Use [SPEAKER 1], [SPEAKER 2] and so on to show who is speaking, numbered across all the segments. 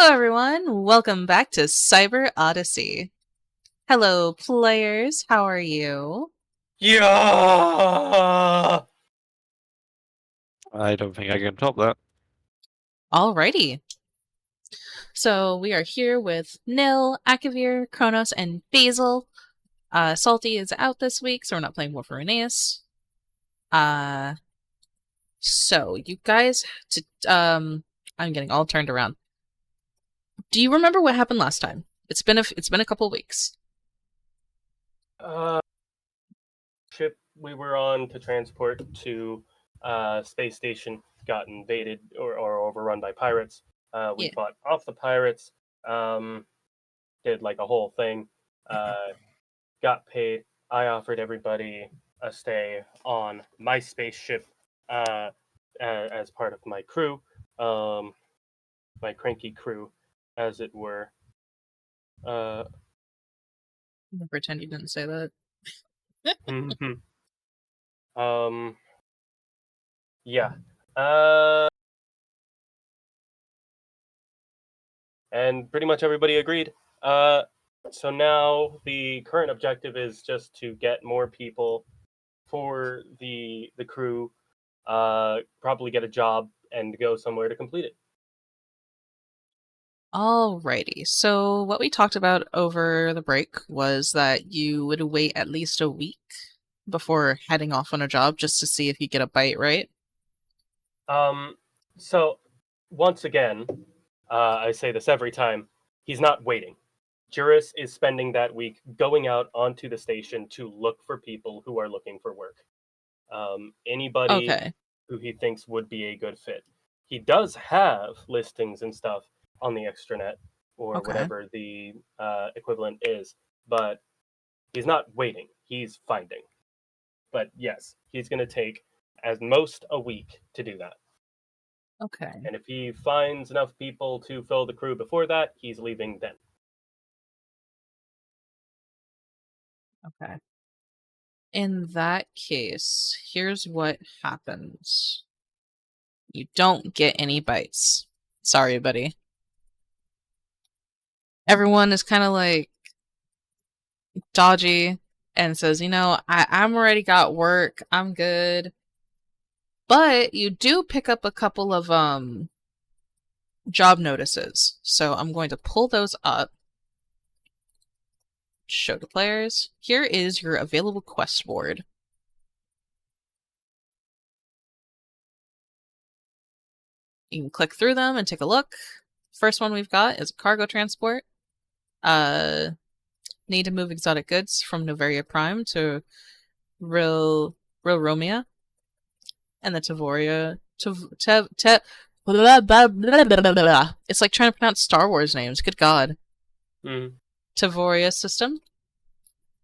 [SPEAKER 1] Hello, everyone. Welcome back to Cyber Odyssey. Hello, players. How are you?
[SPEAKER 2] Yeah.
[SPEAKER 3] I don't think I can top that.
[SPEAKER 1] Alrighty. So we are here with Nil, Aakavir, Kronos, and Basil. Salty is out this week, so we're not playing War for Aeneas. So you guys, I'm getting all turned around. Do you remember what happened last time? It's been a couple weeks.
[SPEAKER 2] Ship we were on to transport to space station got invaded or overrun by pirates. We
[SPEAKER 1] Yeah.
[SPEAKER 2] fought off the pirates. Did like a whole thing. Got paid. I offered everybody a stay on my spaceship as part of my crew, my cranky crew, as it were.
[SPEAKER 1] I'm gonna pretend you didn't say that.
[SPEAKER 2] um, yeah. Uh, and pretty much everybody agreed. So now the current objective is just to get more people for the crew, probably get a job and go somewhere to complete it.
[SPEAKER 1] Alrighty. So what we talked about over the break was that you would wait at least a week before heading off on a job just to see if you get a bite, right?
[SPEAKER 2] So once again, I say this every time, he's not waiting. Juras is spending that week going out onto the station to look for people who are looking for work. Anybody
[SPEAKER 1] Okay.
[SPEAKER 2] who he thinks would be a good fit. He does have listings and stuff on the extranet or
[SPEAKER 1] Okay.
[SPEAKER 2] whatever the equivalent is, but he's not waiting. He's finding. But yes, he's going to take as most a week to do that.
[SPEAKER 1] Okay.
[SPEAKER 2] And if he finds enough people to fill the crew before that, he's leaving then.
[SPEAKER 1] Okay. In that case, here's what happens. You don't get any bites. Sorry, buddy. Everyone is kind of like dodgy and says, I'm already got work. I'm good. But you do pick up a couple of job notices. So I'm going to pull those up. Show to players. Here is your available quest board. You can click through them and take a look. First one we've got is cargo transport. Need to move exotic goods from Noveria Prime to Real Romea. And the Tavoria. It's like trying to pronounce Star Wars names. Good God. Tavoria system.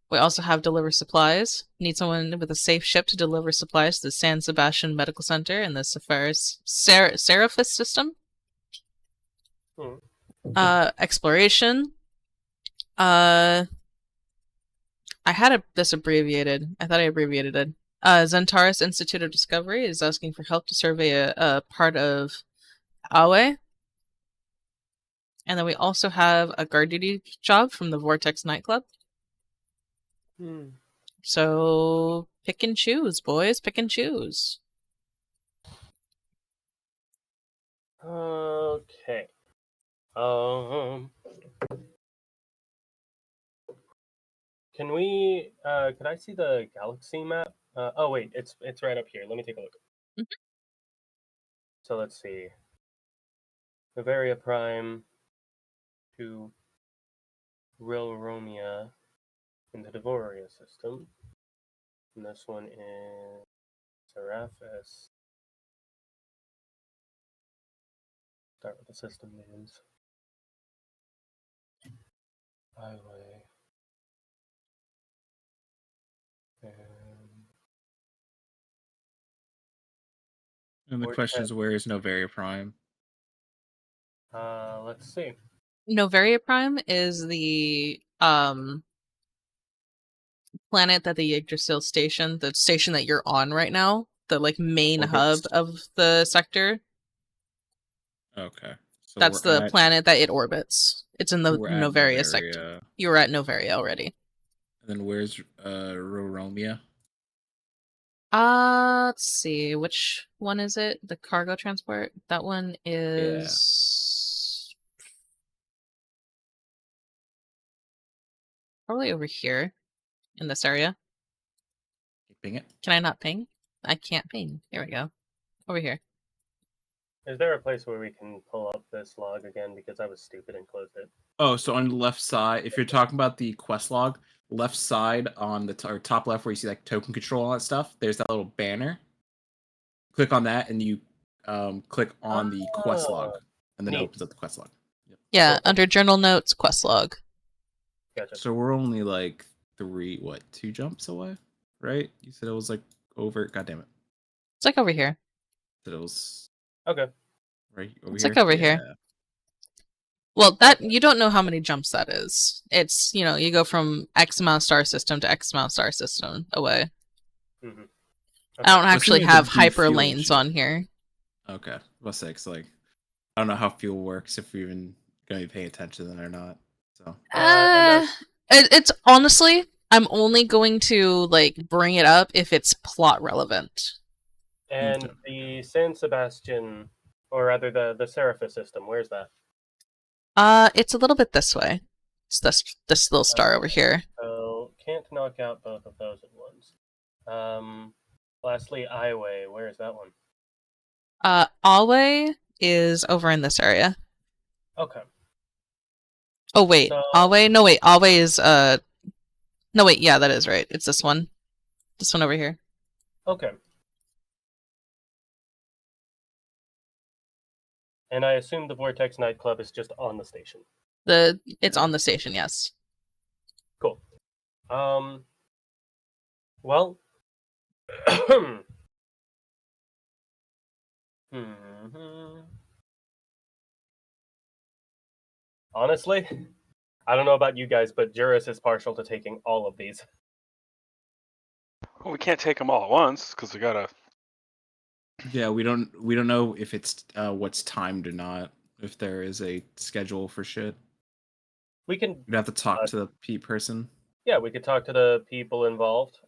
[SPEAKER 1] We also have deliver supplies. Need someone with a safe ship to deliver supplies to the San Sebastian Medical Center and the Seraphis system. Exploration. I had this abbreviated. I thought I abbreviated it. Zentaris Institute of Discovery is asking for help to survey a part of Awe. And then we also have a guard duty job from the Vortex nightclub. So pick and choose, boys. Pick and choose.
[SPEAKER 2] Okay. Can we? Could I see the galaxy map? Oh wait, it's right up here. Let me take a look.
[SPEAKER 1] Mm-hmm.
[SPEAKER 2] So let's see. Bavaria Prime to Real Romea in the Devoria system. And this one is Seraphis. Start with the system names. Highway.
[SPEAKER 3] And the question is, where is Noveria Prime?
[SPEAKER 2] Let's see.
[SPEAKER 1] Noveria Prime is the planet that the Yggdrasil station, the station that you're on right now, the like main hub of the sector.
[SPEAKER 3] Okay. So
[SPEAKER 1] That's
[SPEAKER 3] we're
[SPEAKER 1] the
[SPEAKER 3] at
[SPEAKER 1] planet that it orbits. It's in the
[SPEAKER 3] we're at
[SPEAKER 1] Novaria sector.
[SPEAKER 3] Novaria.
[SPEAKER 1] You were at Novaria already.
[SPEAKER 3] And then where's Roromia?
[SPEAKER 1] Let's see. Which one is it? The cargo transport? That one is probably over here in this area.
[SPEAKER 3] Ping it.
[SPEAKER 1] Can I not ping? I can't ping. There we go. Over here.
[SPEAKER 2] Is there a place where we can pull up this log again? Because I was stupid and closed it.
[SPEAKER 3] Oh, so on the left side, if you're talking about the quest log, left side on the or top left where you see like token control and all that stuff, there's that little banner. Click on that and you click on the quest log, and then it
[SPEAKER 2] Neat.
[SPEAKER 3] opens up the quest log. Yep.
[SPEAKER 1] Yeah,
[SPEAKER 2] Cool.
[SPEAKER 1] under journal notes, quest log.
[SPEAKER 2] Gotcha.
[SPEAKER 3] So we're only like 2 jumps away, right? You said it was like over. God damn it!
[SPEAKER 1] It's like over here.
[SPEAKER 3] That it was
[SPEAKER 2] Okay.
[SPEAKER 3] right over
[SPEAKER 1] It's
[SPEAKER 3] here.
[SPEAKER 1] like over here. Well, that you don't know how many jumps that is. It's, you go from X amount of star system to X amount of star system away.
[SPEAKER 2] Mm-hmm. Okay.
[SPEAKER 1] I don't actually
[SPEAKER 3] assuming it's a
[SPEAKER 1] have
[SPEAKER 3] blue
[SPEAKER 1] hyper
[SPEAKER 3] fuel
[SPEAKER 1] lanes
[SPEAKER 3] ship.
[SPEAKER 1] on here.
[SPEAKER 3] Okay, well, six. Like, I don't know how fuel works if we're even gonna be paying attention to that or not. So
[SPEAKER 2] And
[SPEAKER 1] It's honestly, I'm only going to bring it up if it's plot relevant.
[SPEAKER 2] and
[SPEAKER 3] Okay.
[SPEAKER 2] the San Sebastian, or rather the Serapha system, where's that?
[SPEAKER 1] It's a little bit this way. It's this little star over here.
[SPEAKER 2] So can't knock out both of those at once. Lastly, Iway, where is that one?
[SPEAKER 1] Alway is over in this area.
[SPEAKER 2] Okay.
[SPEAKER 1] Oh wait,
[SPEAKER 2] So-
[SPEAKER 1] Alway? No wait, Alway is no wait, yeah, that is right. It's this one. This one over here.
[SPEAKER 2] Okay. And I assume the Vortex nightclub is just on the station.
[SPEAKER 1] It's on the station, yes.
[SPEAKER 2] Cool. Well. Honestly, I don't know about you guys, but Juras is partial to taking all of these.
[SPEAKER 4] Well, we can't take them all at once because we gotta.
[SPEAKER 3] Yeah, we don't know if it's what's timed or not. If there is a schedule for shit,
[SPEAKER 2] We can,
[SPEAKER 3] we'd have to talk to the P person.
[SPEAKER 2] yeah, we could talk to the people involved.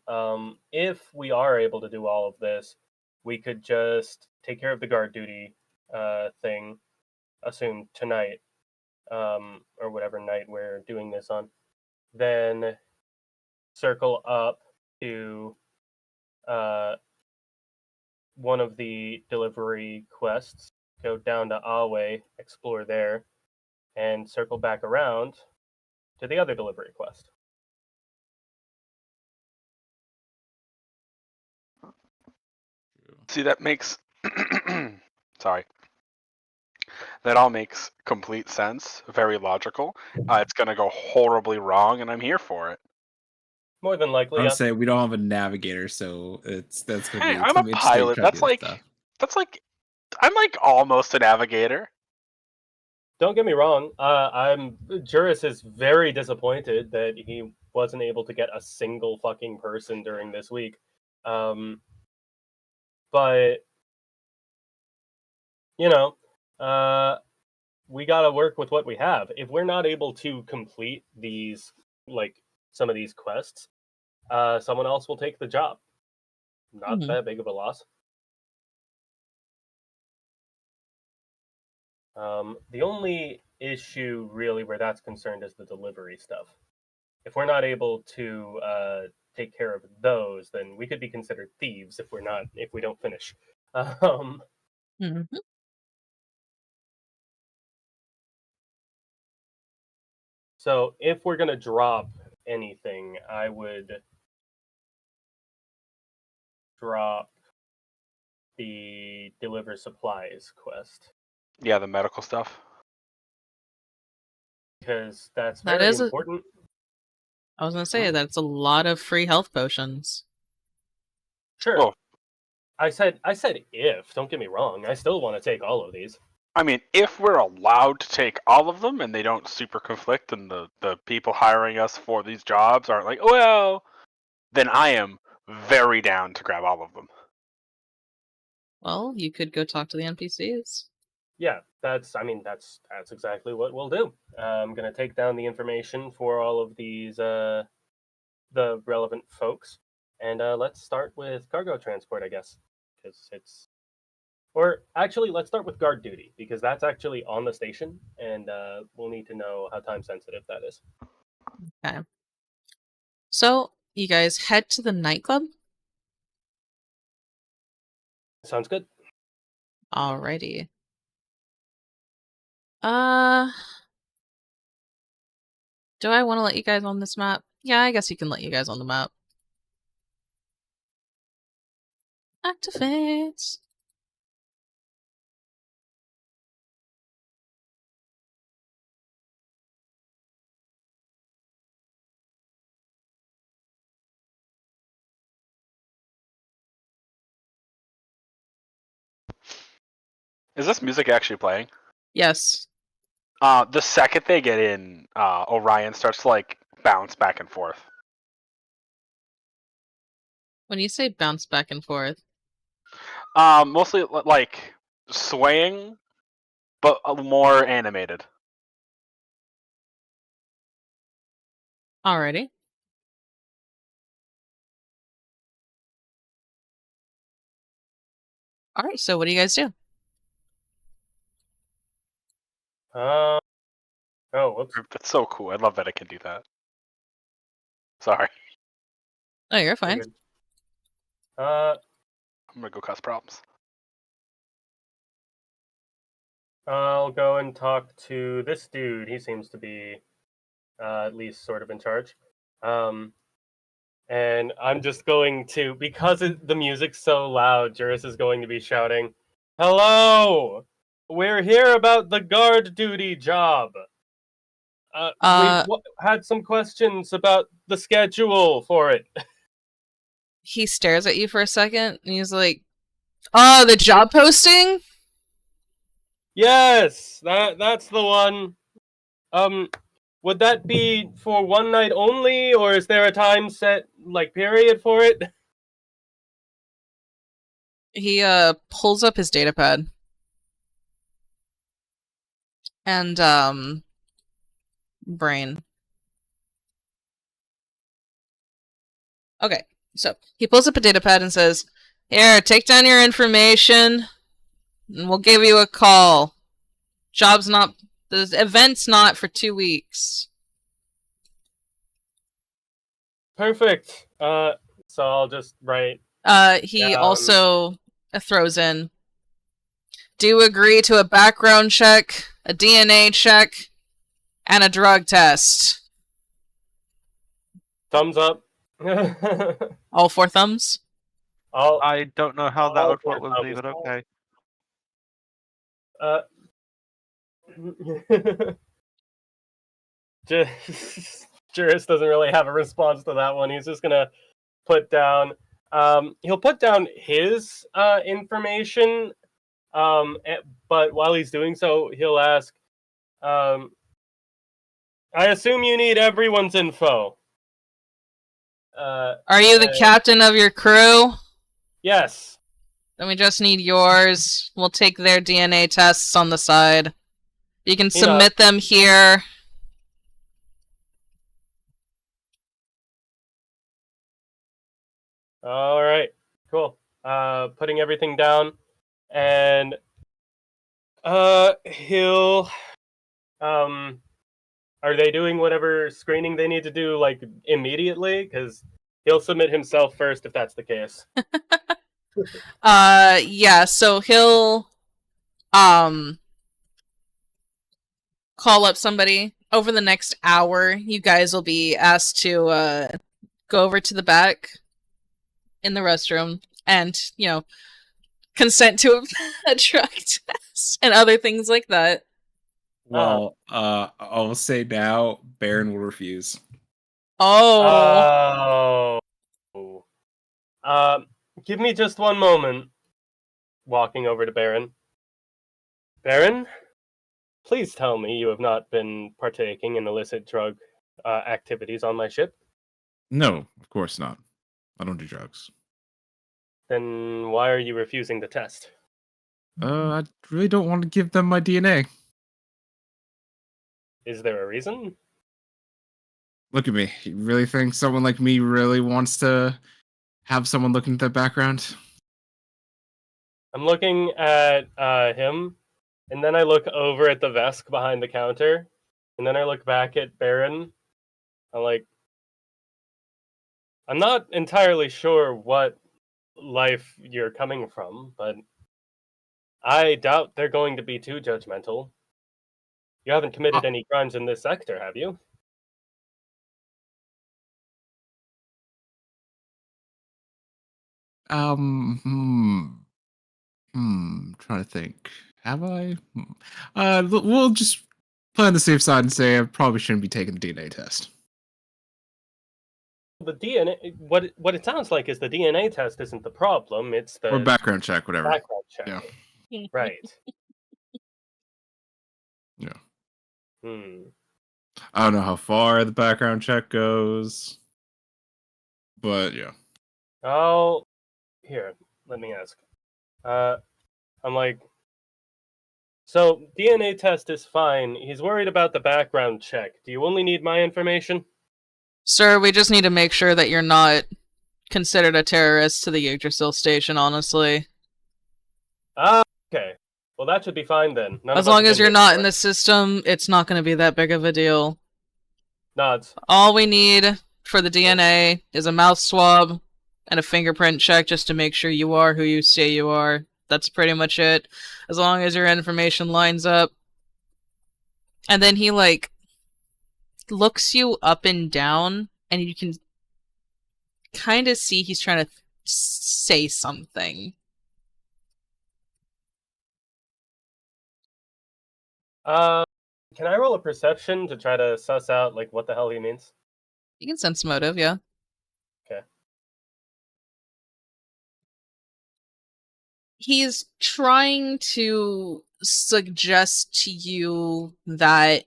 [SPEAKER 2] If we are able to do all of this, we could just take care of the guard duty thing, assume tonight, or whatever night we're doing this on. Then circle up to one of the delivery quests, go down to Awe, explore there, and circle back around to the other delivery quest.
[SPEAKER 4] See, that makes. Sorry. That all makes complete sense. Very logical. It's gonna go horribly wrong, and I'm here for it.
[SPEAKER 2] More than likely,
[SPEAKER 3] I'm
[SPEAKER 2] yeah.
[SPEAKER 3] saying we don't have a navigator, so that's gonna
[SPEAKER 4] Hey,
[SPEAKER 3] be.
[SPEAKER 4] I'm a
[SPEAKER 3] interesting
[SPEAKER 4] pilot.
[SPEAKER 3] trying to do this stuff.
[SPEAKER 4] I'm like almost a navigator.
[SPEAKER 2] Don't get me wrong. Juris is very disappointed that he wasn't able to get a single fucking person during this week. But we gotta work with what we have. If we're not able to complete these, some of these quests, someone else will take the job. Not
[SPEAKER 1] Mhm.
[SPEAKER 2] that big of a loss. The only issue really where that's concerned is the delivery stuff. If we're not able to take care of those, then we could be considered thieves if we don't finish.
[SPEAKER 1] Mhm.
[SPEAKER 2] So if we're gonna drop anything, I would drop the deliver supplies quest
[SPEAKER 4] Yeah, the medical stuff.
[SPEAKER 2] because that's
[SPEAKER 1] That
[SPEAKER 2] very
[SPEAKER 1] is
[SPEAKER 2] important.
[SPEAKER 1] I was gonna say that's a lot of free health potions.
[SPEAKER 2] Sure.
[SPEAKER 4] Well,
[SPEAKER 2] I said if. Don't get me wrong. I still want to take all of these.
[SPEAKER 4] I mean, if we're allowed to take all of them and they don't super conflict and the people hiring us for these jobs aren't like, well, then I am very down to grab all of them.
[SPEAKER 1] Well, you could go talk to the NPCs.
[SPEAKER 2] Yeah, that's exactly what we'll do. I'm gonna take down the information for all of these the relevant folks, and let's start with cargo transport, I guess, because it's or actually let's start with guard duty because that's actually on the station, and we'll need to know how time sensitive that is.
[SPEAKER 1] Okay. So, you guys head to the nightclub?
[SPEAKER 2] Sounds good.
[SPEAKER 1] Alrighty. Uh, do I want to let you guys on this map? Yeah, I guess you can let you guys on the map. Activate.
[SPEAKER 4] Is this music actually playing?
[SPEAKER 1] Yes.
[SPEAKER 4] The second they get in, Orion starts to like bounce back and forth.
[SPEAKER 1] When you say bounce back and forth,
[SPEAKER 4] Mostly like swaying, but more animated.
[SPEAKER 1] alrighty. Alright, so what do you guys do?
[SPEAKER 2] Oh, whoops.
[SPEAKER 4] That's so cool. I love that it can do that. Sorry,
[SPEAKER 1] Oh, you're fine.
[SPEAKER 2] Good. Uh,
[SPEAKER 4] I'm gonna go cause problems.
[SPEAKER 2] I'll go and talk to this dude. He seems to be at least sort of in charge. And I'm just going to, because the music's so loud, Juras is going to be shouting, "Hello! We're here about the guard duty job. We've had some questions about the schedule for it."
[SPEAKER 1] He stares at you for a second, and he's like, "Oh, the job posting?
[SPEAKER 2] Yes, that's the one. Would that be for one night only, or is there a time set, like, period for it?
[SPEAKER 1] He pulls up his datapad. And brain. Okay, so he pulls up a datapad and says, "Here, take down your information, and we'll give you a call. The event's not for 2 weeks."
[SPEAKER 2] Perfect. So I'll just write.
[SPEAKER 1] He also throws in, "Do agree to a background check, a DNA check, and a drug test."
[SPEAKER 2] Thumbs up.
[SPEAKER 1] All 4 thumbs?
[SPEAKER 5] I don't know how that
[SPEAKER 2] all
[SPEAKER 5] would
[SPEAKER 2] four
[SPEAKER 5] work with me,
[SPEAKER 2] thumbs.
[SPEAKER 5] but okay.
[SPEAKER 2] Juras doesn't really have a response to that one. He's just gonna put down. He'll put down his information. But while he's doing so, he'll ask. I assume you need everyone's info.
[SPEAKER 1] Are you the captain of your crew?
[SPEAKER 2] Yes.
[SPEAKER 1] Then we just need yours. We'll take their DNA tests on the side. You can submit them here.
[SPEAKER 2] All right. Cool. Putting everything down, and he'll are they doing whatever screening they need to do, like, immediately? Because he'll submit himself first if that's the case.
[SPEAKER 1] Yeah, so he'll call up somebody. Over the next hour, you guys will be asked to go over to the back in the restroom and, consent to a drug test and other things like that.
[SPEAKER 3] Well, I'll say now, Baron will refuse.
[SPEAKER 1] Oh.
[SPEAKER 2] Give me just one moment. Walking over to Baron. Baron, please tell me you have not been partaking in illicit drug activities on my ship.
[SPEAKER 6] No, of course not. I don't do drugs.
[SPEAKER 2] Then why are you refusing the test?
[SPEAKER 6] I really don't want to give them my DNA.
[SPEAKER 2] Is there a reason?
[SPEAKER 6] Look at me. You really think someone like me really wants to have someone look into their background?
[SPEAKER 2] I'm looking at him, and then I look over at the Vesk behind the counter, and then I look back at Baron. I'm like, I'm not entirely sure what life you're coming from, but I doubt they're going to be too judgmental. You haven't committed any crimes in this sector, have you?
[SPEAKER 6] Trying to think. Have I? We'll just play on the safe side and say I probably shouldn't be taking the DNA test.
[SPEAKER 2] The DNA, what it sounds like is the DNA test isn't the problem. It's the
[SPEAKER 6] Or background check, whatever.
[SPEAKER 2] background check.
[SPEAKER 6] Yeah.
[SPEAKER 2] Right.
[SPEAKER 6] Yeah.
[SPEAKER 2] Hmm.
[SPEAKER 6] I don't know how far the background check goes, but yeah.
[SPEAKER 2] Oh, here. Let me ask. I'm like, so DNA test is fine. He's worried about the background check. Do you only need my information?
[SPEAKER 1] Sir, we just need to make sure that you're not considered a terrorist to the Yggdrasil station, honestly.
[SPEAKER 2] Okay. Well, that should be fine then. None
[SPEAKER 1] As
[SPEAKER 2] of us
[SPEAKER 1] long
[SPEAKER 2] have
[SPEAKER 1] as
[SPEAKER 2] been
[SPEAKER 1] you're
[SPEAKER 2] hit
[SPEAKER 1] not
[SPEAKER 2] for
[SPEAKER 1] in
[SPEAKER 2] it.
[SPEAKER 1] the system, it's not going to be that big of a deal.
[SPEAKER 2] Nods.
[SPEAKER 1] All we need for the DNA is a mouth swab and a fingerprint check just to make sure you are who you say you are. That's pretty much it. As long as your information lines up. And then he, like, looks you up and down, and you can kind of see he's trying to say something.
[SPEAKER 2] Can I roll a perception to try to suss out, like, what the hell he means?
[SPEAKER 1] You can sense motive, yeah.
[SPEAKER 2] Okay.
[SPEAKER 1] He's trying to suggest to you that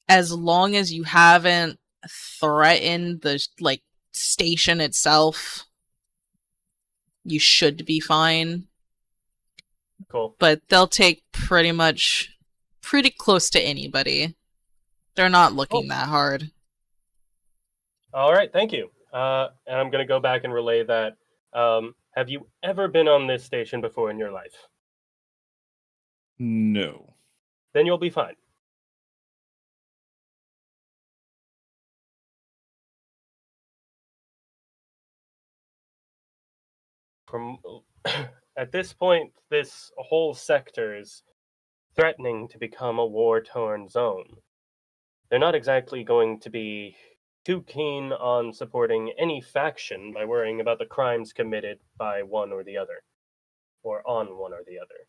[SPEAKER 1] as long as you haven't threatened the, like, station itself, you should be fine.
[SPEAKER 2] Cool.
[SPEAKER 1] But they'll take pretty close to anybody. They're not looking that hard.
[SPEAKER 2] All right, thank you. And I'm going to go back and relay that. Have you ever been on this station before in your life?
[SPEAKER 6] No.
[SPEAKER 2] Then you'll be fine. From at this point, this whole sector is threatening to become a war-torn zone. They're not exactly going to be too keen on supporting any faction by worrying about the crimes committed by one or the other, or on one or the other.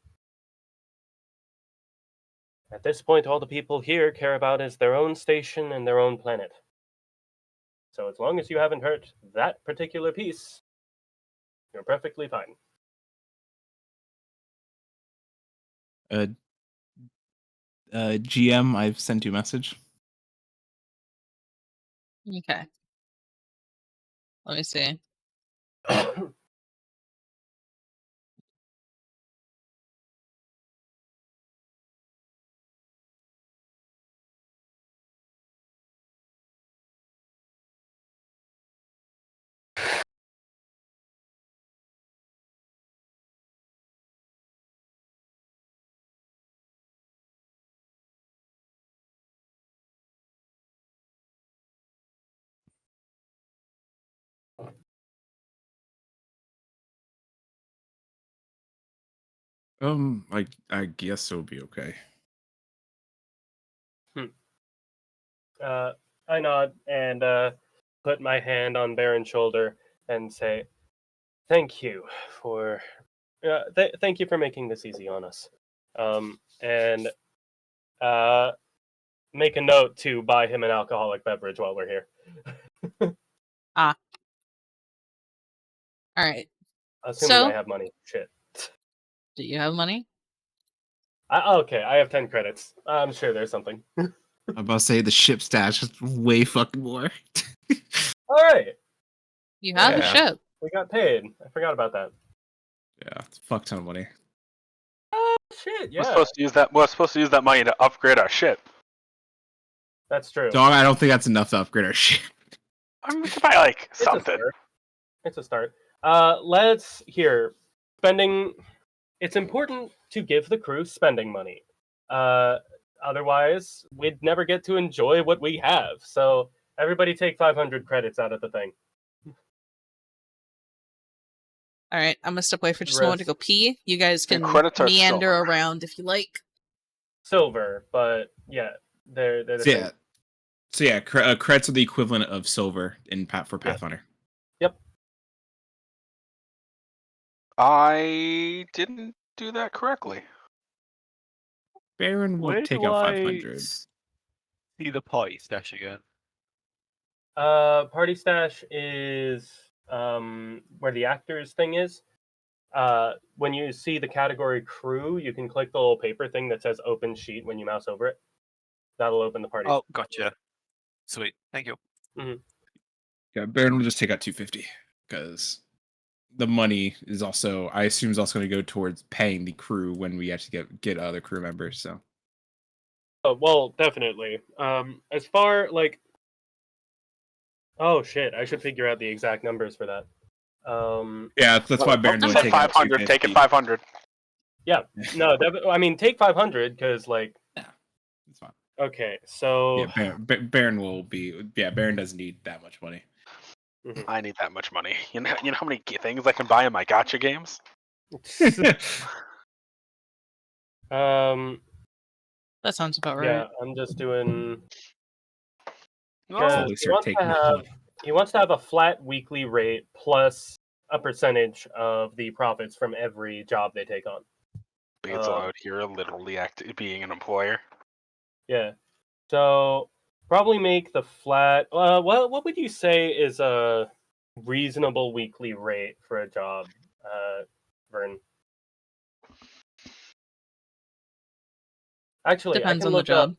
[SPEAKER 2] At this point, all the people here care about is their own station and their own planet. So as long as you haven't hurt that particular piece, you're perfectly fine.
[SPEAKER 3] GM, I've sent you a message.
[SPEAKER 1] Okay. Let me see.
[SPEAKER 6] I guess it'll be okay.
[SPEAKER 2] I nod and put my hand on Baron's shoulder and say, "Thank you for, thank you for making this easy on us." And make a note to buy him an alcoholic beverage while we're here.
[SPEAKER 1] All right.
[SPEAKER 2] Assuming
[SPEAKER 1] So,
[SPEAKER 2] I have money. Shit.
[SPEAKER 1] do you have money?
[SPEAKER 2] Okay, I have 10 credits. I'm sure there's something.
[SPEAKER 3] I'm about to say the ship stash is way fucking more.
[SPEAKER 2] All right,
[SPEAKER 1] You have a
[SPEAKER 2] Yeah.
[SPEAKER 1] ship.
[SPEAKER 2] we got paid. I forgot about that.
[SPEAKER 3] Yeah, it's a fuck ton of money.
[SPEAKER 2] Oh shit!
[SPEAKER 4] We're
[SPEAKER 2] Yeah,
[SPEAKER 4] supposed to use that. We're supposed to use that money to upgrade our ship.
[SPEAKER 2] that's true.
[SPEAKER 6] Dog, I don't think that's enough to upgrade our ship.
[SPEAKER 4] I mean, we could buy like
[SPEAKER 2] It's a
[SPEAKER 4] something.
[SPEAKER 2] start. It's a start. Let's here spending. It's important to give the crew spending money. Otherwise, we'd never get to enjoy what we have. So everybody take 500 credits out of the thing.
[SPEAKER 1] All right, I'm gonna step away for just a moment to go pee. You guys can
[SPEAKER 4] And credits are
[SPEAKER 1] meander
[SPEAKER 4] silver.
[SPEAKER 1] around if you like.
[SPEAKER 2] Silver, but yeah, they're the
[SPEAKER 6] So
[SPEAKER 2] same.
[SPEAKER 6] yeah,
[SPEAKER 3] Credits are the equivalent of silver in for Pathfinder.
[SPEAKER 2] Yep.
[SPEAKER 4] I didn't do that correctly.
[SPEAKER 3] Baron will
[SPEAKER 5] Where
[SPEAKER 3] take
[SPEAKER 5] do
[SPEAKER 3] out
[SPEAKER 5] I
[SPEAKER 3] 500.
[SPEAKER 5] see the party stash again?
[SPEAKER 2] Party stash is where the actors thing is. When you see the category crew, you can click the little paper thing that says open sheet when you mouse over it. That'll open the party.
[SPEAKER 5] Oh, gotcha. Sweet. Thank you.
[SPEAKER 3] Yeah, Baron will just take out 250 because the money is also, I assume, is also going to go towards paying the crew when we actually get other crew members. So.
[SPEAKER 2] Oh, well, definitely. As far like, oh shit, I should figure out the exact numbers for that.
[SPEAKER 3] Yeah, that's why Baron's
[SPEAKER 4] You
[SPEAKER 3] only
[SPEAKER 4] said
[SPEAKER 3] taking out
[SPEAKER 4] 500. Take it
[SPEAKER 3] 250.
[SPEAKER 4] 500.
[SPEAKER 2] Yeah, no, I mean take 500 because like,
[SPEAKER 3] Yeah, that's fine.
[SPEAKER 2] okay, so
[SPEAKER 3] Yeah, Baron will be. Yeah, Baron doesn't need that much money.
[SPEAKER 4] I need that much money. You know how many things I can buy in my gotcha games?
[SPEAKER 2] um,
[SPEAKER 1] That sounds about right.
[SPEAKER 2] yeah, I'm just doing.
[SPEAKER 4] No.
[SPEAKER 2] Because
[SPEAKER 3] Slowly start taking
[SPEAKER 2] he wants to have a flat weekly rate plus a percentage of the profits from every job they take on.
[SPEAKER 4] Basil out here literally being an employer.
[SPEAKER 2] Yeah. So probably make the flat. What would you say is a reasonable weekly rate for a job, Vern? Actually,
[SPEAKER 1] Depends on the job.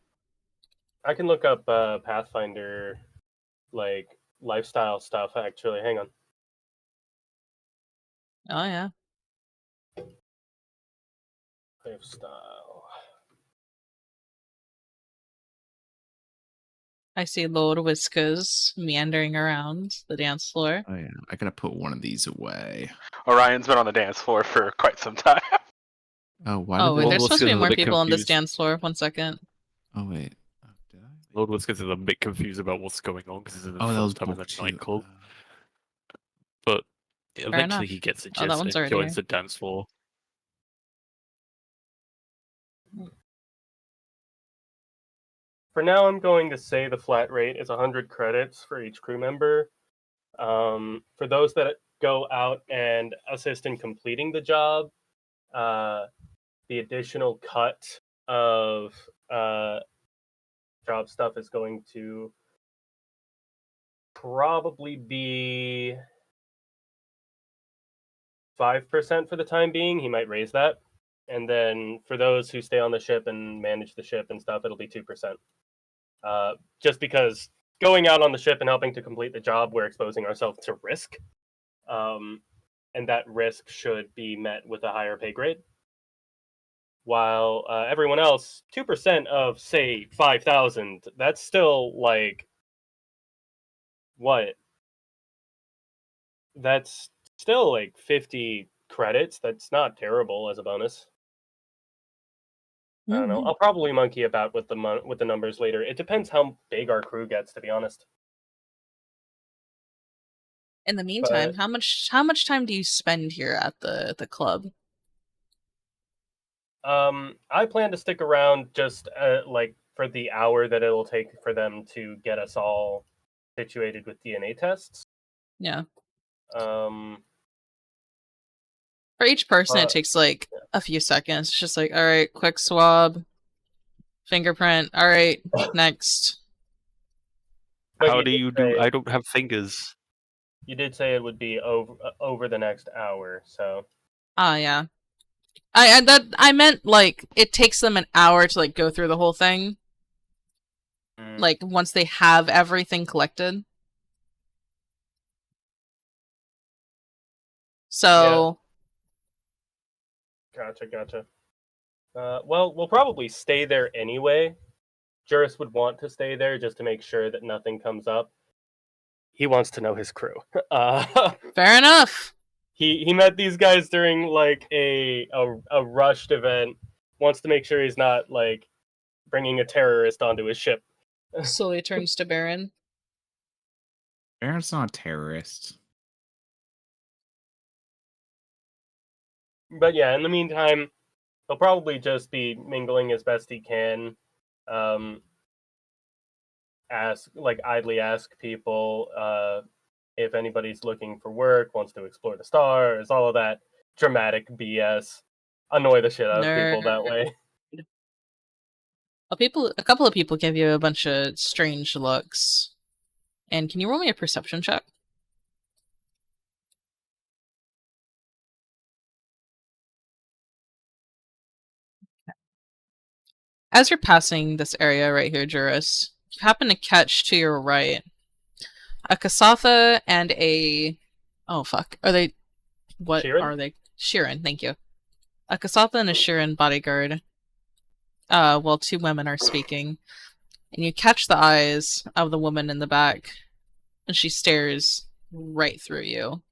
[SPEAKER 2] I can look up Pathfinder, like lifestyle stuff. Actually, hang on.
[SPEAKER 1] Oh yeah.
[SPEAKER 2] Lifestyle.
[SPEAKER 1] I see Lord Whiskers meandering around the dance floor.
[SPEAKER 6] Oh yeah, I gotta put one of these away.
[SPEAKER 4] Orion's been on the dance floor for quite some time.
[SPEAKER 6] Oh, why
[SPEAKER 1] Oh
[SPEAKER 6] did
[SPEAKER 1] wait,
[SPEAKER 6] they...
[SPEAKER 5] Lord
[SPEAKER 1] there's supposed to
[SPEAKER 5] Whiskers
[SPEAKER 1] be
[SPEAKER 5] is a
[SPEAKER 1] more
[SPEAKER 5] bit
[SPEAKER 1] people on this
[SPEAKER 5] confused.
[SPEAKER 1] dance floor. 1 second.
[SPEAKER 6] Oh wait, did I?
[SPEAKER 5] Lord Whiskers is a bit confused about what's going on because it's the
[SPEAKER 6] Oh, that was
[SPEAKER 5] first time in
[SPEAKER 6] book
[SPEAKER 5] the
[SPEAKER 6] 2.
[SPEAKER 5] night club. But eventually
[SPEAKER 1] enough.
[SPEAKER 5] he gets the
[SPEAKER 1] Oh, that
[SPEAKER 5] gist
[SPEAKER 1] one's
[SPEAKER 5] and
[SPEAKER 1] already
[SPEAKER 5] joins
[SPEAKER 1] here.
[SPEAKER 5] the dance floor.
[SPEAKER 2] For now, I'm going to say the flat rate is 100 credits for each crew member. For those that go out and assist in completing the job, the additional cut of job stuff is going to probably be 5% for the time being. He might raise that. And then for those who stay on the ship and manage the ship and stuff, it'll be 2%. Just because going out on the ship and helping to complete the job, we're exposing ourselves to risk. And that risk should be met with a higher pay grade. While everyone else, 2% of, say, 5,000, that's still like, what? That's still like 50 credits. That's not terrible as a bonus. I don't know. I'll probably monkey about with the numbers later. It depends how big our crew gets, to be honest.
[SPEAKER 1] In the meantime, how much time do you spend here at the club?
[SPEAKER 2] I plan to stick around just like for the hour that it'll take for them to get us all situated with DNA tests.
[SPEAKER 1] Yeah.
[SPEAKER 2] Um,
[SPEAKER 1] For each person, it takes like a few seconds. It's just like, all right, quick swab, fingerprint. All right, next.
[SPEAKER 5] How do you do? I don't have fingers.
[SPEAKER 2] You did say it would be over the next hour, so.
[SPEAKER 1] Ah, yeah. I meant like it takes them an hour to like go through the whole thing. Like once they have everything collected. So.
[SPEAKER 2] Yeah. Gotcha. Well, we'll probably stay there anyway. Juras would want to stay there just to make sure that nothing comes up. He wants to know his crew.
[SPEAKER 1] Fair enough.
[SPEAKER 2] He met these guys during like a rushed event. Wants to make sure he's not like bringing a terrorist onto his ship.
[SPEAKER 1] Slowly turns to Baron.
[SPEAKER 6] Baron's not a terrorist.
[SPEAKER 2] But yeah, in the meantime, he'll probably just be mingling as best he can. Idly ask people if anybody's looking for work, wants to explore the stars, all of that dramatic BS. Annoy the shit out of people that way.
[SPEAKER 1] A couple of people give you a bunch of strange looks. And can you roll me a perception check? As you're passing this area right here, Juras, you happen to catch to your right a Kasatha and a... Oh, fuck. Are they... What
[SPEAKER 2] Sheeran?
[SPEAKER 1] are they? Sheeran, thank you. A Kasatha and a Sheeran bodyguard. While two women are speaking. And you catch the eyes of the woman in the back, and she stares right through you.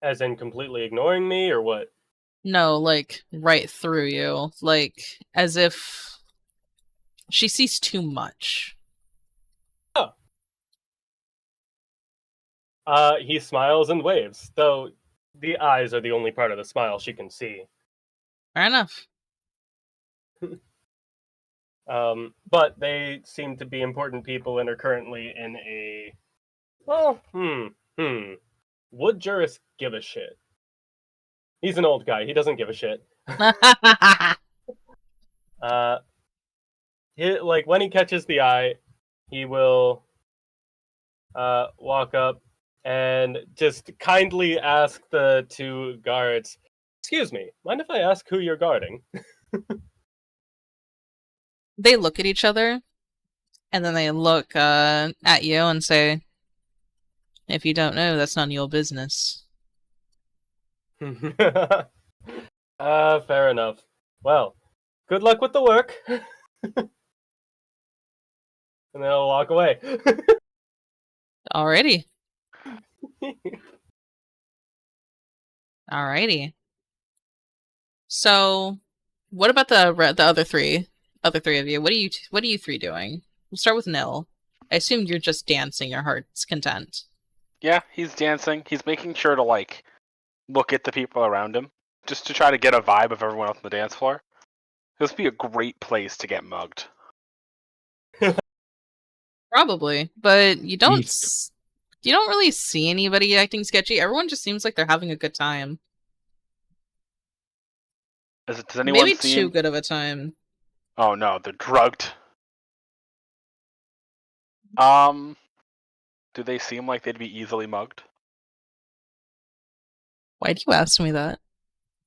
[SPEAKER 2] As in completely ignoring me, or what?
[SPEAKER 1] No, like, right through you. Like, as if she sees too much.
[SPEAKER 2] He smiles and waves, though the eyes are the only part of the smile she can see.
[SPEAKER 1] Fair enough.
[SPEAKER 2] But they seem to be important people and are currently in a... Well, Would Juras give a shit? He's an old guy. He doesn't give a shit. When he catches the eye, he will walk up and just kindly ask the two guards, "Excuse me, mind if I ask who you're guarding?"
[SPEAKER 1] They look at each other, and then they look at you and say, "If you don't know, that's none of your business."
[SPEAKER 2] Fair enough. Well, good luck with the work. And then I'll walk away.
[SPEAKER 1] Alrighty. Alrighty. So, what about the other three? Other three of you. What are you three doing? We'll start with Nil. I assume you're just dancing your heart's content.
[SPEAKER 4] Yeah, he's dancing. He's making sure to like look at the people around him, just to try to get a vibe of everyone else on the dance floor. This would be a great place to get mugged.
[SPEAKER 1] Probably, but you don't really see anybody acting sketchy. Everyone just seems like they're having a good time.
[SPEAKER 4] Does anyone
[SPEAKER 1] Maybe
[SPEAKER 4] see?
[SPEAKER 1] too good of a time.
[SPEAKER 4] Oh no, they're drugged. Do they seem like they'd be easily mugged?
[SPEAKER 1] Why do you ask me that?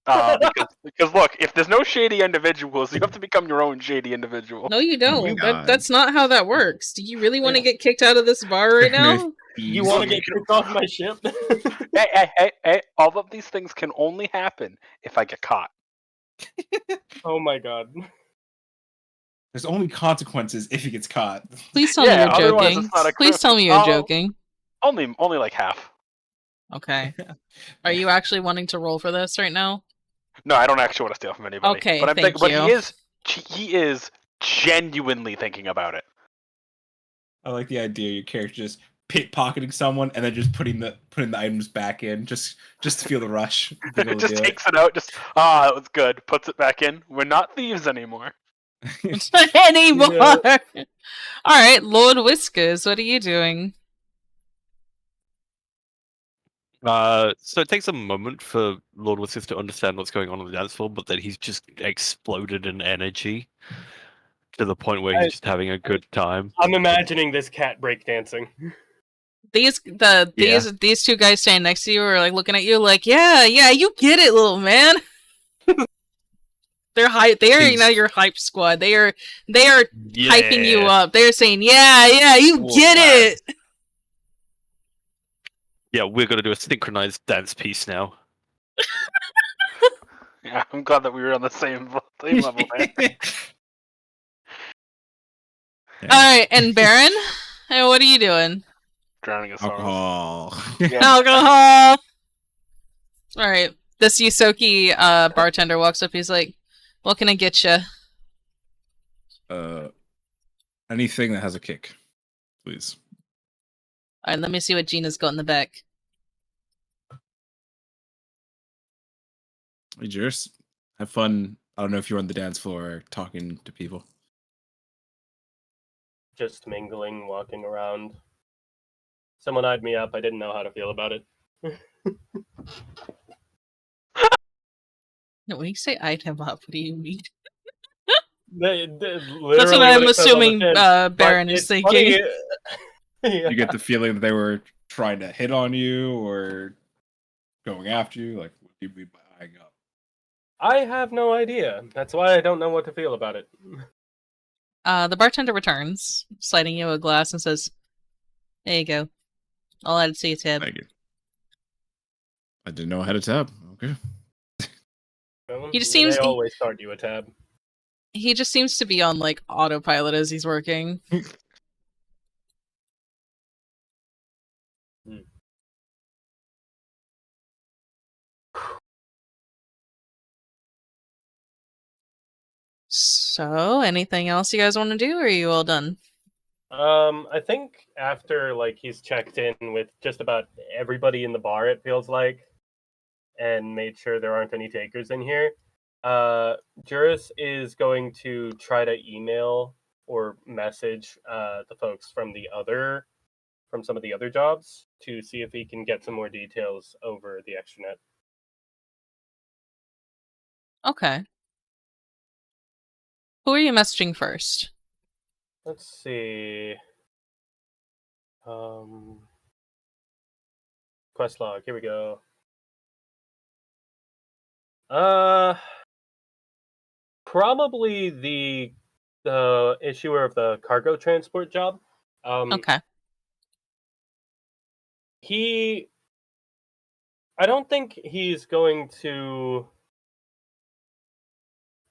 [SPEAKER 4] Because look, if there's no shady individuals, you have to become your own shady individual.
[SPEAKER 1] No, you
[SPEAKER 6] Oh my
[SPEAKER 1] don't.
[SPEAKER 6] God.
[SPEAKER 1] That's not how that works. Do you really want to get kicked out of this bar right now?
[SPEAKER 2] You want to get kicked off my ship?
[SPEAKER 4] Hey! All of these things can only happen if I get caught.
[SPEAKER 2] Oh my god.
[SPEAKER 3] There's only consequences if he gets caught.
[SPEAKER 1] Please tell me
[SPEAKER 4] Yeah,
[SPEAKER 1] you're
[SPEAKER 4] otherwise
[SPEAKER 1] joking.
[SPEAKER 4] it's not a
[SPEAKER 1] Please tell me you're
[SPEAKER 4] Oh.
[SPEAKER 1] joking.
[SPEAKER 4] Only like half.
[SPEAKER 1] Okay. Are you actually wanting to roll for this right now?
[SPEAKER 4] No, I don't actually want to steal from anybody.
[SPEAKER 1] Okay,
[SPEAKER 4] but
[SPEAKER 1] thank
[SPEAKER 4] but
[SPEAKER 1] you.
[SPEAKER 4] he is genuinely thinking about it.
[SPEAKER 3] I like the idea of your character just pickpocketing someone and then just putting the items back in just to feel the rush.
[SPEAKER 4] Just takes it out. That was good. Puts it back in. We're not thieves anymore.
[SPEAKER 1] Anymore.
[SPEAKER 2] Yeah.
[SPEAKER 1] All right, Lord Whiskers, what are you doing?
[SPEAKER 5] So it takes a moment for Lord Whiskers to understand what's going on the dance floor, but then he's just exploded in energy to the point where he's just having a good time.
[SPEAKER 2] I'm imagining this cat breakdancing.
[SPEAKER 1] These two guys standing next to you are like looking at you like, yeah, you get it, little man. They're hype. They are now your hype squad. They are hyping you up. They're saying, yeah, you get it.
[SPEAKER 5] Yeah, we're gonna do a synchronized dance piece now.
[SPEAKER 4] Yeah, I'm glad that we were on the same level there.
[SPEAKER 6] Yeah.
[SPEAKER 1] Alright, and Baron? Hey, what are you doing?
[SPEAKER 4] Drowning in sorrows.
[SPEAKER 6] Alcohol.
[SPEAKER 4] Yeah.
[SPEAKER 1] Alcohol! Alright. This Yusoki bartender walks up, he's like, what can I get you?
[SPEAKER 6] Anything that has a kick, please.
[SPEAKER 1] Alright, let me see what Gina's got in the back.
[SPEAKER 6] Hey, Juras, have fun. I don't know if you're on the dance floor or talking to people.
[SPEAKER 2] Just mingling, walking around. Someone eyed me up. I didn't know how to feel about it.
[SPEAKER 1] No, when you say item up, what do you mean?
[SPEAKER 2] Literally
[SPEAKER 1] That's what I'm
[SPEAKER 2] it says on the
[SPEAKER 1] assuming
[SPEAKER 2] tin.
[SPEAKER 1] Baron
[SPEAKER 2] But
[SPEAKER 1] is
[SPEAKER 2] it's
[SPEAKER 1] thinking.
[SPEAKER 2] funny. Yeah.
[SPEAKER 6] You get the feeling that they were trying to hit on you or going after you. Like, what do you mean by eyeing up?
[SPEAKER 2] I have no idea. That's why I don't know what to feel about it.
[SPEAKER 1] The bartender returns, sliding you a glass and says, there you go. I'll add it to your tab.
[SPEAKER 6] Thank you. I didn't know I had a tab. Okay.
[SPEAKER 1] He just seems-
[SPEAKER 2] They always start you a tab.
[SPEAKER 1] He just seems to be on, like, autopilot as he's working. So, anything else you guys want to do, or are you all done?
[SPEAKER 2] I think after like he's checked in with just about everybody in the bar, it feels like, and made sure there aren't any takers in here. Juras is going to try to email or message the folks from some of the other jobs to see if he can get some more details over the extranet.
[SPEAKER 1] Okay. Who are you messaging first?
[SPEAKER 2] Let's see. Quest log. Here we go. Probably the issuer of the cargo transport job.
[SPEAKER 1] Okay.
[SPEAKER 2] I don't think he's going to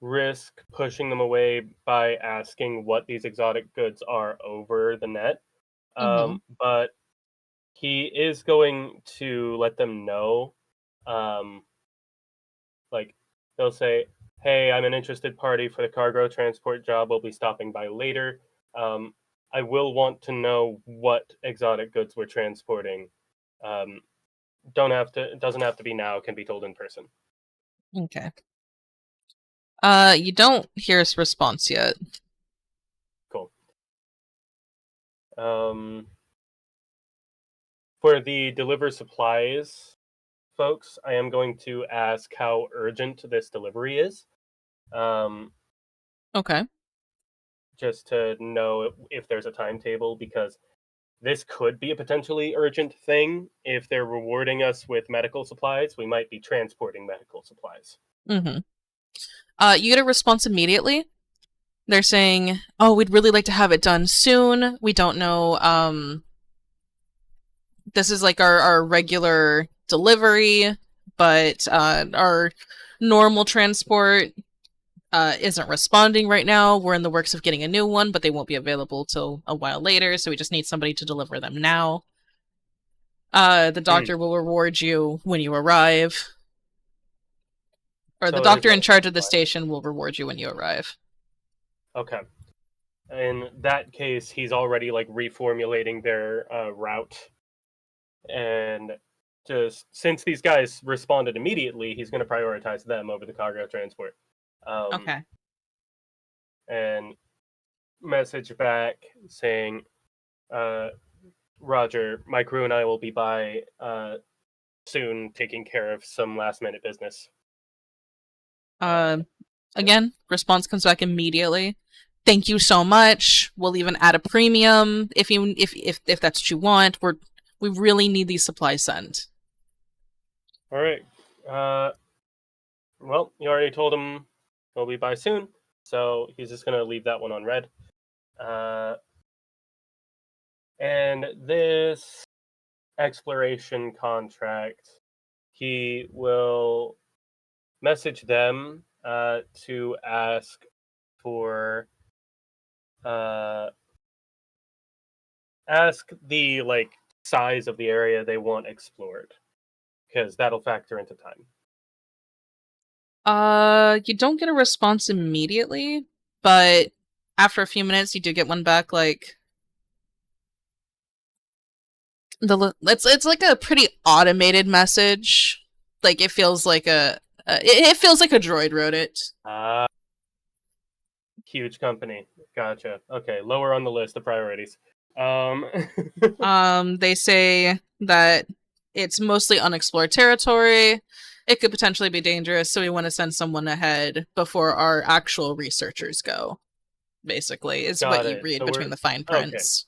[SPEAKER 2] risk pushing them away by asking what these exotic goods are over the net. But he is going to let them know. Like, they'll say, hey, I'm an interested party for the cargo transport job. We'll be stopping by later. I will want to know what exotic goods we're transporting. It doesn't have to be now, it can be told in person.
[SPEAKER 1] Okay. You don't hear his response yet.
[SPEAKER 2] Cool. For the deliver supplies folks, I am going to ask how urgent this delivery is.
[SPEAKER 1] Okay.
[SPEAKER 2] Just to know if there's a timetable, because this could be a potentially urgent thing. If they're rewarding us with medical supplies, we might be transporting medical supplies.
[SPEAKER 1] You get a response immediately. They're saying, oh, we'd really like to have it done soon. We don't know, this is like our regular delivery, but our normal transport isn't responding right now. We're in the works of getting a new one, but they won't be available till a while later, so we just need somebody to deliver them now. The doctor will reward you when you arrive. Or
[SPEAKER 2] So
[SPEAKER 1] the
[SPEAKER 2] it
[SPEAKER 1] doctor
[SPEAKER 2] is
[SPEAKER 1] in charge of the
[SPEAKER 2] medical
[SPEAKER 1] station will reward you when you arrive.
[SPEAKER 2] Okay. In that case, he's already like reformulating their route, and just since these guys responded immediately, he's going to prioritize them over the cargo transport.
[SPEAKER 1] Okay.
[SPEAKER 2] And message back saying, Roger, my crew and I will be by soon, taking care of some last minute business.
[SPEAKER 1] Again, response comes back immediately. Thank you so much. We'll even add a premium if that's what you want. We really need these supplies sent.
[SPEAKER 2] All right. Well, you already told him he'll be by soon, so he's just gonna leave that one on red. And this exploration contract, he will message them to ask for ask the size of the area they want explored, because that'll factor into time.
[SPEAKER 1] You don't get a response immediately, but after a few minutes, you do get one back. It's like a pretty automated message. Like it feels like it feels like a droid wrote it.
[SPEAKER 2] Huge company. Gotcha. Okay, lower on the list of priorities.
[SPEAKER 1] They say that it's mostly unexplored territory. It could potentially be dangerous, so we want to send someone ahead before our actual researchers go. Basically, is
[SPEAKER 2] Got
[SPEAKER 1] what you
[SPEAKER 2] it.
[SPEAKER 1] read
[SPEAKER 2] So
[SPEAKER 1] between the fine prints.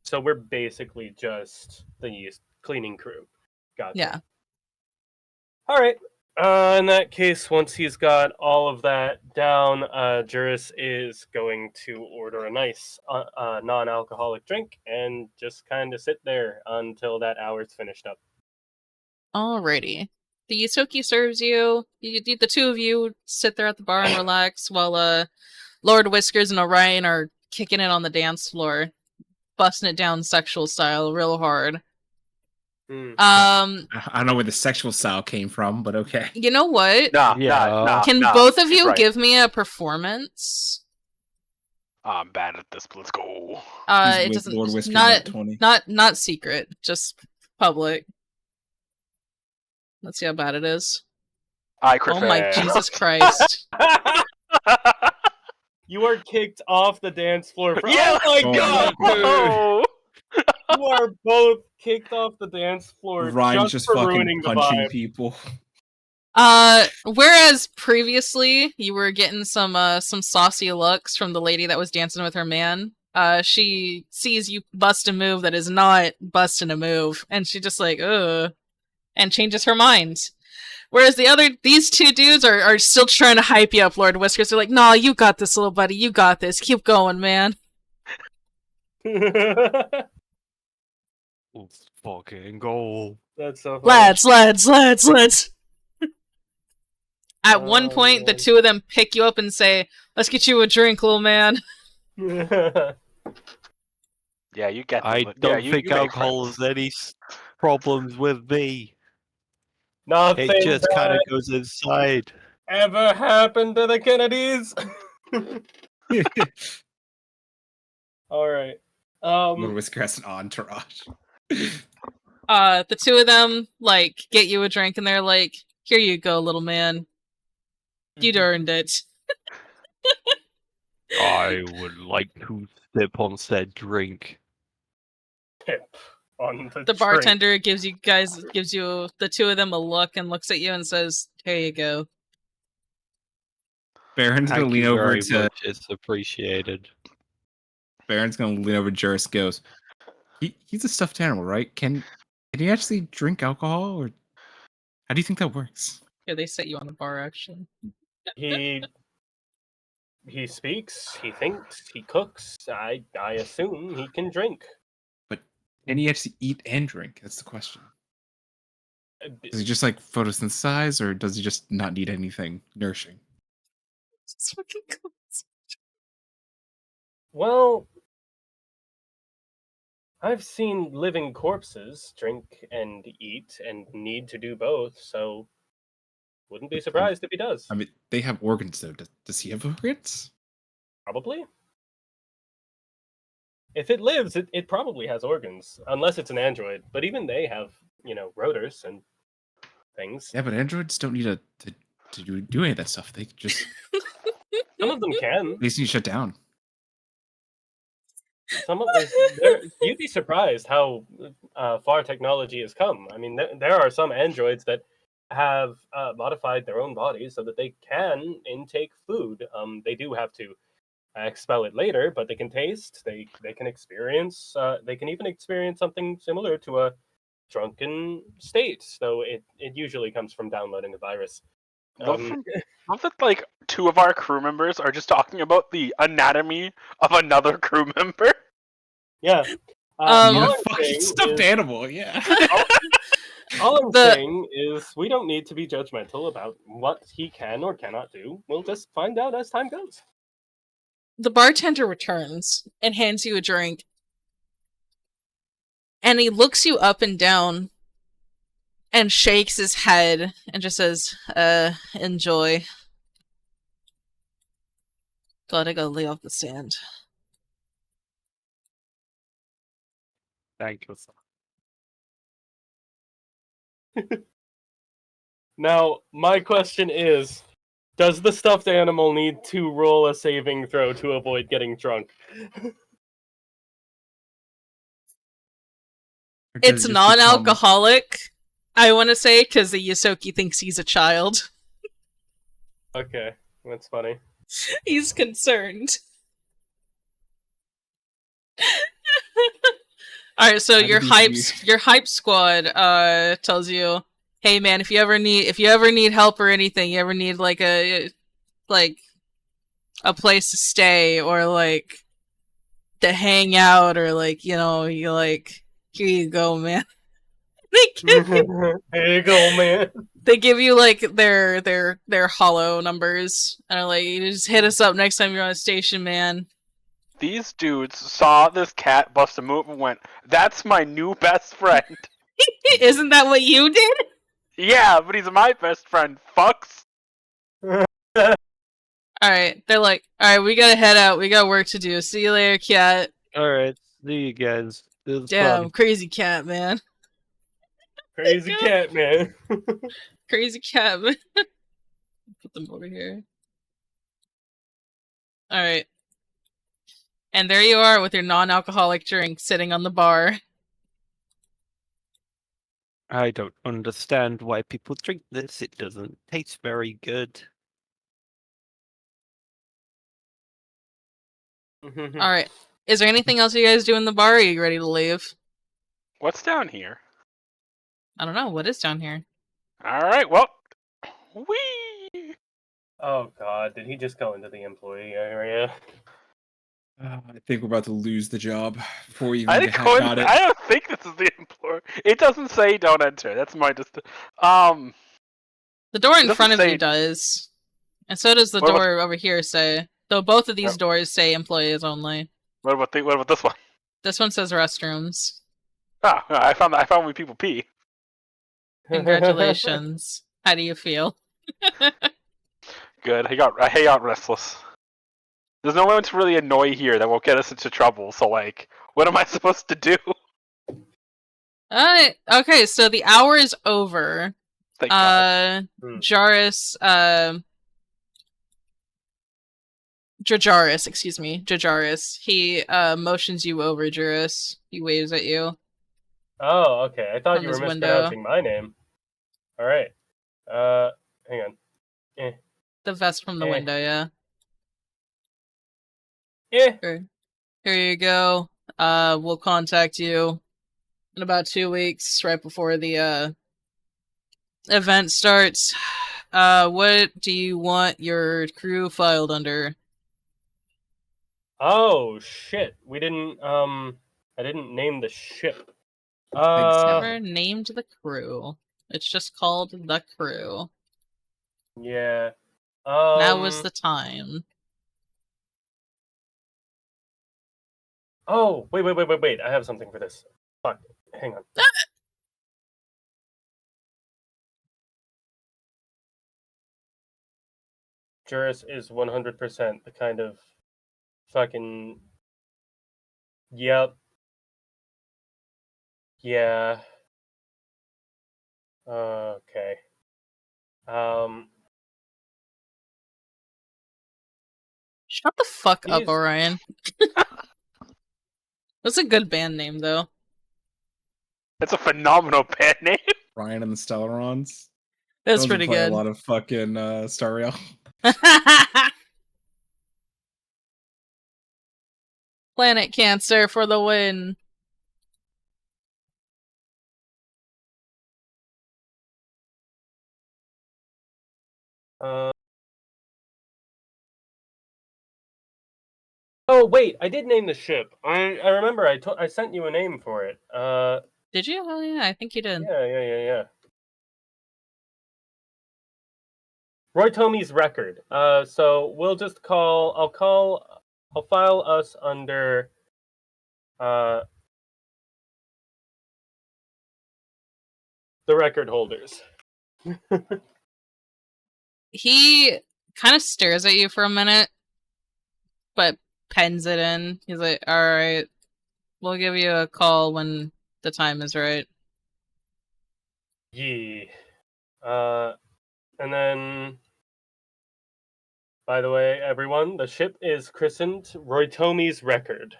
[SPEAKER 2] So we're basically just the cleaning crew. Gotcha.
[SPEAKER 1] Yeah.
[SPEAKER 2] All right. In that case, once he's got all of that down, Juras is going to order a nice non-alcoholic drink and just kind of sit there until that hour's finished up.
[SPEAKER 1] Alrighty. The Yutoki serves you. The two of you sit there at the bar and relax while Lord Whiskers and Orion are kicking it on the dance floor, busting it down sexual style real hard.
[SPEAKER 3] I don't know where the sexual style came from, but okay.
[SPEAKER 1] You know what? Can both of you give me a performance?
[SPEAKER 4] I'm bad at this, but let's go.
[SPEAKER 1] It doesn't.
[SPEAKER 6] Lord Whiskers
[SPEAKER 1] not
[SPEAKER 6] 20.
[SPEAKER 1] not secret, just public. Let's see how bad it is. Oh my Jesus Christ!
[SPEAKER 2] You are kicked off the dance floor.
[SPEAKER 4] Yeah,
[SPEAKER 2] oh my
[SPEAKER 6] oh
[SPEAKER 2] god! You are both kicked off the dance floor.
[SPEAKER 6] Ryan's just
[SPEAKER 2] for
[SPEAKER 6] fucking
[SPEAKER 2] ruining the
[SPEAKER 6] punching
[SPEAKER 2] vibe.
[SPEAKER 6] people.
[SPEAKER 1] Whereas previously you were getting some saucy looks from the lady that was dancing with her man. She sees you bust a move that is not busting a move, and she just and changes her mind. Whereas these two dudes are still trying to hype you up, Lord Whiskers. They're like, nah, you got this, little buddy, you got this. Keep going, man.
[SPEAKER 5] Let's fucking go.
[SPEAKER 2] That's so funny.
[SPEAKER 1] Lads. At one point, the
[SPEAKER 2] man.
[SPEAKER 1] two of them pick you up and say, let's get you a drink, little man.
[SPEAKER 4] Yeah, you get.
[SPEAKER 5] I don't think alcohol has any problems with me.
[SPEAKER 2] Nothing
[SPEAKER 5] It just kind of
[SPEAKER 2] bad
[SPEAKER 5] goes inside.
[SPEAKER 2] ever happened to the Kennedys. All right.
[SPEAKER 6] Lord Whisker has an entourage.
[SPEAKER 1] The two of them get you a drink, and they're like, here you go, little man. You'd earned it.
[SPEAKER 5] I would like to sip on said drink.
[SPEAKER 2] Pip on the
[SPEAKER 1] The
[SPEAKER 2] drink.
[SPEAKER 1] bartender gives you the two of them a look and looks at you and says, here you go.
[SPEAKER 6] Baron's gonna
[SPEAKER 5] Thank
[SPEAKER 6] lean
[SPEAKER 5] you
[SPEAKER 6] over
[SPEAKER 5] very
[SPEAKER 6] to
[SPEAKER 5] much. It's appreciated.
[SPEAKER 6] Baron's gonna lean over to Juras, goes, he's a stuffed animal, right? Can he actually drink alcohol, or how do you think that works?
[SPEAKER 1] Yeah, they set you on the bar, actually.
[SPEAKER 2] He speaks, he thinks, he cooks. I assume he can drink.
[SPEAKER 6] But can he actually eat and drink? That's the question. Does he just photosynthesize, or does he just not need anything nourishing?
[SPEAKER 1] It's fucking cool.
[SPEAKER 2] Well, I've seen living corpses drink and eat and need to do both, so wouldn't be surprised if he does.
[SPEAKER 6] I mean, they have organs, though. Does he have organs?
[SPEAKER 2] Probably. If it lives, it probably has organs, unless it's an android. But even they have, rotors and things.
[SPEAKER 6] Yeah, but androids don't need to do any of that stuff. They just
[SPEAKER 2] Some of them can.
[SPEAKER 6] they just need to shut down.
[SPEAKER 2] Some of you'd be surprised how far technology has come. I mean, there are some androids that have modified their own bodies so that they can intake food. They do have to expel it later, but they can taste. They can experience. They can even experience something similar to a drunken state. So it usually comes from downloading a virus.
[SPEAKER 4] Love that two of our crew members are just talking about the anatomy of another crew member.
[SPEAKER 2] Yeah.
[SPEAKER 6] He's a fucking stuffed animal, yeah.
[SPEAKER 2] All I'm
[SPEAKER 1] The-
[SPEAKER 2] saying is we don't need to be judgmental about what he can or cannot do. We'll just find out as time goes.
[SPEAKER 1] The bartender returns and hands you a drink. And he looks you up and down and shakes his head and just says, enjoy. Gotta go lay off the sand.
[SPEAKER 5] Thank you.
[SPEAKER 2] Now, my question is, does the stuffed animal need to roll a saving throw to avoid getting drunk?
[SPEAKER 6] Or does
[SPEAKER 1] It's
[SPEAKER 6] it just become-
[SPEAKER 1] non-alcoholic, I want to say, because the Yosoki thinks he's a child.
[SPEAKER 2] Okay, that's funny.
[SPEAKER 1] He's concerned. Alright, so
[SPEAKER 6] That'd
[SPEAKER 1] your
[SPEAKER 6] be
[SPEAKER 1] hype squad tells you, hey man, if you ever need help or anything, you ever need like a place to stay or like to hang out or like, you like, here you go, man.
[SPEAKER 2] Here you go, man.
[SPEAKER 1] They give you like their hollow numbers and are like, you just hit us up next time you're on a station, man.
[SPEAKER 4] These dudes saw this cat bust a move and went, "That's my new best friend."
[SPEAKER 1] Isn't that what you did?
[SPEAKER 4] Yeah, but he's my best friend. Fucks.
[SPEAKER 1] Alright, they're like, alright, we gotta head out. We got work to do. See you later, cat.
[SPEAKER 5] Alright, see you guys. It was
[SPEAKER 1] Damn,
[SPEAKER 5] fun.
[SPEAKER 1] crazy cat, man.
[SPEAKER 2] Crazy cat, man.
[SPEAKER 1] Crazy cat, man. Put them over here. Alright. And there you are with your non-alcoholic drink sitting on the bar.
[SPEAKER 5] I don't understand why people drink this. It doesn't taste very good.
[SPEAKER 1] Alright. Is there anything else you guys do in the bar, or are you ready to leave?
[SPEAKER 4] What's down here?
[SPEAKER 1] I don't know. What is down here?
[SPEAKER 4] All right, well, wee.
[SPEAKER 2] Oh god, did he just go into the employee area?
[SPEAKER 6] I think we're about to lose the job before we even
[SPEAKER 4] I think
[SPEAKER 6] got it.
[SPEAKER 4] I don't think this is the employer. It doesn't say don't enter. That's my just.
[SPEAKER 1] The door in
[SPEAKER 4] Doesn't
[SPEAKER 1] front of
[SPEAKER 4] say-
[SPEAKER 1] you does. And so does the
[SPEAKER 4] What about-
[SPEAKER 1] door over here say. Though both of these
[SPEAKER 4] Yep.
[SPEAKER 1] doors say employees only.
[SPEAKER 4] What about this one?
[SPEAKER 1] This one says restrooms.
[SPEAKER 4] Ah, I found where people pee.
[SPEAKER 1] Congratulations. How do you feel?
[SPEAKER 4] Good. I got restless. There's no one to really annoy here that won't get us into trouble. So like, what am I supposed to do?
[SPEAKER 1] Okay, so the hour is over.
[SPEAKER 4] Thank God.
[SPEAKER 1] Juras, Jajaris, excuse me, Jajaris. He motions you over, Juras. He waves at you.
[SPEAKER 2] Oh, okay. I thought
[SPEAKER 1] From
[SPEAKER 2] you were
[SPEAKER 1] his window.
[SPEAKER 2] mispronouncing my name. Alright. Hang on.
[SPEAKER 1] The vest from the window, yeah.
[SPEAKER 2] Yeah.
[SPEAKER 1] Here you go. We'll contact you in about 2 weeks, right before the event starts. What do you want your crew filed under?
[SPEAKER 2] Oh shit. We didn't I didn't name the ship.
[SPEAKER 1] Never named the crew. It's just called the crew.
[SPEAKER 2] Yeah.
[SPEAKER 1] Now was the time.
[SPEAKER 2] Oh, wait. I have something for this. Fuck. Hang on. Juras is 100% the kind of fucking. Yep. Yeah. Okay.
[SPEAKER 1] Shut the fuck up,
[SPEAKER 2] He's-
[SPEAKER 1] Orion. That's a good band name, though.
[SPEAKER 4] That's a phenomenal band name.
[SPEAKER 6] Ryan and the Stellarons.
[SPEAKER 1] That's
[SPEAKER 6] Those
[SPEAKER 1] pretty
[SPEAKER 6] would play
[SPEAKER 1] good.
[SPEAKER 6] A lot of fucking Star Rail.
[SPEAKER 1] Planet Cancer for the win.
[SPEAKER 2] Oh wait, I did name the ship. I remember I sent you a name for it.
[SPEAKER 1] Did you? Oh yeah, I think you did.
[SPEAKER 2] Yeah. Roy Tomey's record. So we'll just I'll file us under the record holders.
[SPEAKER 1] He kind of stares at you for a minute, but pens it in. He's like, "All right, we'll give you a call when the time is right."
[SPEAKER 2] Yeah. And then, by the way, everyone, the ship is christened Roy Tomey's Record.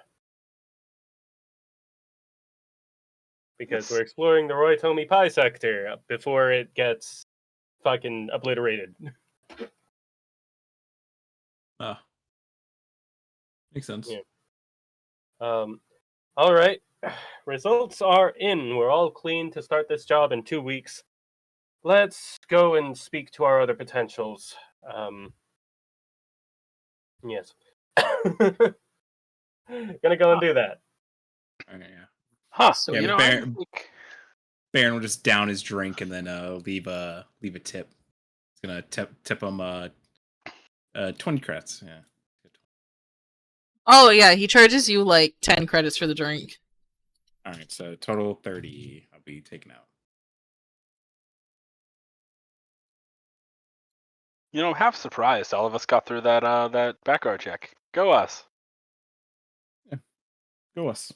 [SPEAKER 2] Because we're exploring the Roy Tomey Pi sector before it gets fucking obliterated.
[SPEAKER 3] Ah, makes sense.
[SPEAKER 2] Yeah. All right. Results are in. We're all clean to start this job in 2 weeks. Let's go and speak to our other potentials. Yes. Gonna go and do that.
[SPEAKER 3] Okay, yeah.
[SPEAKER 4] Huh.
[SPEAKER 1] So
[SPEAKER 3] Yeah,
[SPEAKER 4] you know,
[SPEAKER 3] Baron-
[SPEAKER 4] I think-
[SPEAKER 3] Baron will just down his drink and then leave a tip. He's gonna tip him 20 credits. Yeah.
[SPEAKER 1] Oh yeah, he charges you like 10 credits for the drink.
[SPEAKER 3] All right, so total 30. I'll be taken out.
[SPEAKER 4] you know, I'm half surprised all of us got through that background check. Go us.
[SPEAKER 3] Go us.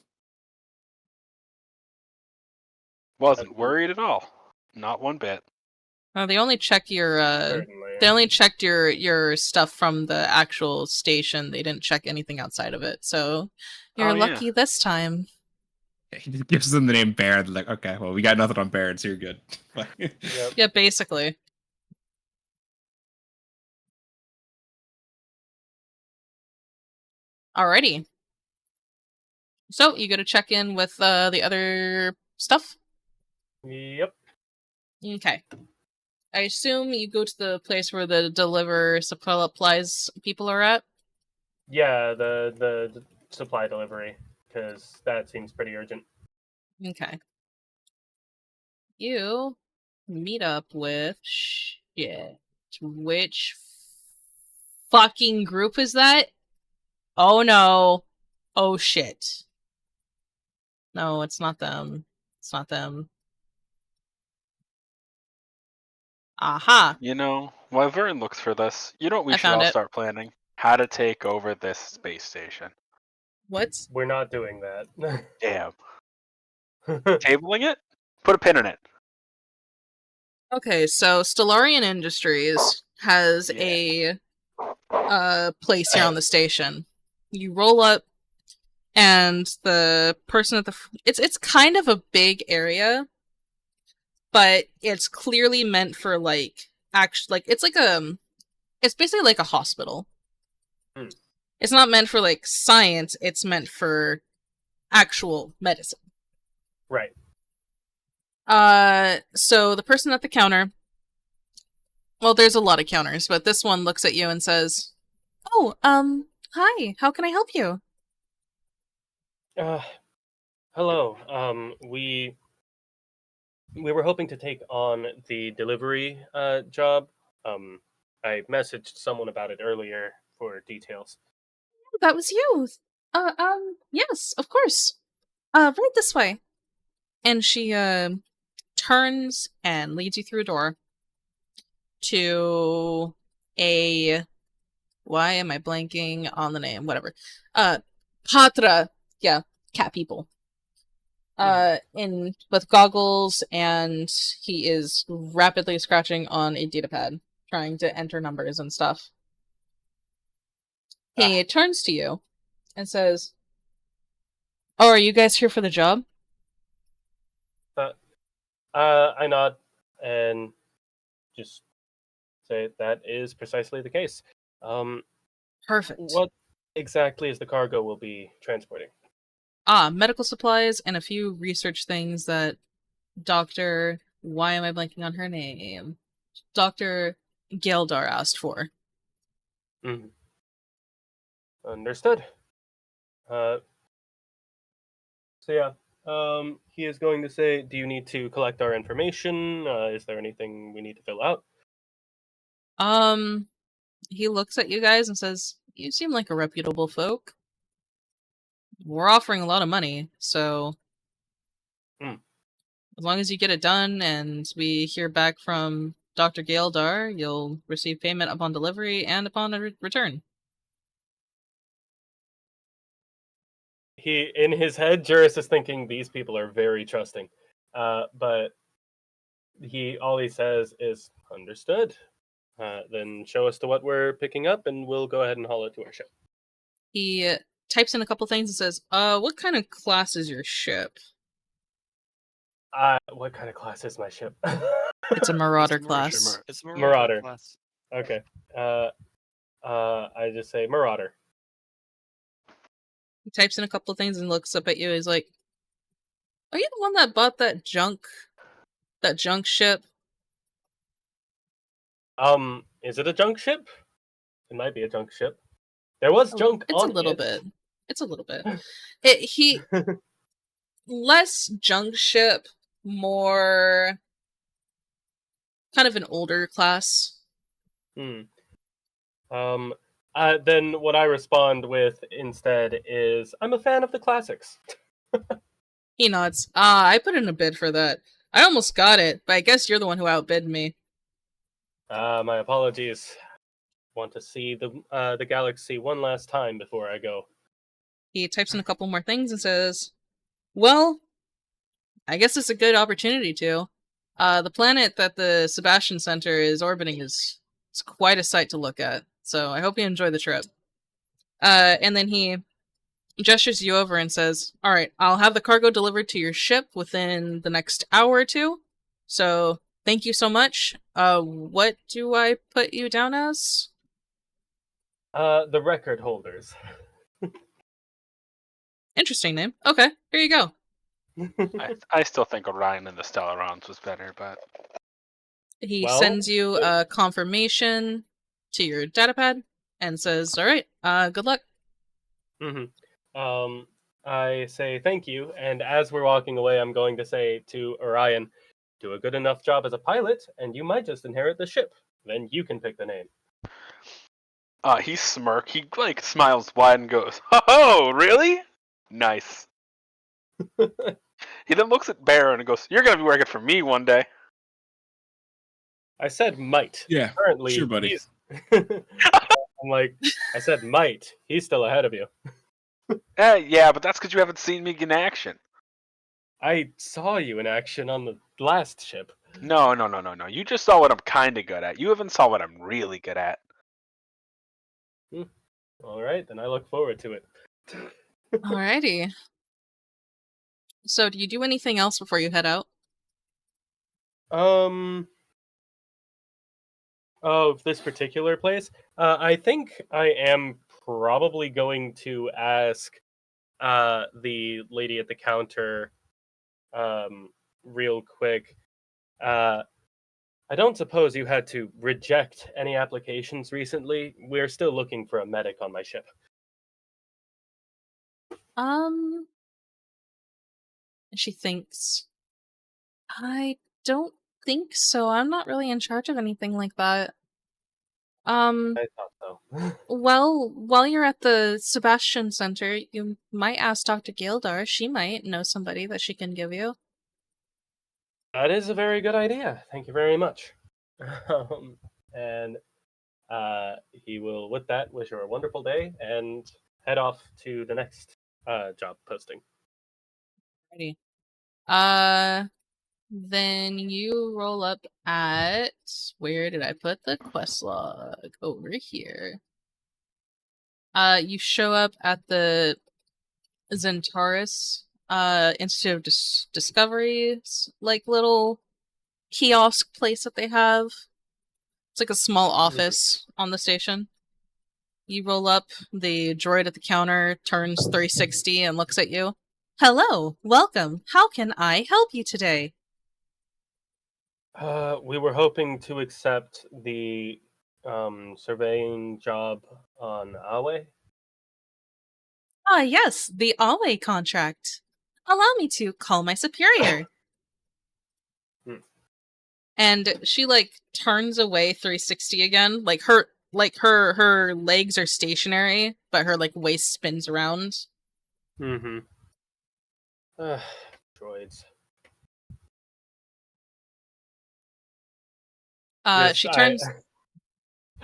[SPEAKER 4] Wasn't worried at all. Not one bit.
[SPEAKER 1] They only check your
[SPEAKER 2] Certainly.
[SPEAKER 1] they only checked your stuff from the actual station. They didn't check anything outside of it. So you're
[SPEAKER 4] Oh, yeah.
[SPEAKER 1] lucky this time.
[SPEAKER 3] He just gives them the name Baron. They're like, okay, well, we got nothing on Baron, so you're good.
[SPEAKER 2] Yep.
[SPEAKER 1] Yeah, basically. Alrighty. So you go to check in with the other stuff.
[SPEAKER 2] Yep.
[SPEAKER 1] Okay. I assume you go to the place where the deliver supplies people are at.
[SPEAKER 2] Yeah, the supply delivery, because that seems pretty urgent.
[SPEAKER 1] Okay. You meet up with shit. Which fucking group is that? Oh no. Oh shit. No, it's not them. It's not them. Aha.
[SPEAKER 4] You know, while Vern looks for this, you know what we
[SPEAKER 1] I
[SPEAKER 4] should
[SPEAKER 1] found
[SPEAKER 4] all
[SPEAKER 1] it.
[SPEAKER 4] start planning? How to take over this space station.
[SPEAKER 1] What?
[SPEAKER 2] We're not doing that.
[SPEAKER 4] Damn. Tabling it? Put a pin in it.
[SPEAKER 1] Okay, so Stellarian Industries has a place here on the station. You roll up, and the person at the it's kind of a big area, but it's clearly meant for like it's like it's basically like a hospital.
[SPEAKER 2] Hmm.
[SPEAKER 1] It's not meant for like science. It's meant for actual medicine.
[SPEAKER 2] Right.
[SPEAKER 1] So the person at the counter, well, there's a lot of counters, but this one looks at you and says, "Oh, hi, how can I help you?"
[SPEAKER 2] Hello. We were hoping to take on the delivery job. I messaged someone about it earlier for details.
[SPEAKER 1] That was you. Yes, of course. Right this way. And she, turns and leads you through a door to a, why am I blanking on the name? Whatever. Patra. Yeah, cat people. In with goggles, and he is rapidly scratching on a datapad, trying to enter numbers and stuff. He turns to you and says, "Oh, are you guys here for the job?"
[SPEAKER 2] I nod and just say that is precisely the case.
[SPEAKER 1] Perfect.
[SPEAKER 2] What exactly is the cargo we'll be transporting?
[SPEAKER 1] Medical supplies and a few research things that Dr. Why am I blanking on her name? Dr. Geldar asked for.
[SPEAKER 2] Mm-hmm. Understood. So yeah, He is going to say, "Do you need to collect our information? Is there anything we need to fill out?"
[SPEAKER 1] He looks at you guys and says, "You seem like a reputable folk. We're offering a lot of money, so
[SPEAKER 2] Hmm.
[SPEAKER 1] as long as you get it done and we hear back from Dr. Galdar, you'll receive payment upon delivery and upon a return."
[SPEAKER 2] He, in his head, Juras is thinking these people are very trusting, but all he says is, "Understood. Then show us to what we're picking up, and we'll go ahead and haul it to our ship."
[SPEAKER 1] He types in a couple things and says, what kind of class is your ship?"
[SPEAKER 2] What kind of class is my ship?
[SPEAKER 1] It's a Marauder
[SPEAKER 5] It's a Marauder-
[SPEAKER 1] class.
[SPEAKER 5] It's a
[SPEAKER 2] Marauder.
[SPEAKER 5] class.
[SPEAKER 2] Okay. I just say Marauder.
[SPEAKER 1] He types in a couple things and looks up at you. He's like, "Are you the one that bought that junk ship?"
[SPEAKER 2] Is it a junk ship? It might be a junk ship. There was junk
[SPEAKER 1] It's
[SPEAKER 2] on
[SPEAKER 1] a little
[SPEAKER 2] it.
[SPEAKER 1] bit. It's a little bit. He less junk ship, more kind of an older class.
[SPEAKER 2] Hmm. Then what I respond with instead is, "I'm a fan of the classics."
[SPEAKER 1] He nods. I put in a bid for that. I almost got it, but I guess you're the one who outbid me.
[SPEAKER 2] My apologies. Want to see the galaxy one last time before I go.
[SPEAKER 1] He types in a couple more things and says, "Well, I guess it's a good opportunity to. The planet that the Sebastian Center is orbiting is it's quite a sight to look at. So I hope you enjoy the trip." And then he gestures you over and says, "All right, I'll have the cargo delivered to your ship within the next hour or two. So thank you so much. What do I put you down as?"
[SPEAKER 2] The record holders.
[SPEAKER 1] Interesting name. Okay, here you go.
[SPEAKER 4] I still think Orion and the Stellar Rounds was better, but
[SPEAKER 1] He
[SPEAKER 2] Well,
[SPEAKER 1] sends you a confirmation to your datapad and says, "All right, good luck."
[SPEAKER 2] I say thank you, and as we're walking away, I'm going to say to Orion, "Do a good enough job as a pilot, and you might just inherit the ship. Then you can pick the name."
[SPEAKER 4] he smirks. He like smiles wide and goes, "Oh, really? Nice." He then looks at Baron and goes, "You're gonna be working for me one day."
[SPEAKER 2] I said might.
[SPEAKER 6] Yeah,
[SPEAKER 2] Currently,
[SPEAKER 6] sure, buddy.
[SPEAKER 2] he's. I'm like, I said might. He's still ahead of you.
[SPEAKER 4] Yeah, but that's because you haven't seen me in action.
[SPEAKER 2] I saw you in action on the last ship.
[SPEAKER 4] No. You just saw what I'm kind of good at. You haven't saw what I'm really good at.
[SPEAKER 2] All right, then I look forward to it.
[SPEAKER 1] Alrighty. So, do you do anything else before you head out?
[SPEAKER 2] Of this particular place, I think I am probably going to ask the lady at the counter real quick. I don't suppose you had to reject any applications recently? We're still looking for a medic on my ship.
[SPEAKER 1] She thinks, "I don't think so. I'm not really in charge of anything like that."
[SPEAKER 2] I thought so.
[SPEAKER 1] Well, while you're at the Sebastian Center, you might ask Dr. Gildar. She might know somebody that she can give you.
[SPEAKER 2] That is a very good idea. Thank you very much. And he will, with that, wish her a wonderful day and head off to the next job posting.
[SPEAKER 1] Alrighty. Then you roll up at, where did I put the quest log? Over here. You show up at the Zentaurus Institute of Discovery's like little kiosk place that they have. It's like a small office on the station. You roll up, the droid at the counter turns 360 and looks at you. "Hello, welcome. How can I help you today?"
[SPEAKER 2] We were hoping to accept the surveying job on Awe.
[SPEAKER 1] "Ah, yes, the Awe contract. allow me to call my superior. And she like turns away 360 again. Her legs are stationary, but her like waist spins around.
[SPEAKER 2] Mm-hmm. Droids. Yes,
[SPEAKER 1] She turns.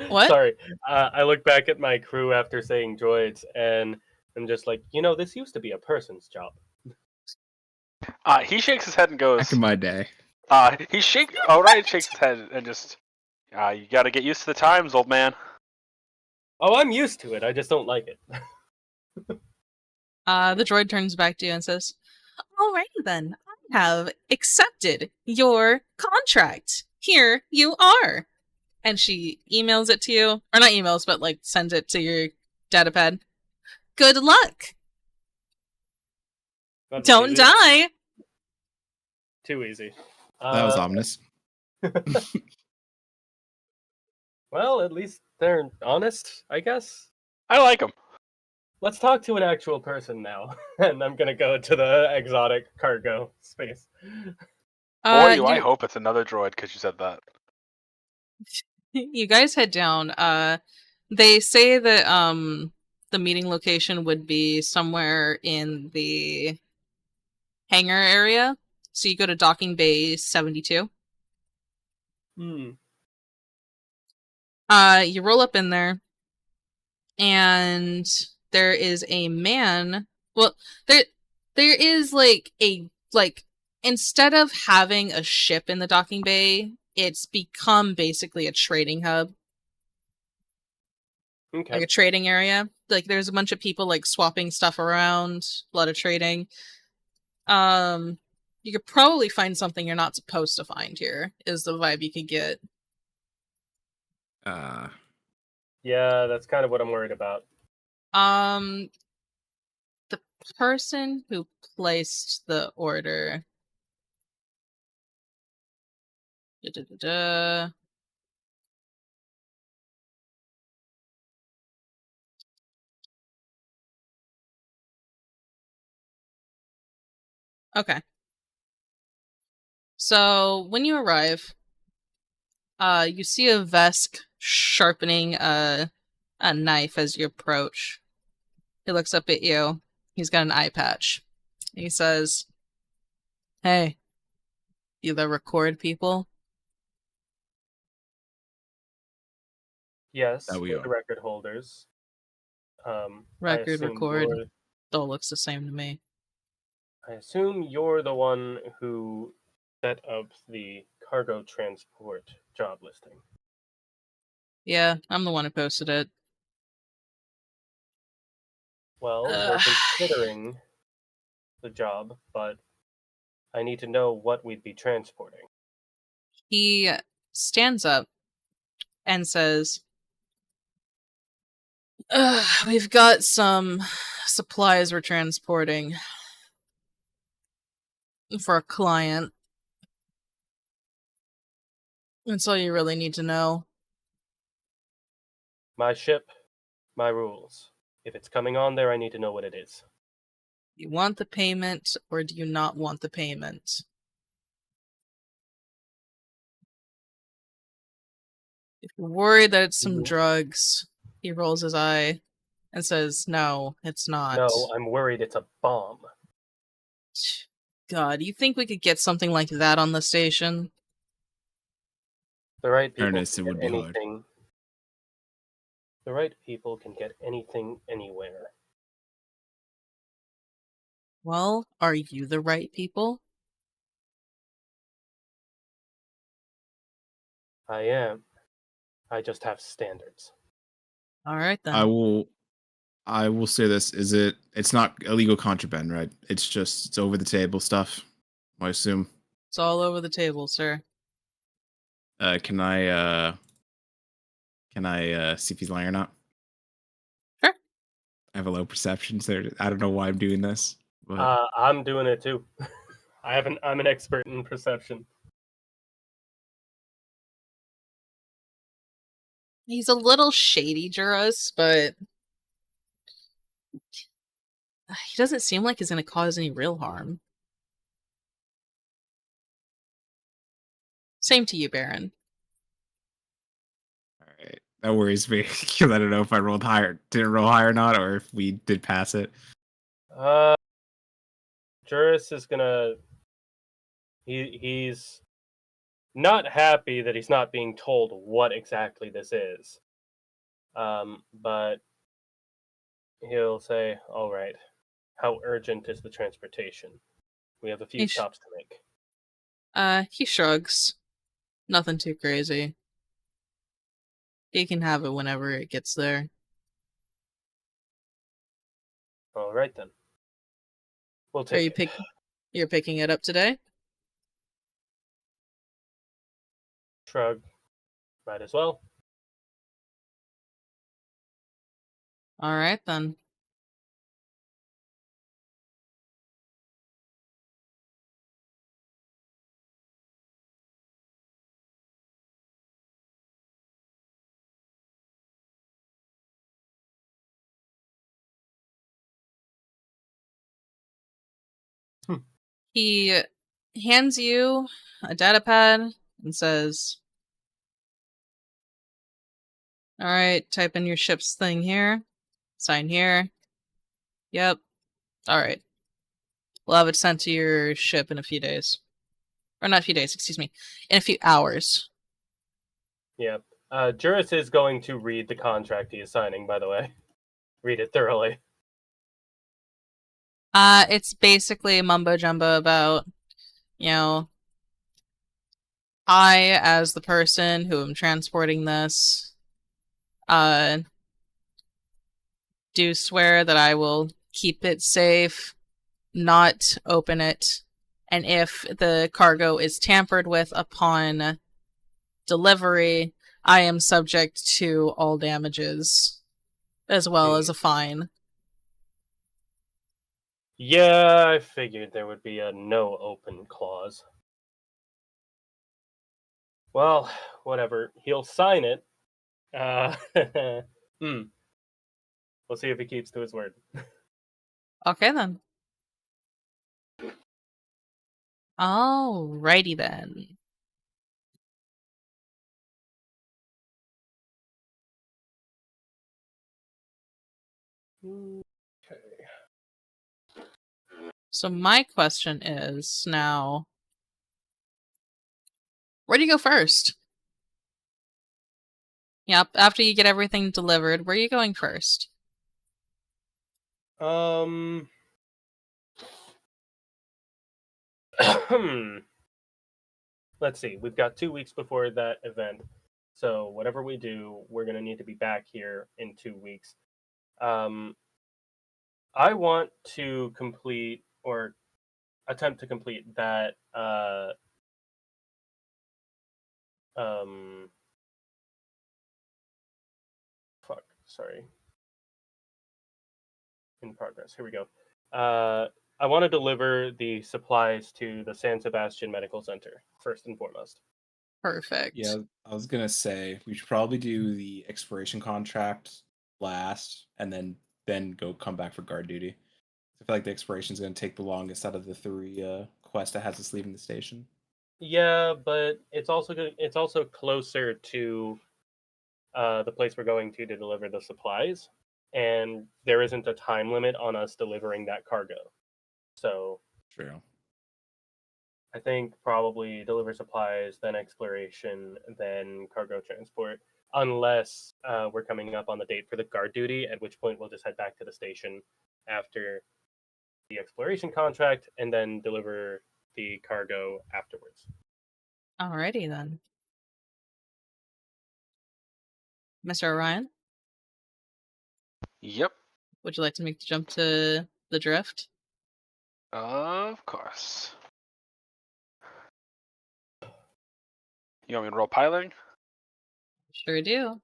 [SPEAKER 1] What?
[SPEAKER 2] Sorry. I look back at my crew after saying droids, and I'm just like, this used to be a person's job.
[SPEAKER 4] He shakes his head and goes.
[SPEAKER 6] Back in my day.
[SPEAKER 4] Orion shakes his head and just. You got to get used to the times, old man.
[SPEAKER 2] Oh, I'm used to it. I just don't like it.
[SPEAKER 1] The droid turns back to you and says, "Alrighty then, I have accepted your contract. Here you are." And she emails it to you, or not emails, but like sends it to your datapad. Good luck.
[SPEAKER 2] That's
[SPEAKER 1] Don't
[SPEAKER 2] easy.
[SPEAKER 1] die.
[SPEAKER 2] Too easy.
[SPEAKER 6] That was ominous.
[SPEAKER 2] Well, at least they're honest, I guess.
[SPEAKER 4] I like him.
[SPEAKER 2] Let's talk to an actual person now. And I'm gonna go to the exotic cargo space.
[SPEAKER 4] For you, I hope it's another droid because you said that.
[SPEAKER 1] You guys head down. They say that the meeting location would be somewhere in the hangar area. So you go to docking bay 72. You roll up in there, and there is a man. Well, there is instead of having a ship in the docking bay, it's become basically a trading hub.
[SPEAKER 2] Okay.
[SPEAKER 1] Like a trading area. Like there's a bunch of people like swapping stuff around, a lot of trading. You could probably find something you're not supposed to find here, is the vibe you could get.
[SPEAKER 2] Yeah, that's kind of what I'm worried about.
[SPEAKER 1] The person who placed the order. Okay. So when you arrive, you see a Vesk sharpening a knife as you approach. He looks up at you. He's got an eye patch. He says, "Hey, you the record people?"
[SPEAKER 2] Yes,
[SPEAKER 6] That we
[SPEAKER 2] we're the
[SPEAKER 6] are.
[SPEAKER 2] record holders. I
[SPEAKER 1] Record,
[SPEAKER 2] assume
[SPEAKER 1] record.
[SPEAKER 2] you're-
[SPEAKER 1] All looks the same to me.
[SPEAKER 2] I assume you're the one who set up the cargo transport job listing.
[SPEAKER 1] Yeah, I'm the one who posted it.
[SPEAKER 2] Well, we're considering the job, but I need to know what we'd be transporting.
[SPEAKER 1] He stands up and says, "We've got some supplies we're transporting for a client. That's all you really need to know."
[SPEAKER 2] My ship, my rules. If it's coming on there, I need to know what it is.
[SPEAKER 1] You want the payment, or do you not want the payment? If you're worried that it's some drugs, he rolls his eye and says, "No, it's not."
[SPEAKER 2] No, I'm worried it's a bomb.
[SPEAKER 1] God, you think we could get something like that on the station?
[SPEAKER 2] The right people
[SPEAKER 6] Ernest,
[SPEAKER 2] can
[SPEAKER 6] it would
[SPEAKER 2] get
[SPEAKER 6] be hard.
[SPEAKER 2] anything. The right people can get anything anywhere.
[SPEAKER 1] Well, are you the right people?
[SPEAKER 2] I am. I just have standards.
[SPEAKER 1] All right then.
[SPEAKER 6] I will say this: it's not illegal contraband, right? It's over the table stuff. I assume.
[SPEAKER 1] It's all over the table, sir.
[SPEAKER 6] Can I see if he's lying or not?
[SPEAKER 1] Sure.
[SPEAKER 6] I have a low perception, so I don't know why I'm doing this. But
[SPEAKER 2] I'm doing it too. I'm an expert in perception.
[SPEAKER 1] He's a little shady, Juras, but He doesn't seem like he's going to cause any real harm. Same to you, Baron.
[SPEAKER 6] All right, that worries me because I don't know if I rolled higher, didn't roll high or not, or if we did pass it.
[SPEAKER 2] Juras is gonna. He's not happy that he's not being told what exactly this is. But he'll say, "All right, how urgent is the transportation? We have a few
[SPEAKER 1] He sh-
[SPEAKER 2] stops to make."
[SPEAKER 1] He shrugs. Nothing too crazy. He can have it whenever it gets there.
[SPEAKER 2] All right then. We'll
[SPEAKER 1] Are you
[SPEAKER 2] take it.
[SPEAKER 1] You're picking it up today?
[SPEAKER 2] Shrug. Might as well.
[SPEAKER 1] All right then. He hands you a data pad and says, "All right, type in your ship's thing here. Sign here. Yep. All right. We'll have it sent to your ship in a few days. Or not a few days, excuse me. In a few hours."
[SPEAKER 2] Yeah. Juris is going to read the contract he is signing, by the way. Read it thoroughly.
[SPEAKER 1] It's basically mumbo jumbo about, you know, I, as the person who am transporting this, do swear that I will keep it safe, not open it, and if the cargo is tampered with upon delivery, I am subject to all damages, as well as a fine.
[SPEAKER 2] Yeah, I figured there would be a no open clause. Well, whatever. He'll sign it. We'll see if he keeps to his word.
[SPEAKER 1] Okay then. Alrighty then.
[SPEAKER 2] Okay.
[SPEAKER 1] So my question is now, where do you go first? Yep, after you get everything delivered, where are you going first?
[SPEAKER 2] Let's see. We've got 2 weeks before that event. So whatever we do, we're gonna need to be back here in 2 weeks. I want to complete or attempt to complete that fuck, sorry. In progress. Here we go. I want to deliver the supplies to the San Sebastian Medical Center first and foremost.
[SPEAKER 1] Perfect.
[SPEAKER 6] Yeah, I was gonna say we should probably do the expiration contract last, and then go come back for guard duty. I feel like the expiration is gonna take the longest out of the three quests that has us leaving the station.
[SPEAKER 2] Yeah, but it's also good. It's also closer to the place we're going to deliver the supplies, and there isn't a time limit on us delivering that cargo. So
[SPEAKER 6] True.
[SPEAKER 2] I think probably deliver supplies, then exploration, then cargo transport, unless we're coming up on the date for the guard duty, at which point we'll just head back to the station after the exploration contract and then deliver the cargo afterwards.
[SPEAKER 1] Alrighty then. Mr. Orion,
[SPEAKER 4] Yep,
[SPEAKER 1] would you like to make the jump to the drift?
[SPEAKER 4] of course. You want me to roll piloting?
[SPEAKER 1] Sure do.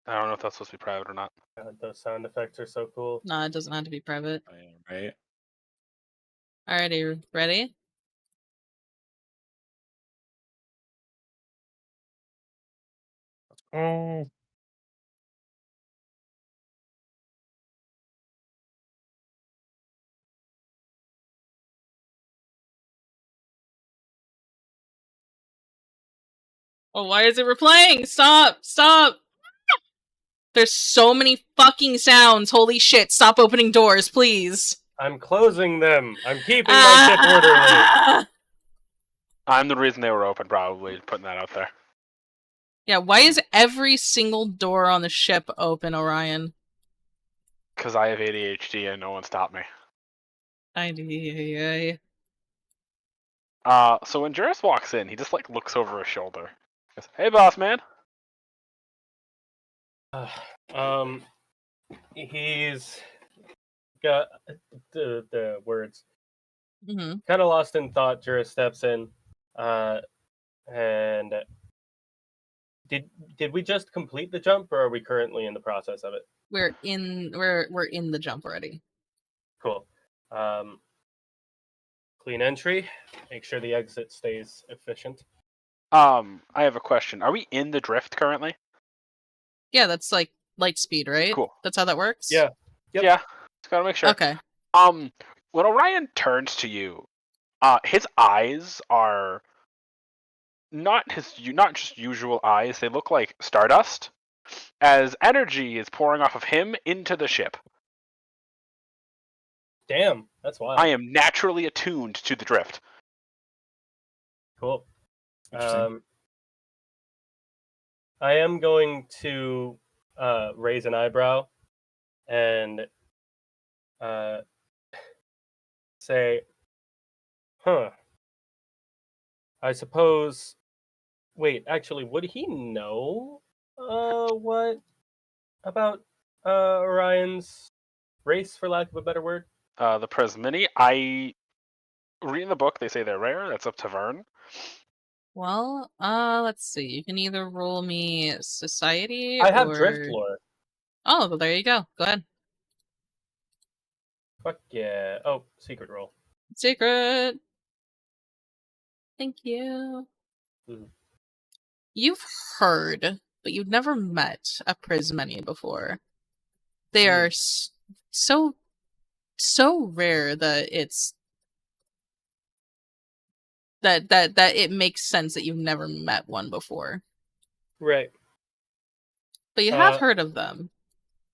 [SPEAKER 4] I don't know if that's supposed to be private or not.
[SPEAKER 2] God, those sound effects are so cool.
[SPEAKER 1] No, it doesn't have to be private.
[SPEAKER 6] I am right.
[SPEAKER 1] Alrighty, ready?
[SPEAKER 6] Oh.
[SPEAKER 1] Oh, why is it replaying? Stop! Stop! There's so many fucking sounds. Holy shit! Stop opening doors, please.
[SPEAKER 2] I'm closing them. I'm keeping my ship orderly.
[SPEAKER 4] I'm the reason they were open, probably, putting that out there.
[SPEAKER 1] Yeah, why is every single door on the ship open, Orion?
[SPEAKER 4] Because I have ADHD and no one stopped me. So when Juras walks in, he just like looks over his shoulder. He goes, "Hey, boss man."
[SPEAKER 2] He's got the words.
[SPEAKER 1] Mm-hmm.
[SPEAKER 2] Kind of lost in thought. Juras steps in, and did we just complete the jump, or are we currently in the process of it?
[SPEAKER 1] We're in the jump already.
[SPEAKER 2] Cool. Clean entry. Make sure the exit stays efficient.
[SPEAKER 4] I have a question. Are we in the drift currently?
[SPEAKER 1] Yeah, that's like light speed, right?
[SPEAKER 4] Cool.
[SPEAKER 1] That's how that works?
[SPEAKER 2] Yeah. Yep.
[SPEAKER 4] Yeah. Just gotta make sure.
[SPEAKER 1] Okay.
[SPEAKER 4] When Orion turns to you, his eyes are not just usual eyes. They look like stardust, as energy is pouring off of him into the ship.
[SPEAKER 2] Damn, that's wild.
[SPEAKER 4] I am naturally attuned to the drift.
[SPEAKER 2] Cool.
[SPEAKER 6] Interesting.
[SPEAKER 2] I am going to raise an eyebrow and say, huh. I suppose. Wait, actually, would he know what about Orion's race, for lack of a better word?
[SPEAKER 4] The Prismini, I read in the book, they say they're rare. That's up to Vern.
[SPEAKER 1] Well, let's see. You can either roll me society
[SPEAKER 2] I have
[SPEAKER 1] or...
[SPEAKER 2] drift lore.
[SPEAKER 1] Oh, well, there you go. Go ahead.
[SPEAKER 2] Fuck yeah. Oh, secret roll.
[SPEAKER 1] Secret. Thank you.
[SPEAKER 2] Mhm.
[SPEAKER 1] You've heard, but you've never met a Prismeni before. They are so rare that it's that it makes sense that you've never met one before.
[SPEAKER 2] Right.
[SPEAKER 1] But you have heard of them.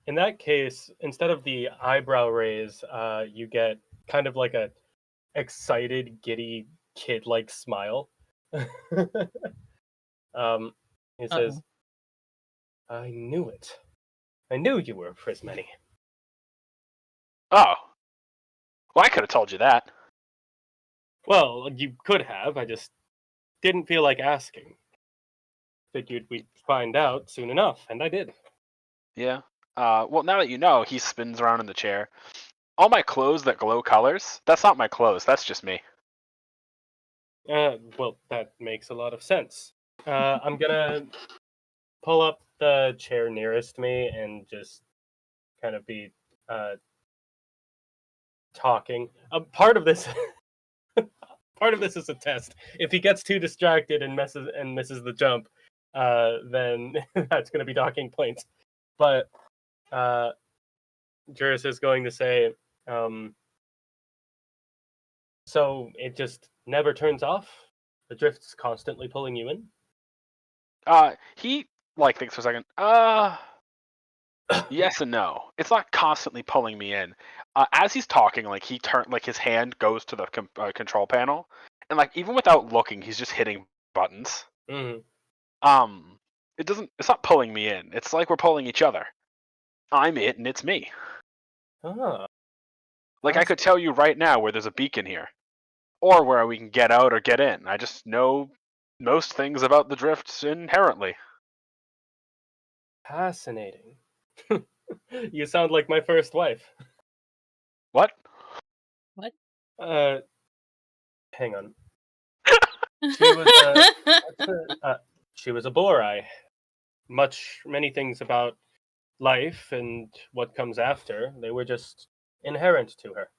[SPEAKER 2] In that case, instead of the eyebrow raise, you get kind of like a excited, giddy, kid-like smile. He says, "I knew it. I knew you were a Prismeni."
[SPEAKER 4] Oh. Well, I could have told you that.
[SPEAKER 2] Well, you could have. I just didn't feel like asking. Figured we'd find out soon enough, and I did.
[SPEAKER 4] Yeah. Well, now that you know, he spins around in the chair. All my clothes that glow colors, that's not my clothes. That's just me.
[SPEAKER 2] Well, that makes a lot of sense. I'm gonna pull up the chair nearest me and just kind of be talking. Part of this, part of this is a test. If he gets too distracted and misses the jump, then that's going to be docking points. But Juras is going to say, so it just never turns off. The drift's constantly pulling you in.
[SPEAKER 4] He thinks for a second. Yes and no. It's not constantly pulling me in. As he's talking, his hand goes to the control panel, and even without looking, he's just hitting buttons.
[SPEAKER 2] Mm-hmm.
[SPEAKER 4] It's not pulling me in. It's like we're pulling each other. I'm it, and it's me.
[SPEAKER 2] Ah,
[SPEAKER 4] I could tell you right now where there's a beacon here, or where we can get out or get in. I just know most things about the drift inherently.
[SPEAKER 2] fascinating. You sound like my first wife.
[SPEAKER 4] What?
[SPEAKER 1] What?
[SPEAKER 2] Hang on. She was a Borai. Many things about life and what comes after, they were just inherent to her.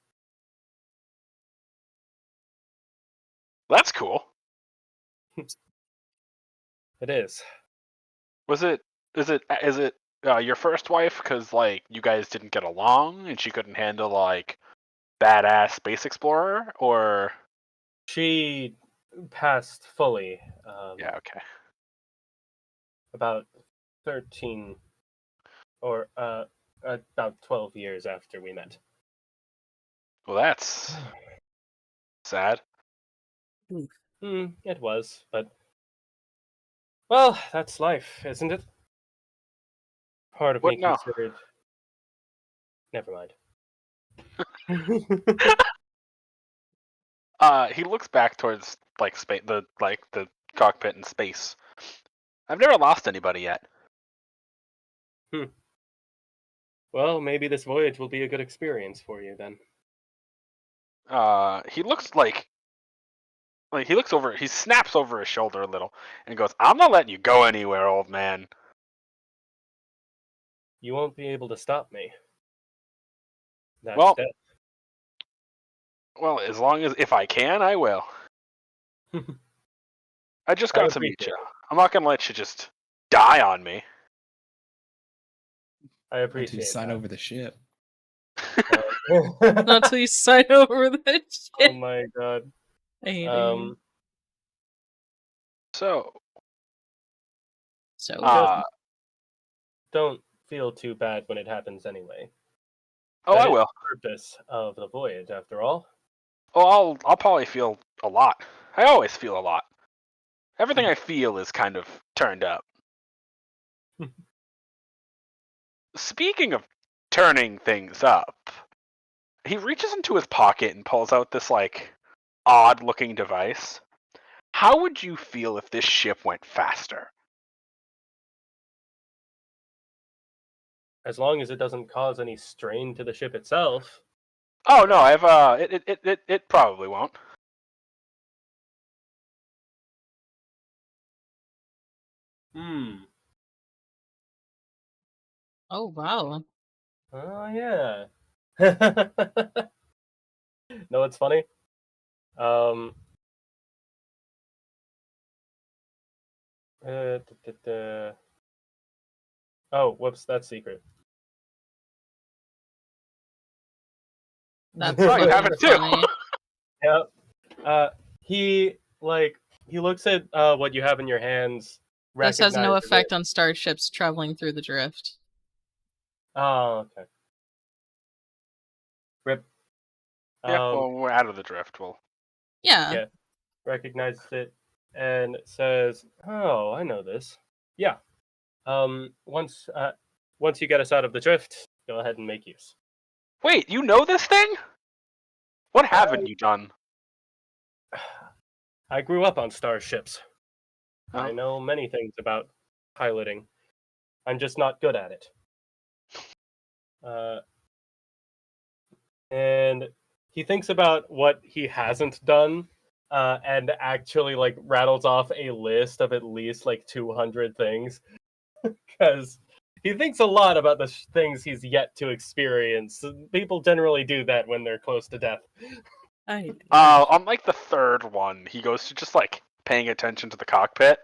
[SPEAKER 4] That's cool.
[SPEAKER 2] It is.
[SPEAKER 4] Is it your first wife because you guys didn't get along and she couldn't handle badass space explorer, or
[SPEAKER 2] She passed fully.
[SPEAKER 4] yeah, okay.
[SPEAKER 2] about 13 or about 12 years after we met.
[SPEAKER 4] Well, that's sad.
[SPEAKER 2] It was, but well, that's life, isn't it? Part of
[SPEAKER 4] What
[SPEAKER 2] me
[SPEAKER 4] now?
[SPEAKER 2] considered. Never mind.
[SPEAKER 4] He looks back towards like the cockpit in space. I've never lost anybody yet.
[SPEAKER 2] Well, maybe this voyage will be a good experience for you then.
[SPEAKER 4] He looks like he looks over. He snaps over his shoulder a little and goes, "I'm not letting you go anywhere, old man."
[SPEAKER 2] You won't be able to stop me. That's
[SPEAKER 4] Well,
[SPEAKER 2] death.
[SPEAKER 4] well, as long as if I can, I will. I just
[SPEAKER 2] I
[SPEAKER 4] got to meet
[SPEAKER 2] appreciate
[SPEAKER 4] you.
[SPEAKER 2] it.
[SPEAKER 4] I'm not gonna let you just die on me.
[SPEAKER 2] I
[SPEAKER 6] Until you
[SPEAKER 2] appreciate
[SPEAKER 6] sign
[SPEAKER 2] that.
[SPEAKER 6] over the ship.
[SPEAKER 1] Not until you sign over the
[SPEAKER 2] Oh
[SPEAKER 1] shit.
[SPEAKER 2] my god.
[SPEAKER 1] I hate it.
[SPEAKER 4] So,
[SPEAKER 1] So
[SPEAKER 2] Don't feel too bad when it happens anyway.
[SPEAKER 4] oh,
[SPEAKER 2] That
[SPEAKER 4] I
[SPEAKER 2] is
[SPEAKER 4] will.
[SPEAKER 2] the purpose of the voyage, after all.
[SPEAKER 4] Oh, I'll probably feel a lot. I always feel a lot. Everything I feel is kind of turned up. Speaking of turning things up, he reaches into his pocket and pulls out this like odd looking device. How would you feel if this ship went faster?
[SPEAKER 2] As long as it doesn't cause any strain to the ship itself.
[SPEAKER 4] Oh no, I've it probably won't.
[SPEAKER 1] oh wow.
[SPEAKER 2] Oh yeah. No, it's funny. Oh, whoops, that's secret.
[SPEAKER 1] That's
[SPEAKER 4] Oh, you have
[SPEAKER 1] fucking
[SPEAKER 4] it too.
[SPEAKER 1] funny.
[SPEAKER 2] Yep. He looks at what you have in your hands.
[SPEAKER 1] This has no
[SPEAKER 2] Recognizes
[SPEAKER 1] effect
[SPEAKER 2] it.
[SPEAKER 1] on starships traveling through the drift.
[SPEAKER 2] Oh, okay. Rip.
[SPEAKER 4] Yeah, well, we're out of the drift. Well,
[SPEAKER 1] Yeah.
[SPEAKER 2] Yeah. Recognizes it and says, "Oh, I know this. Yeah. Once you get us out of the drift, go ahead and make use."
[SPEAKER 4] wait, you know this thing? What
[SPEAKER 2] I,
[SPEAKER 4] haven't you done?
[SPEAKER 2] I grew up on starships.
[SPEAKER 4] Oh.
[SPEAKER 2] I know many things about piloting. I'm just not good at it. And he thinks about what he hasn't done, and actually like rattles off a list of at least like 200 things, because he thinks a lot about the things he's yet to experience. People generally do that when they're close to death.
[SPEAKER 4] On like the third one, he goes to just like paying attention to the cockpit.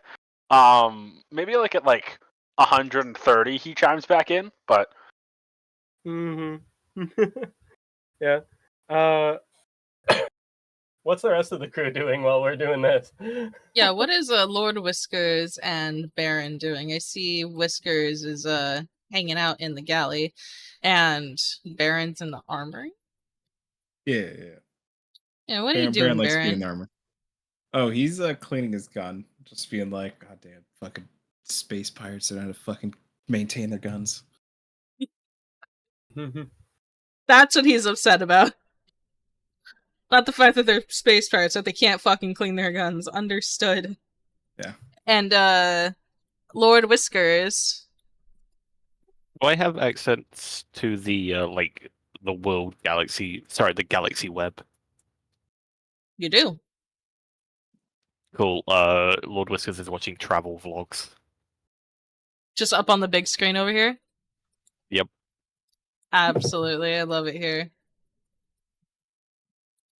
[SPEAKER 4] Maybe like at like 130, he chimes back in, but
[SPEAKER 2] Mm-hmm. Yeah. What's the rest of the crew doing while we're doing this?
[SPEAKER 1] Yeah, what is Lord Whiskers and Baron doing? I see Whiskers is hanging out in the galley and Baron's in the armory.
[SPEAKER 6] Yeah.
[SPEAKER 1] Yeah, what are you doing,
[SPEAKER 6] likes to be in
[SPEAKER 1] Baron?
[SPEAKER 6] the armor. Oh, he's cleaning his gun. Just being like, God damn, fucking space pirates that know how to fucking maintain their guns.
[SPEAKER 1] That's what he's upset about. Not the fact that they're space pirates, that they can't fucking clean their guns. Understood.
[SPEAKER 6] Yeah.
[SPEAKER 1] And Lord Whiskers.
[SPEAKER 5] Do I have access to the like the world galaxy? Sorry, the galaxy web.
[SPEAKER 1] You do.
[SPEAKER 5] Cool. Lord Whiskers is watching travel vlogs.
[SPEAKER 1] Just up on the big screen over here?
[SPEAKER 5] Yep.
[SPEAKER 1] Absolutely. I love it here.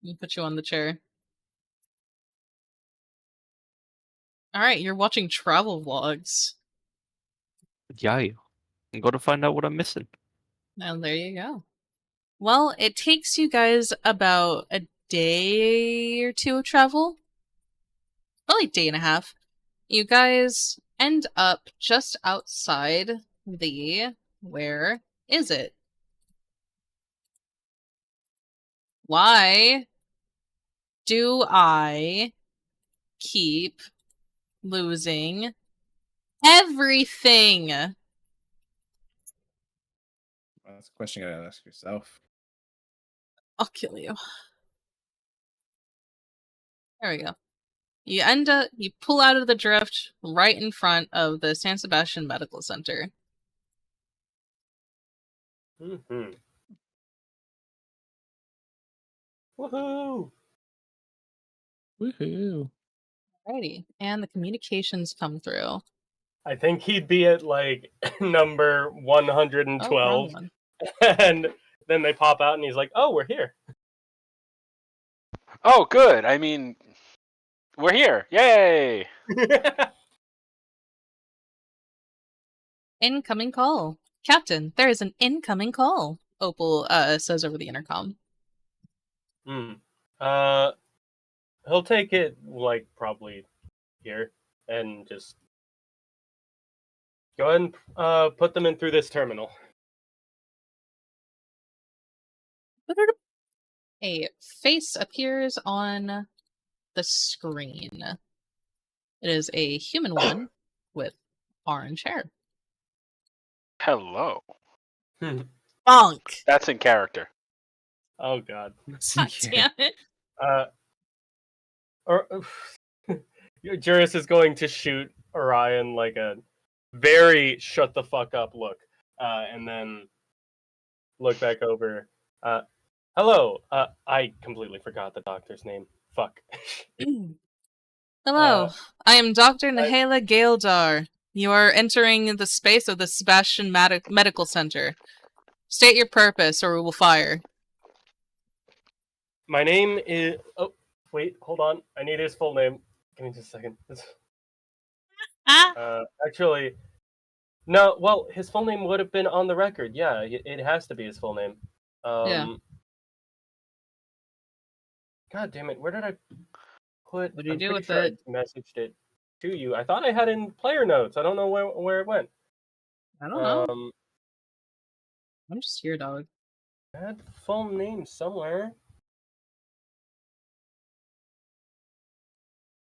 [SPEAKER 1] Let me put you on the chair. Alright, you're watching travel vlogs.
[SPEAKER 5] Yay. I'm gonna find out what I'm missing.
[SPEAKER 1] And there you go. Well, it takes you guys about a day or two of travel. Probably a day and a half. You guys end up just outside the... Where is it? Why do I keep losing everything?
[SPEAKER 6] Well, that's a question you gotta ask yourself.
[SPEAKER 1] I'll kill you. There we go. You pull out of the drift right in front of the San Sebastian Medical Center.
[SPEAKER 2] Mm-hmm. Woohoo!
[SPEAKER 3] Woohoo!
[SPEAKER 1] Alrighty. And the communications come through.
[SPEAKER 2] I think he'd be at like number
[SPEAKER 1] Oh,
[SPEAKER 2] 112,
[SPEAKER 1] wrong one.
[SPEAKER 2] and then they pop out, and he's like, "Oh, we're here."
[SPEAKER 4] Oh, good. I mean, we're here. Yay!
[SPEAKER 1] Incoming call. Captain, there is an incoming call. Opal says over the intercom.
[SPEAKER 2] Hmm. He'll take it like probably here, and just go ahead and put them in through this terminal.
[SPEAKER 1] A face appears on the screen. It is a human one with orange hair.
[SPEAKER 4] Hello.
[SPEAKER 1] Bonk!
[SPEAKER 4] That's in character.
[SPEAKER 2] Oh God.
[SPEAKER 1] God damn it.
[SPEAKER 2] Or Juras is going to shoot Orion like a very shut the fuck up look, and then look back over. Hello. I completely forgot the doctor's name. Fuck.
[SPEAKER 1] Hello, I am Dr. Nahala Gaildar. You are entering the space of the Sebastian Medical Center. State your purpose or we will fire.
[SPEAKER 2] My name is. Oh, wait, hold on. I need his full name. Give me just a second. Actually, no. Well, his full name would have been on the record. Yeah, it has to be his full name.
[SPEAKER 1] Yeah.
[SPEAKER 2] God damn it! Where did I put?
[SPEAKER 1] What do you
[SPEAKER 2] I'm
[SPEAKER 1] do
[SPEAKER 2] pretty
[SPEAKER 1] with
[SPEAKER 2] sure
[SPEAKER 1] it?
[SPEAKER 2] I messaged it to you. I thought I had it in player notes. I don't know where it went.
[SPEAKER 1] I don't know. I'm just here, dog.
[SPEAKER 2] I had the full name somewhere.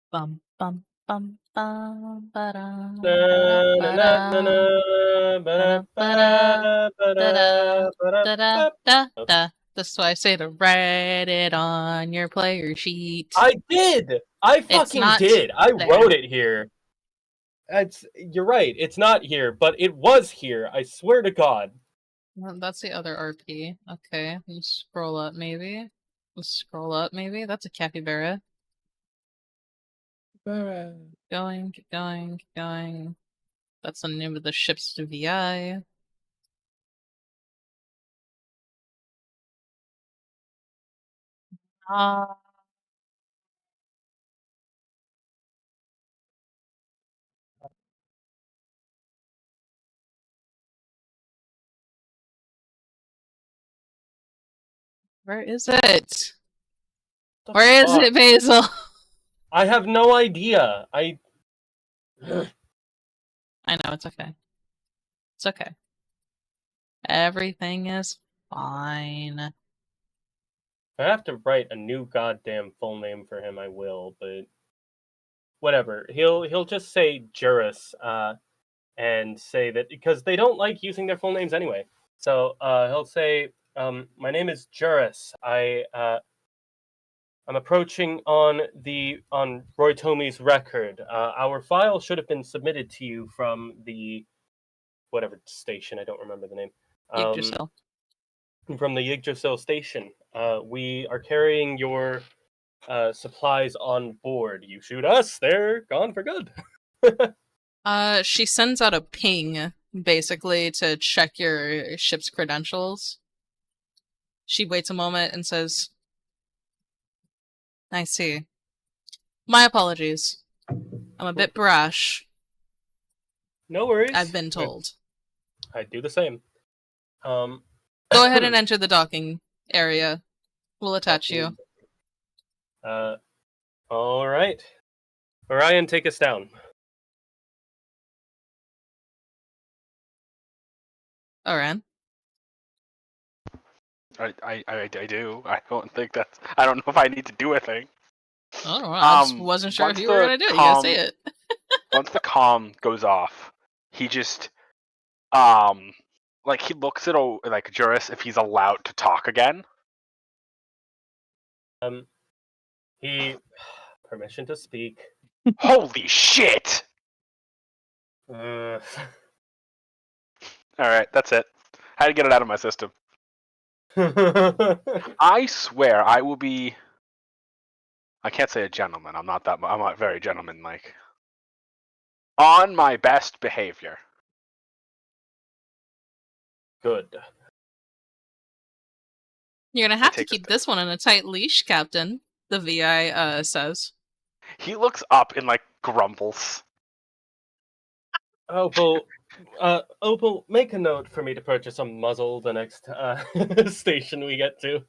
[SPEAKER 1] Bum bum bum bum ba-da,
[SPEAKER 2] Na, na, na, na,
[SPEAKER 1] ba-da,
[SPEAKER 2] na, ba,
[SPEAKER 1] ba-da,
[SPEAKER 2] ba, ba,
[SPEAKER 1] da-da,
[SPEAKER 2] ba,
[SPEAKER 1] da-da,
[SPEAKER 2] ba.
[SPEAKER 1] da-da. That's why I say to write it on your player sheet.
[SPEAKER 2] I did. I
[SPEAKER 1] It's
[SPEAKER 2] fucking
[SPEAKER 1] not
[SPEAKER 2] did. I
[SPEAKER 1] there.
[SPEAKER 2] wrote it here. You're right. It's not here, but it was here. I swear to God.
[SPEAKER 1] Well, that's the other RP. Okay, let's scroll up maybe. Let's scroll up maybe. That's a capybara. Going, keep going, keep going. That's the name of the ship's VI. Where is it?
[SPEAKER 2] The
[SPEAKER 1] Where is
[SPEAKER 2] fuck?
[SPEAKER 1] it, Basil?
[SPEAKER 2] I have no idea.
[SPEAKER 1] I know, it's okay. It's okay. Everything is fine.
[SPEAKER 2] If I have to write a new goddamn full name for him, I will, but whatever. He'll just say Juras, and say that because they don't like using their full names anyway. So he'll say, "My name is Juras. I'm approaching on Roy Tomey's record. Our file should have been submitted to you from the whatever station. I don't remember the name.
[SPEAKER 1] Yggdrasil.
[SPEAKER 2] From the Yggdrasil station. We are carrying your supplies on board. You shoot us, they're gone for good."
[SPEAKER 1] She sends out a ping, basically, to check your ship's credentials. She waits a moment and says, I see. My apologies. I'm a bit brash.
[SPEAKER 2] No worries.
[SPEAKER 1] I've been told.
[SPEAKER 2] I'd do the same.
[SPEAKER 1] Go ahead and enter the docking area. We'll attach you.
[SPEAKER 2] All right. Orion, take us down.
[SPEAKER 1] Orion.
[SPEAKER 4] I do. I don't think that's. I don't know if I need to do a thing.
[SPEAKER 1] I don't know. I just wasn't sure if
[SPEAKER 4] once
[SPEAKER 1] you were
[SPEAKER 4] the
[SPEAKER 1] gonna do it. You gotta say it.
[SPEAKER 4] Once the comm goes off, he just like he looks at like Juras if he's allowed to talk again.
[SPEAKER 2] He permission to speak.
[SPEAKER 4] Holy shit!
[SPEAKER 2] Uh,
[SPEAKER 4] All right, that's it. Had to get it out of my system. I swear I will be. I can't say a gentleman. I'm not that. I'm not very gentleman-like. On my best behavior.
[SPEAKER 2] Good.
[SPEAKER 1] You're gonna have to
[SPEAKER 4] take
[SPEAKER 1] keep
[SPEAKER 4] this
[SPEAKER 1] this one in a tight leash, Captain. The VI says.
[SPEAKER 4] He looks up and like grumbles.
[SPEAKER 2] Opal, Opal, make a note for me to purchase a muzzle the next station we get to.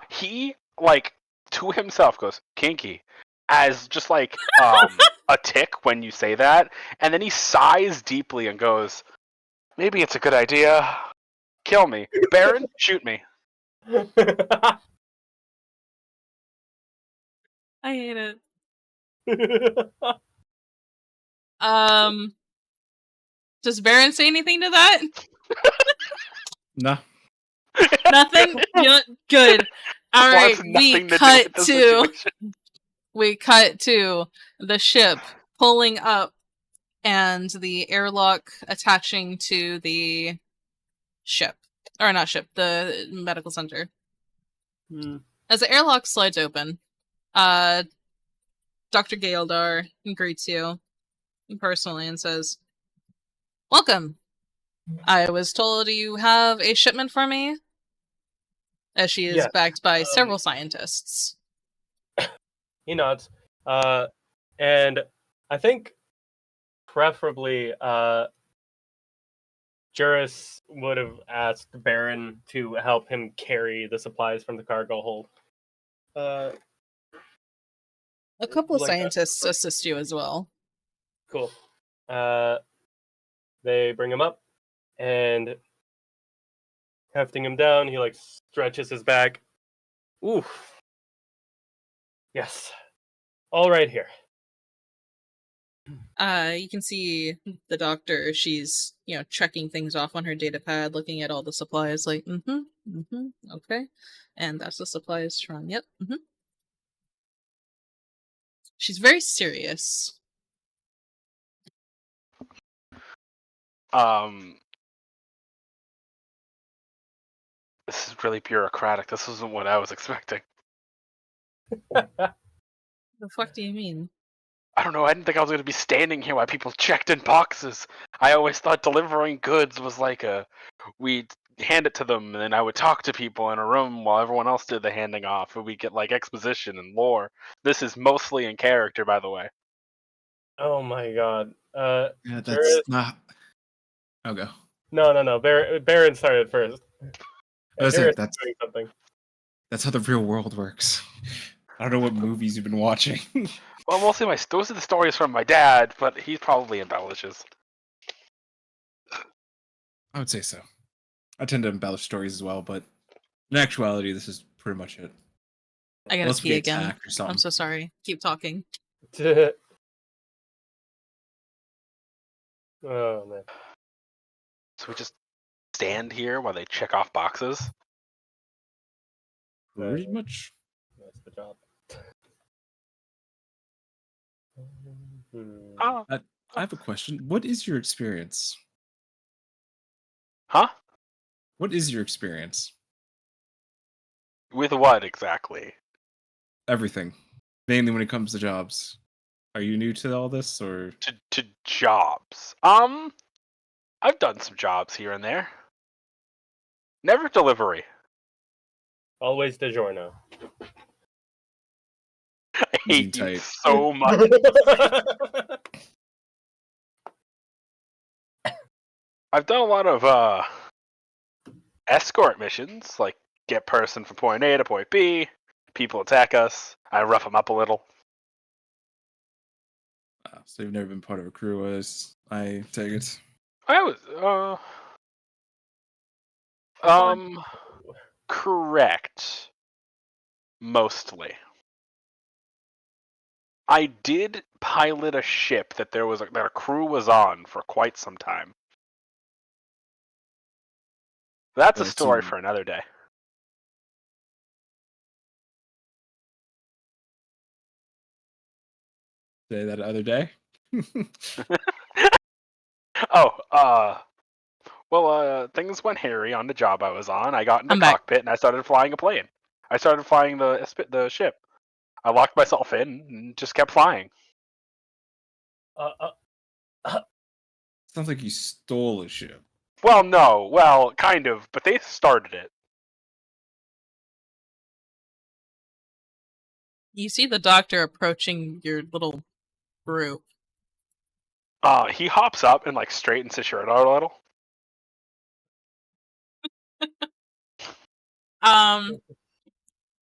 [SPEAKER 4] He like to himself goes kinky, as just like a tick when you say that, and then he sighs deeply and goes, "Maybe it's a good idea. Kill me, Baron. Shoot me."
[SPEAKER 1] I hate it. Does Baron say anything to that?
[SPEAKER 6] No.
[SPEAKER 1] Nothing? Yeah, good. All right,
[SPEAKER 4] Wants
[SPEAKER 1] we
[SPEAKER 4] nothing to do
[SPEAKER 1] cut
[SPEAKER 4] with the
[SPEAKER 1] to
[SPEAKER 4] situation.
[SPEAKER 1] the ship pulling up and the airlock attaching to the ship. Or not ship, the medical center. As the airlock slides open, Dr. Gaeldar greets you personally and says, "Welcome. I was told you have a shipment for me," as she is
[SPEAKER 2] Yes,
[SPEAKER 1] backed by several scientists.
[SPEAKER 2] He nods. And I think preferably Juras would have asked Baron to help him carry the supplies from the cargo hold.
[SPEAKER 1] A couple of
[SPEAKER 2] like
[SPEAKER 1] scientists assist you as well.
[SPEAKER 2] Cool. They bring him up, and hefting him down, he like stretches his back. Oof. Yes. All right here.
[SPEAKER 1] You can see the doctor. She's, checking things off on her data pad, looking at all the supplies, like, okay. And that's the supplies from, yep, She's very serious.
[SPEAKER 4] This is really bureaucratic. This isn't what I was expecting.
[SPEAKER 1] The fuck do you mean?
[SPEAKER 4] I don't know. I didn't think I was going to be standing here while people checked in boxes. I always thought delivering goods was like we'd hand it to them, and then I would talk to people in a room while everyone else did the handing off, and we get like exposition and lore. This is mostly in character, by the way.
[SPEAKER 2] Oh my god.
[SPEAKER 6] Yeah, that's
[SPEAKER 2] Juras...
[SPEAKER 6] not. I'll go.
[SPEAKER 2] No. Baron started first.
[SPEAKER 6] That's
[SPEAKER 2] Juras
[SPEAKER 6] it. That's
[SPEAKER 2] doing something.
[SPEAKER 6] That's how the real world works. I don't know what movies you've been watching.
[SPEAKER 4] Well, mostly those are the stories from my dad, but he probably embellishes.
[SPEAKER 6] I would say so. I tend to embellish stories as well, but in actuality, this is pretty much it.
[SPEAKER 1] I gotta
[SPEAKER 6] Unless we
[SPEAKER 1] pee
[SPEAKER 6] get
[SPEAKER 1] again.
[SPEAKER 6] attacked or something.
[SPEAKER 1] I'm so sorry. Keep talking.
[SPEAKER 2] Oh man.
[SPEAKER 4] So we just stand here while they check off boxes?
[SPEAKER 6] Pretty much.
[SPEAKER 2] That's the job.
[SPEAKER 6] I have a question. What is your experience?
[SPEAKER 4] Huh?
[SPEAKER 6] What is your experience?
[SPEAKER 4] With what exactly?
[SPEAKER 6] Everything. Mainly when it comes to jobs. Are you new to all this, or
[SPEAKER 4] To jobs. I've done some jobs here and there. Never delivery.
[SPEAKER 2] Always DiGiorno.
[SPEAKER 4] I hate you
[SPEAKER 6] tight.
[SPEAKER 4] so much. I've done a lot of escort missions, like get person from point A to point B. People attack us. I rough them up a little.
[SPEAKER 6] So you've never been part of a crew, as I take it.
[SPEAKER 4] I was Correct. Mostly. I did pilot a ship that that a crew was on for quite some time. That's a
[SPEAKER 3] Let's
[SPEAKER 4] story
[SPEAKER 3] see.
[SPEAKER 4] for another day.
[SPEAKER 3] Say that other day.
[SPEAKER 4] Things went hairy on the job I was on. I got in the
[SPEAKER 1] I'm back.
[SPEAKER 4] cockpit and I started flying a plane. I started flying the ship. I locked myself in and just kept flying.
[SPEAKER 6] Sounds like you stole a ship.
[SPEAKER 4] Well, no. Well, kind of, but they started it.
[SPEAKER 1] You see the doctor approaching your little group.
[SPEAKER 4] He hops up and like straightens his shirt out a little.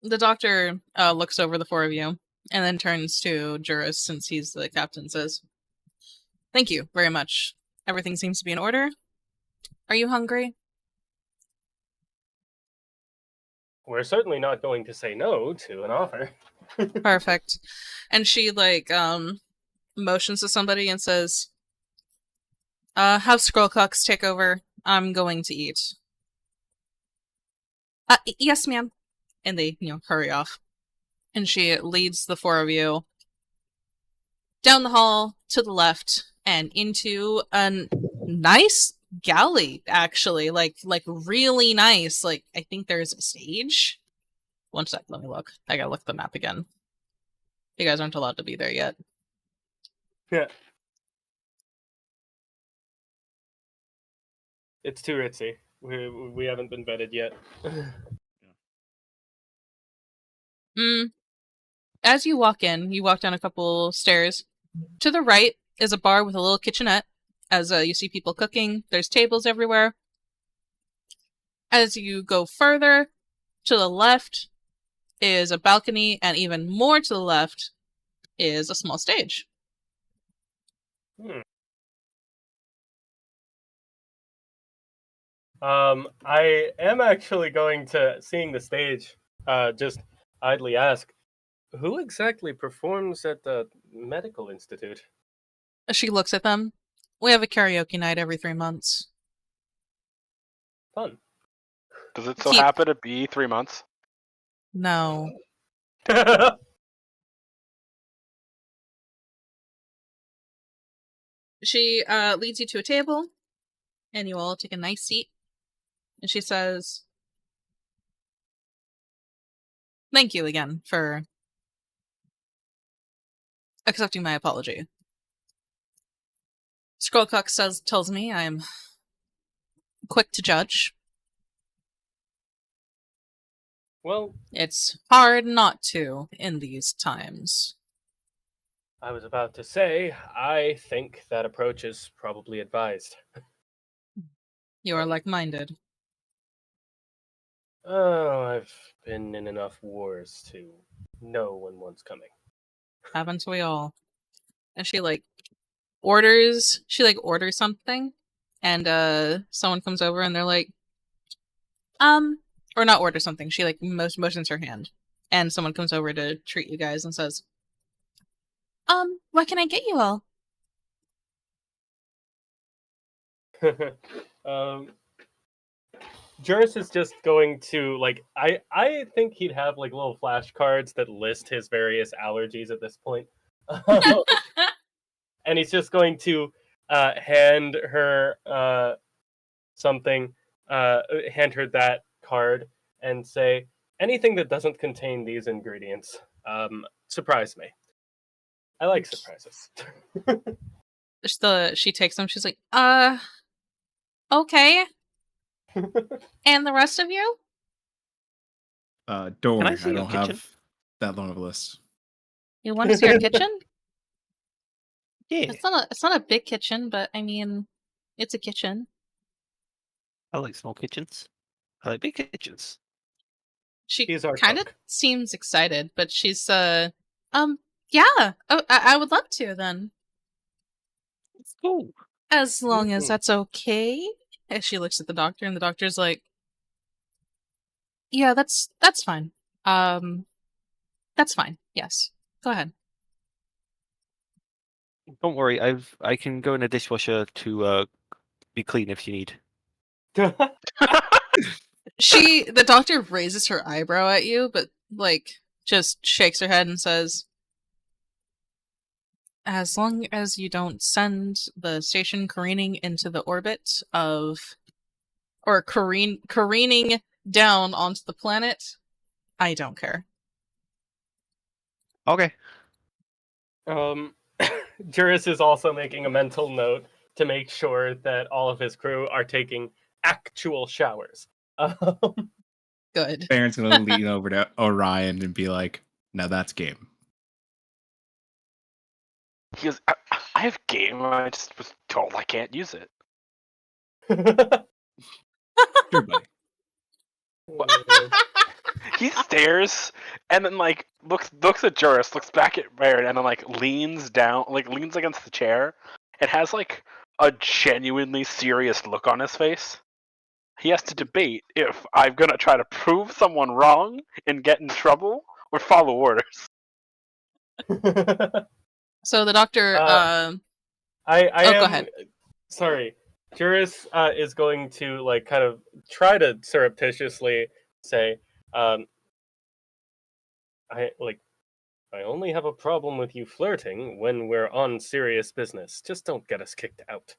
[SPEAKER 1] The doctor looks over the four of you and then turns to Juras, since he's the captain, and says, "Thank you very much. Everything seems to be in order. Are you hungry?"
[SPEAKER 2] We're certainly not going to say no to an offer.
[SPEAKER 1] Perfect. And she motions to somebody and says, "Have Scrollcocks take over. I'm going to eat." Yes, ma'am. And they, hurry off. And she leads the four of you down the hall to the left and into a nice galley, actually. Like really nice. Like, I think there's a stage. One sec, let me look. I gotta look at the map again. You guys aren't allowed to be there yet.
[SPEAKER 2] Yeah. It's too ritzy. We haven't been vetted yet.
[SPEAKER 1] As you walk in, you walk down a couple stairs. To the right is a bar with a little kitchenette. As you see people cooking, there's tables everywhere. As you go further, to the left is a balcony, and even more to the left is a small stage.
[SPEAKER 2] I am actually going to, seeing the stage, just idly ask, who exactly performs at the medical institute?
[SPEAKER 1] She looks at them. We have a karaoke night every 3 months.
[SPEAKER 2] Fun.
[SPEAKER 4] Does it so happen to be 3 months?
[SPEAKER 1] No. She leads you to a table, and you all take a nice seat. And she says, "Thank you again for accepting my apology. Scrollcock tells me I'm quick to judge.
[SPEAKER 2] Well,
[SPEAKER 1] it's hard not to in these times."
[SPEAKER 2] I was about to say, I think that approach is probably advised.
[SPEAKER 1] You are like-minded.
[SPEAKER 2] Oh, I've been in enough wars to know when one's coming.
[SPEAKER 1] Haven't we all? And she orders something, and someone comes over and they're like, or not order something. She motions her hand, and someone comes over to treat you guys and says, "What can I get you all?"
[SPEAKER 2] Juras is just going to I think he'd have little flashcards that list his various allergies at this point. And he's just going to hand her something, hand her that card and say, anything that doesn't contain these ingredients, surprise me. I like surprises.
[SPEAKER 1] She takes them. She's like, okay. And the rest of you?
[SPEAKER 6] Don't worry,
[SPEAKER 5] see
[SPEAKER 6] I
[SPEAKER 5] your
[SPEAKER 6] don't
[SPEAKER 5] kitchen?
[SPEAKER 6] have that long of a list.
[SPEAKER 1] You want to see our kitchen?
[SPEAKER 5] Yeah,
[SPEAKER 1] It's not a big kitchen, but I mean, it's a kitchen.
[SPEAKER 5] I like small kitchens. I like big kitchens.
[SPEAKER 1] She
[SPEAKER 2] He's our
[SPEAKER 1] kind of
[SPEAKER 2] cook.
[SPEAKER 1] seems excited, but she's yeah. Oh, I would love to then.
[SPEAKER 5] It's cool.
[SPEAKER 1] As long as
[SPEAKER 2] Mhm.
[SPEAKER 1] that's okay. As she looks at the doctor, and the doctor's like, Yeah, that's fine. That's fine. Yes. Go ahead.
[SPEAKER 5] Don't worry, I can go in a dishwasher to be clean if you need.
[SPEAKER 1] The doctor raises her eyebrow at you, but, like, just shakes her head and says, as long as you don't send the station careening into the orbit of, or careening down onto the planet, I don't care.
[SPEAKER 5] Okay.
[SPEAKER 2] Juras is also making a mental note to make sure that all of his crew are taking actual showers.
[SPEAKER 1] Good.
[SPEAKER 3] Baron's gonna lean over to Orion and be like, "Now that's game."
[SPEAKER 4] He goes, I have game. I just was told I can't use it.
[SPEAKER 3] Sure, buddy.
[SPEAKER 4] He stares and then like looks at Juras, looks back at Baron, and then like leans down, like leans against the chair, and has like a genuinely serious look on his face. He has to debate if I'm gonna try to prove someone wrong and get in trouble, or follow orders.
[SPEAKER 1] So the doctor,
[SPEAKER 2] I
[SPEAKER 1] Oh,
[SPEAKER 2] am
[SPEAKER 1] go ahead.
[SPEAKER 2] sorry. Juris is going to like kind of try to surreptitiously say, I only have a problem with you flirting when we're on serious business. Just don't get us kicked out.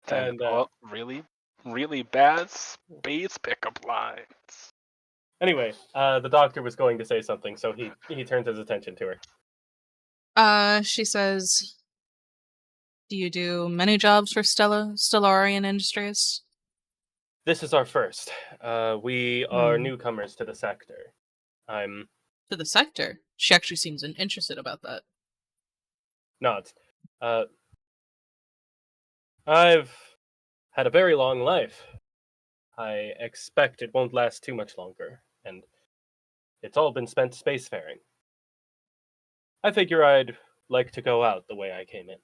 [SPEAKER 2] And
[SPEAKER 4] Well, really, really bad space pickup lines.
[SPEAKER 2] anyway, the doctor was going to say something, so he turns his attention to her.
[SPEAKER 1] She says, do you do many jobs for Stellarian Industries?
[SPEAKER 2] This is our first. We are newcomers to the sector. I'm
[SPEAKER 1] To the sector? She actually seems interested about that.
[SPEAKER 2] not. I've had a very long life. I expect it won't last too much longer, and it's all been spent spacefaring. I figure I'd like to go out the way I came in.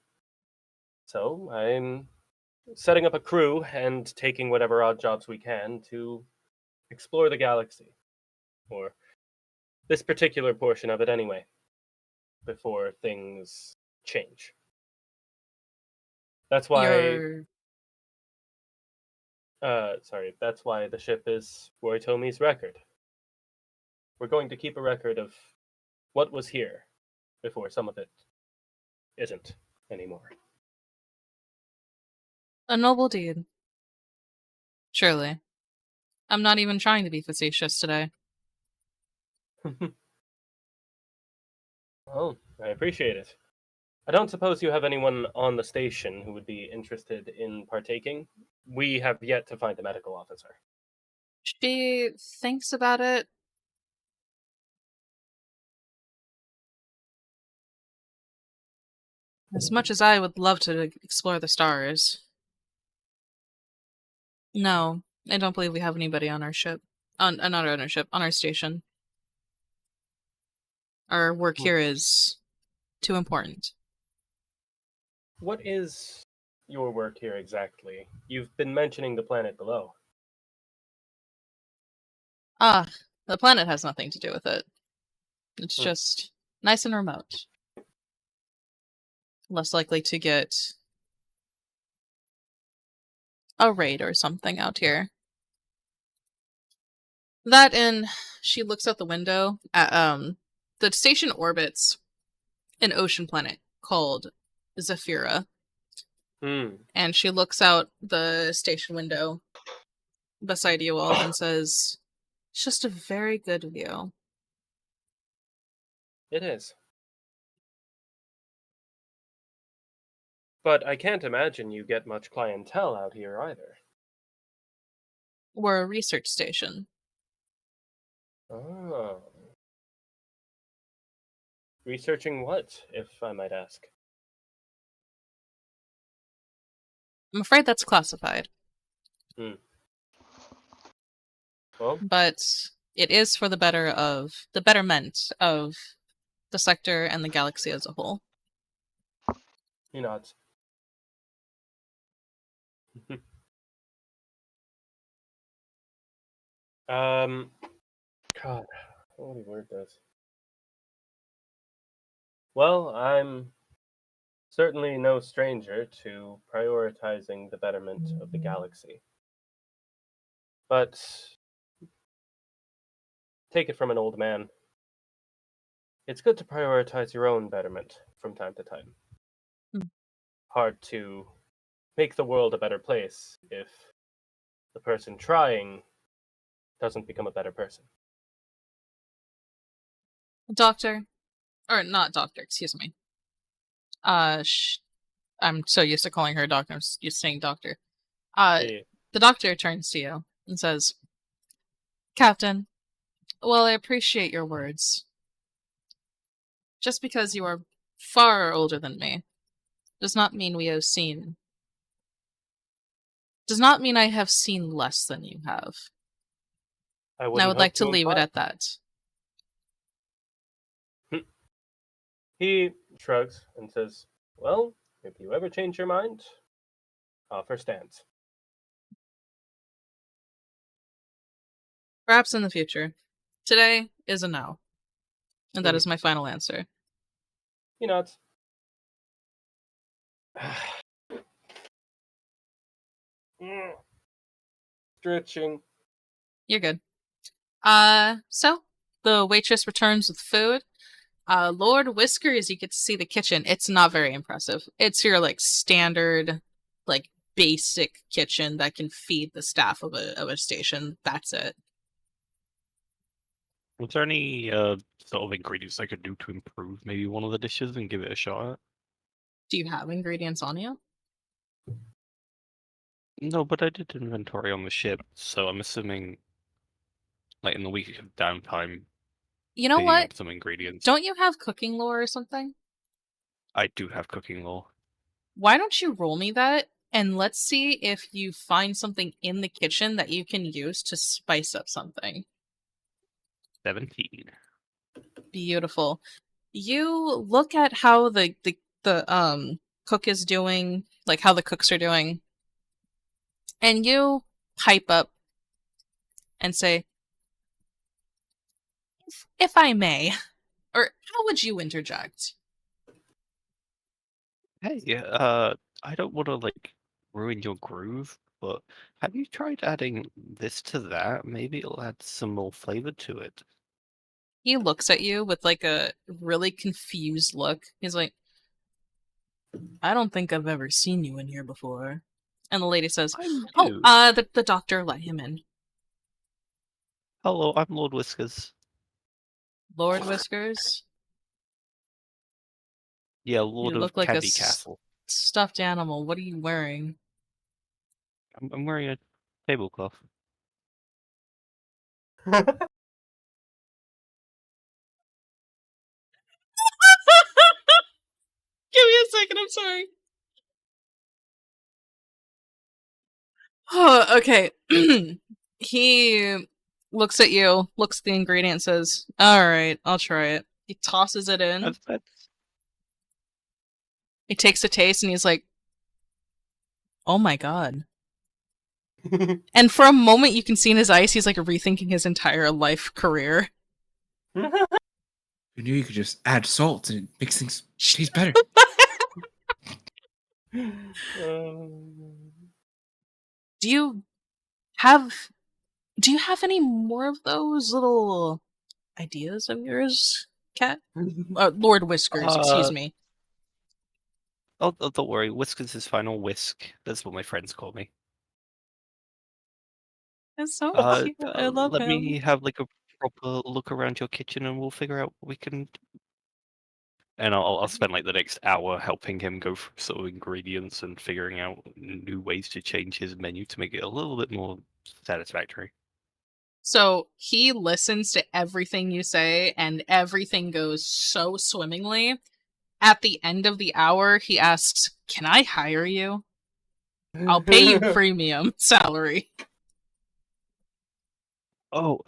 [SPEAKER 2] So I'm setting up a crew and taking whatever odd jobs we can to explore the galaxy. Or this particular portion of it anyway, before things change. That's why that's why the ship is Roy Tomi's record. We're going to keep a record of what was here before some of it isn't anymore.
[SPEAKER 1] A noble deed. Surely. I'm not even trying to be facetious today.
[SPEAKER 2] Oh, I appreciate it. I don't suppose you have anyone on the station who would be interested in partaking? We have yet to find a medical officer.
[SPEAKER 1] She thinks about it. As much as I would love to explore the stars. No, I don't believe we have anybody on our ship. Not on our ship, on our station. Our work here is too important.
[SPEAKER 2] What is your work here exactly? You've been mentioning the planet below.
[SPEAKER 1] The planet has nothing to do with it. It's just nice and remote. Less likely to get a raid or something out here. That, and she looks out the window at the station orbits an ocean planet called Zephyra. And she looks out the station window beside you all and says, it's just a very good view.
[SPEAKER 2] It is. But I can't imagine you get much clientele out here either.
[SPEAKER 1] We're a research station.
[SPEAKER 2] Oh. Researching what, if I might ask?
[SPEAKER 1] I'm afraid that's classified.
[SPEAKER 2] Well,
[SPEAKER 1] but it is for the betterment of the sector and the galaxy as a whole.
[SPEAKER 2] he nods. God, what do we word this? Well, I'm certainly no stranger to prioritizing the betterment of the galaxy. But take it from an old man. It's good to prioritize your own betterment from time to time.
[SPEAKER 1] Hmm.
[SPEAKER 2] Hard to make the world a better place if the person trying doesn't become a better person.
[SPEAKER 1] Doctor, or not doctor, excuse me. I'm so used to calling her doctor. I'm used to saying doctor.
[SPEAKER 2] Eh,
[SPEAKER 1] The doctor turns to you and says, Captain, well, I appreciate your words. Just because you are far older than me does not mean does not mean I have seen less than you have.
[SPEAKER 2] I
[SPEAKER 1] And I
[SPEAKER 2] wouldn't
[SPEAKER 1] would
[SPEAKER 2] hope
[SPEAKER 1] like to leave it
[SPEAKER 2] imply.
[SPEAKER 1] at that.
[SPEAKER 2] He shrugs and says, well, if you ever change your mind, offer stands.
[SPEAKER 1] Perhaps in the future. Today is a no. And that
[SPEAKER 2] Mhm.
[SPEAKER 1] is my final answer.
[SPEAKER 2] He nods. Stretching.
[SPEAKER 1] You're good. So the waitress returns with food. Lord Whiskers, you get to see the kitchen. It's not very impressive. It's your like standard, like basic kitchen that can feed the staff of a station. That's it.
[SPEAKER 5] Was there any sort of ingredients I could do to improve maybe one of the dishes and give it a shot at?
[SPEAKER 1] Do you have ingredients on you?
[SPEAKER 5] No, but I did inventory on the ship, so I'm assuming, like in the week of downtime,
[SPEAKER 1] You know
[SPEAKER 5] picking
[SPEAKER 1] what?
[SPEAKER 5] up some ingredients.
[SPEAKER 1] Don't you have cooking lore or something?
[SPEAKER 5] I do have cooking lore.
[SPEAKER 1] Why don't you roll me that? And let's see if you find something in the kitchen that you can use to spice up something.
[SPEAKER 5] 17.
[SPEAKER 1] Beautiful. You look at how the cook is doing, like how the cooks are doing, and you pipe up and say, if I may, or how would you interject?
[SPEAKER 5] Hey, I don't want to like ruin your groove, but have you tried adding this to that? Maybe it'll add some more flavor to it.
[SPEAKER 1] He looks at you with like a really confused look. He's like, I don't think I've ever seen you in here before. And the lady says,
[SPEAKER 5] I'm
[SPEAKER 1] oh,
[SPEAKER 5] new.
[SPEAKER 1] the doctor let him in.
[SPEAKER 5] Hello, I'm Lord Whiskers.
[SPEAKER 1] Lord Whiskers,
[SPEAKER 5] Yeah,
[SPEAKER 1] you
[SPEAKER 5] Lord
[SPEAKER 1] look
[SPEAKER 5] of
[SPEAKER 1] like a
[SPEAKER 5] Candy Castle.
[SPEAKER 1] stuffed animal. What are you wearing?
[SPEAKER 5] I'm wearing a tablecloth.
[SPEAKER 1] Give me a second, I'm sorry. Oh, okay. He looks at you, looks at the ingredient, says, alright, I'll try it. He tosses it in.
[SPEAKER 5] That's
[SPEAKER 1] He takes a taste and he's like, oh my god. And for a moment you can see in his eyes he's like rethinking his entire life career.
[SPEAKER 6] You knew you could just add salt and it makes things taste better.
[SPEAKER 1] Do you have any more of those little ideas of yours, Cat? Lord Whiskers, excuse me.
[SPEAKER 5] oh, don't worry, Whiskers is final whisk. That's what my friends call me.
[SPEAKER 1] It's so
[SPEAKER 5] Uh,
[SPEAKER 1] cute. I love
[SPEAKER 5] let
[SPEAKER 1] him.
[SPEAKER 5] me have like a proper look around your kitchen, and we'll figure out what we can. And I'll spend like the next hour helping him go through sort of ingredients and figuring out new ways to change his menu to make it a little bit more satisfactory.
[SPEAKER 1] So he listens to everything you say, and everything goes so swimmingly. At the end of the hour, he asks, can I hire you? I'll pay you premium salary.
[SPEAKER 5] Oh,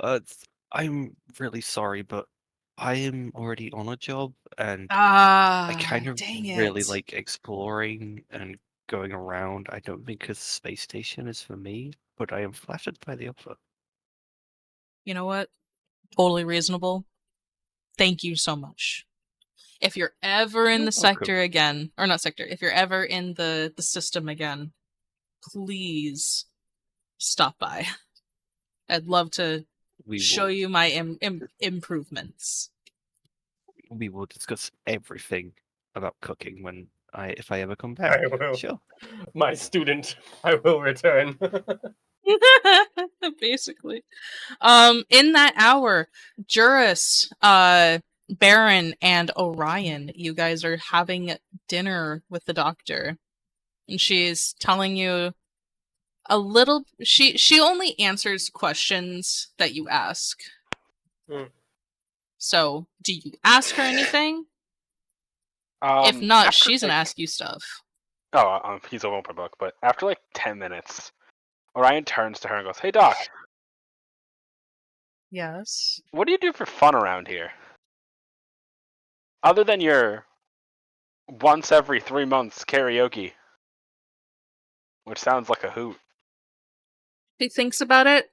[SPEAKER 5] I'm really sorry, but I am already on a job, and I kind of
[SPEAKER 1] Dang
[SPEAKER 5] really
[SPEAKER 1] it.
[SPEAKER 5] like exploring and going around. I don't think a space station is for me, but I am flattered by the offer.
[SPEAKER 1] You know what? Totally reasonable. Thank you so much. If you're ever in
[SPEAKER 5] You're
[SPEAKER 1] the sector again, or not sector, if you're ever in the system again, please stop by. I'd love to show you my improvements.
[SPEAKER 5] We will discuss everything about cooking if I ever come back.
[SPEAKER 2] I will.
[SPEAKER 5] Sure.
[SPEAKER 2] My student, I will return.
[SPEAKER 1] Basically. In that hour, Juras, Baron, and Orion, you guys are having dinner with the doctor. And she's telling you a little. She only answers questions that you ask.
[SPEAKER 2] Mm.
[SPEAKER 1] So, do you ask her anything? If not, she's gonna ask you stuff.
[SPEAKER 4] He's an open book, but after like 10 minutes, Orion turns to her and goes, "Hey, Doc,
[SPEAKER 1] Yes.
[SPEAKER 4] what do you do for fun around here? Other than your once every 3 months karaoke, which sounds like a hoot."
[SPEAKER 1] She thinks about it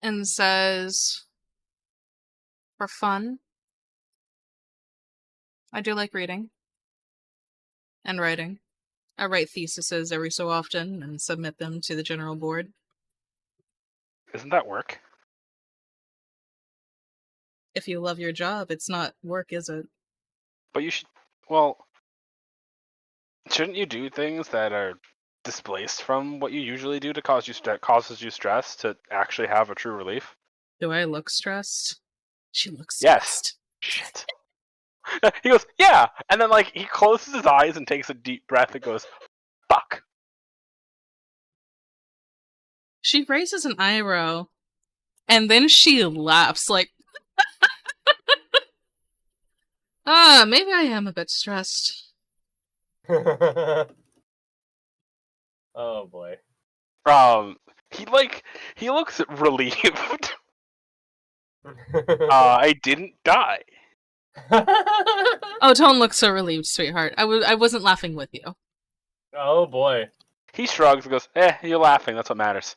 [SPEAKER 1] and says, for fun, I do like reading and writing. I write theses every so often and submit them to the general board.
[SPEAKER 4] Isn't that work?
[SPEAKER 1] If you love your job, it's not work, is it?
[SPEAKER 4] But you should. Shouldn't you do things that are displaced from what you usually do to causes you stress to actually have a true relief?
[SPEAKER 1] Do I look stressed? She looks
[SPEAKER 4] Yes.
[SPEAKER 1] stressed.
[SPEAKER 4] Shit. He goes, "Yeah," and then he closes his eyes and takes a deep breath and goes, "Fuck."
[SPEAKER 1] She raises an eyebrow, and then she laughs like, maybe I am a bit stressed.
[SPEAKER 2] Oh boy.
[SPEAKER 4] He looks relieved. I didn't die.
[SPEAKER 1] Oh, don't look so relieved, sweetheart. I wasn't laughing with you.
[SPEAKER 2] Oh boy.
[SPEAKER 4] He shrugs and goes, "You're laughing, that's what matters."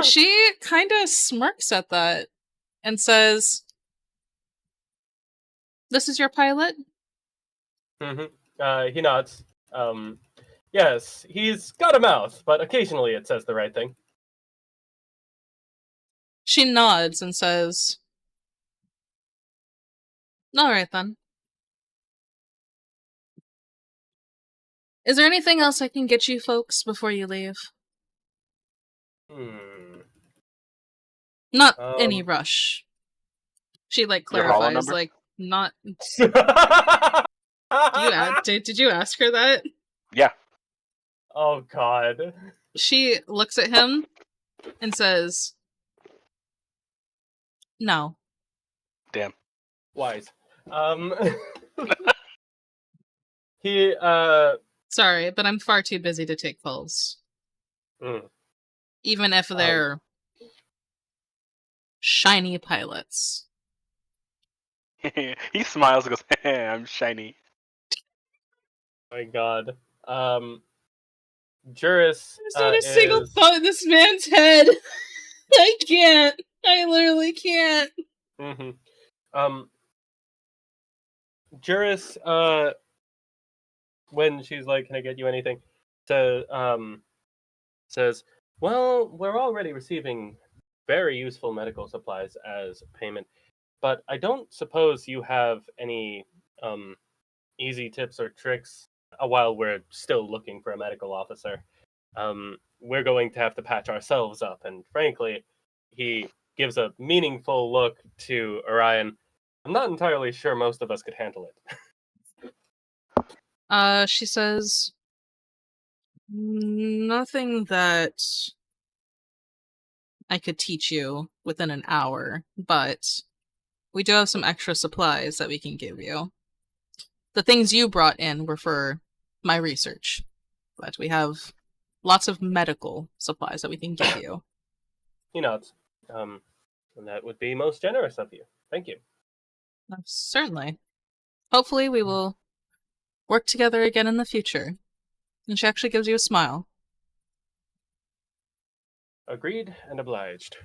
[SPEAKER 1] She kind of smirks at that and says, "This is your pilot?"
[SPEAKER 2] He nods. Yes, he's got a mouth, but occasionally it says the right thing.
[SPEAKER 1] She nods and says, "All right then. Is there anything else I can get you folks before you leave? Not any rush." She
[SPEAKER 4] Your hollow
[SPEAKER 1] clarifies,
[SPEAKER 4] number?
[SPEAKER 1] not. Did you ask her that?
[SPEAKER 4] Yeah.
[SPEAKER 2] Oh god.
[SPEAKER 1] She looks at him and says, "No."
[SPEAKER 4] Damn.
[SPEAKER 2] Wise. He
[SPEAKER 1] Sorry, but I'm far too busy to take calls. Even if they're shiny pilots.
[SPEAKER 4] He smiles and goes, "I'm shiny."
[SPEAKER 2] my god. Juras
[SPEAKER 1] There's not a single thought in this man's head. I can't. I literally can't.
[SPEAKER 2] Juras, when she's like, "Can I get you anything?" says, "Well, we're already receiving very useful medical supplies as payment, but I don't suppose you have any easy tips or tricks while we're still looking for a medical officer. We're going to have to patch ourselves up, and frankly," he gives a meaningful look to Orion, "I'm not entirely sure most of us could handle
[SPEAKER 1] it." She says, "Nothing that I could teach you within an hour, but we do have some extra supplies that we can give you. The things you brought in were for my research, but we have lots of medical supplies that we can give you."
[SPEAKER 2] He nods. And that would be most generous of you. Thank you.
[SPEAKER 1] Certainly. Hopefully we will work together again in the future. And she actually gives you a smile.
[SPEAKER 2] Agreed and obliged.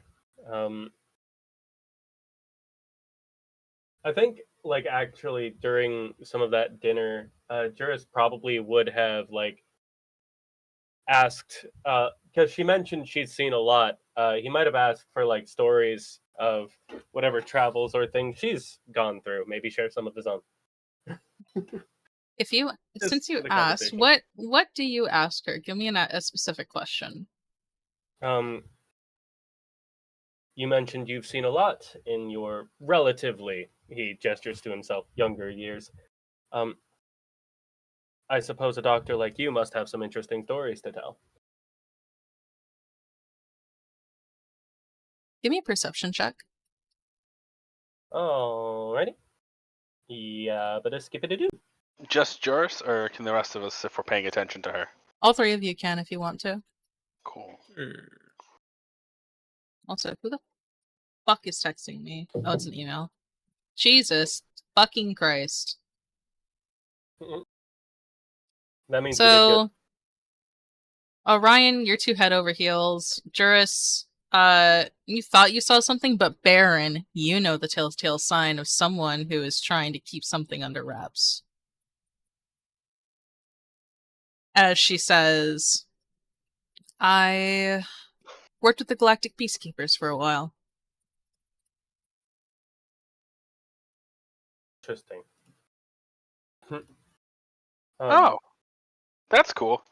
[SPEAKER 2] I think, like, actually during some of that dinner, Juras probably would have like asked, because she mentioned she's seen a lot. He might have asked for like stories of whatever travels or things she's gone through. Maybe share some of his own.
[SPEAKER 1] If you,
[SPEAKER 2] Just
[SPEAKER 1] since you
[SPEAKER 2] for the
[SPEAKER 1] asked,
[SPEAKER 2] conversation.
[SPEAKER 1] what do you ask her? Give me a specific question.
[SPEAKER 2] You mentioned you've seen a lot in your relatively, he gestures to himself, younger years. I suppose a doctor like you must have some interesting stories to tell.
[SPEAKER 1] Give me a perception check.
[SPEAKER 2] Alrighty. Yeah, but a skip it a do.
[SPEAKER 4] Just Juras, or can the rest of us, if we're paying attention to her?
[SPEAKER 1] All three of you can if you want to.
[SPEAKER 4] Cool.
[SPEAKER 1] Also, who the fuck is texting me? Oh, it's an email. Jesus fucking Christ.
[SPEAKER 2] That means we did good.
[SPEAKER 1] So, Orion, you're too head over heels. Juras, you thought you saw something, but Baron, you know the telltale sign of someone who is trying to keep something under wraps. As she says, I worked with the Galactic Peacekeepers for a while.
[SPEAKER 2] Interesting.
[SPEAKER 4] Oh, that's cool.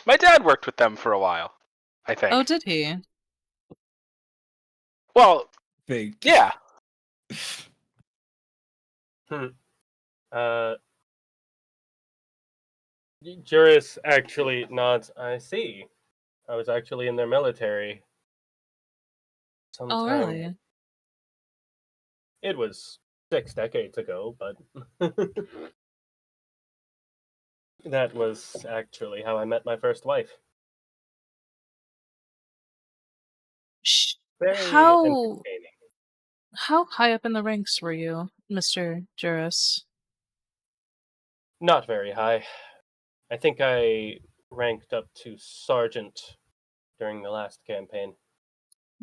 [SPEAKER 4] My dad worked with them for a while, I think.
[SPEAKER 1] Oh, did he?
[SPEAKER 4] Well,
[SPEAKER 6] Big.
[SPEAKER 4] yeah.
[SPEAKER 2] Juris actually nods. I see. I was actually in their military. Sometime.
[SPEAKER 1] Oh, really?
[SPEAKER 2] It was 6 decades ago, but that was actually how I met my first wife. Very
[SPEAKER 1] How
[SPEAKER 2] entertaining.
[SPEAKER 1] high up in the ranks were you, Mr. Juras?
[SPEAKER 2] Not very high. I think I ranked up to sergeant during the last campaign.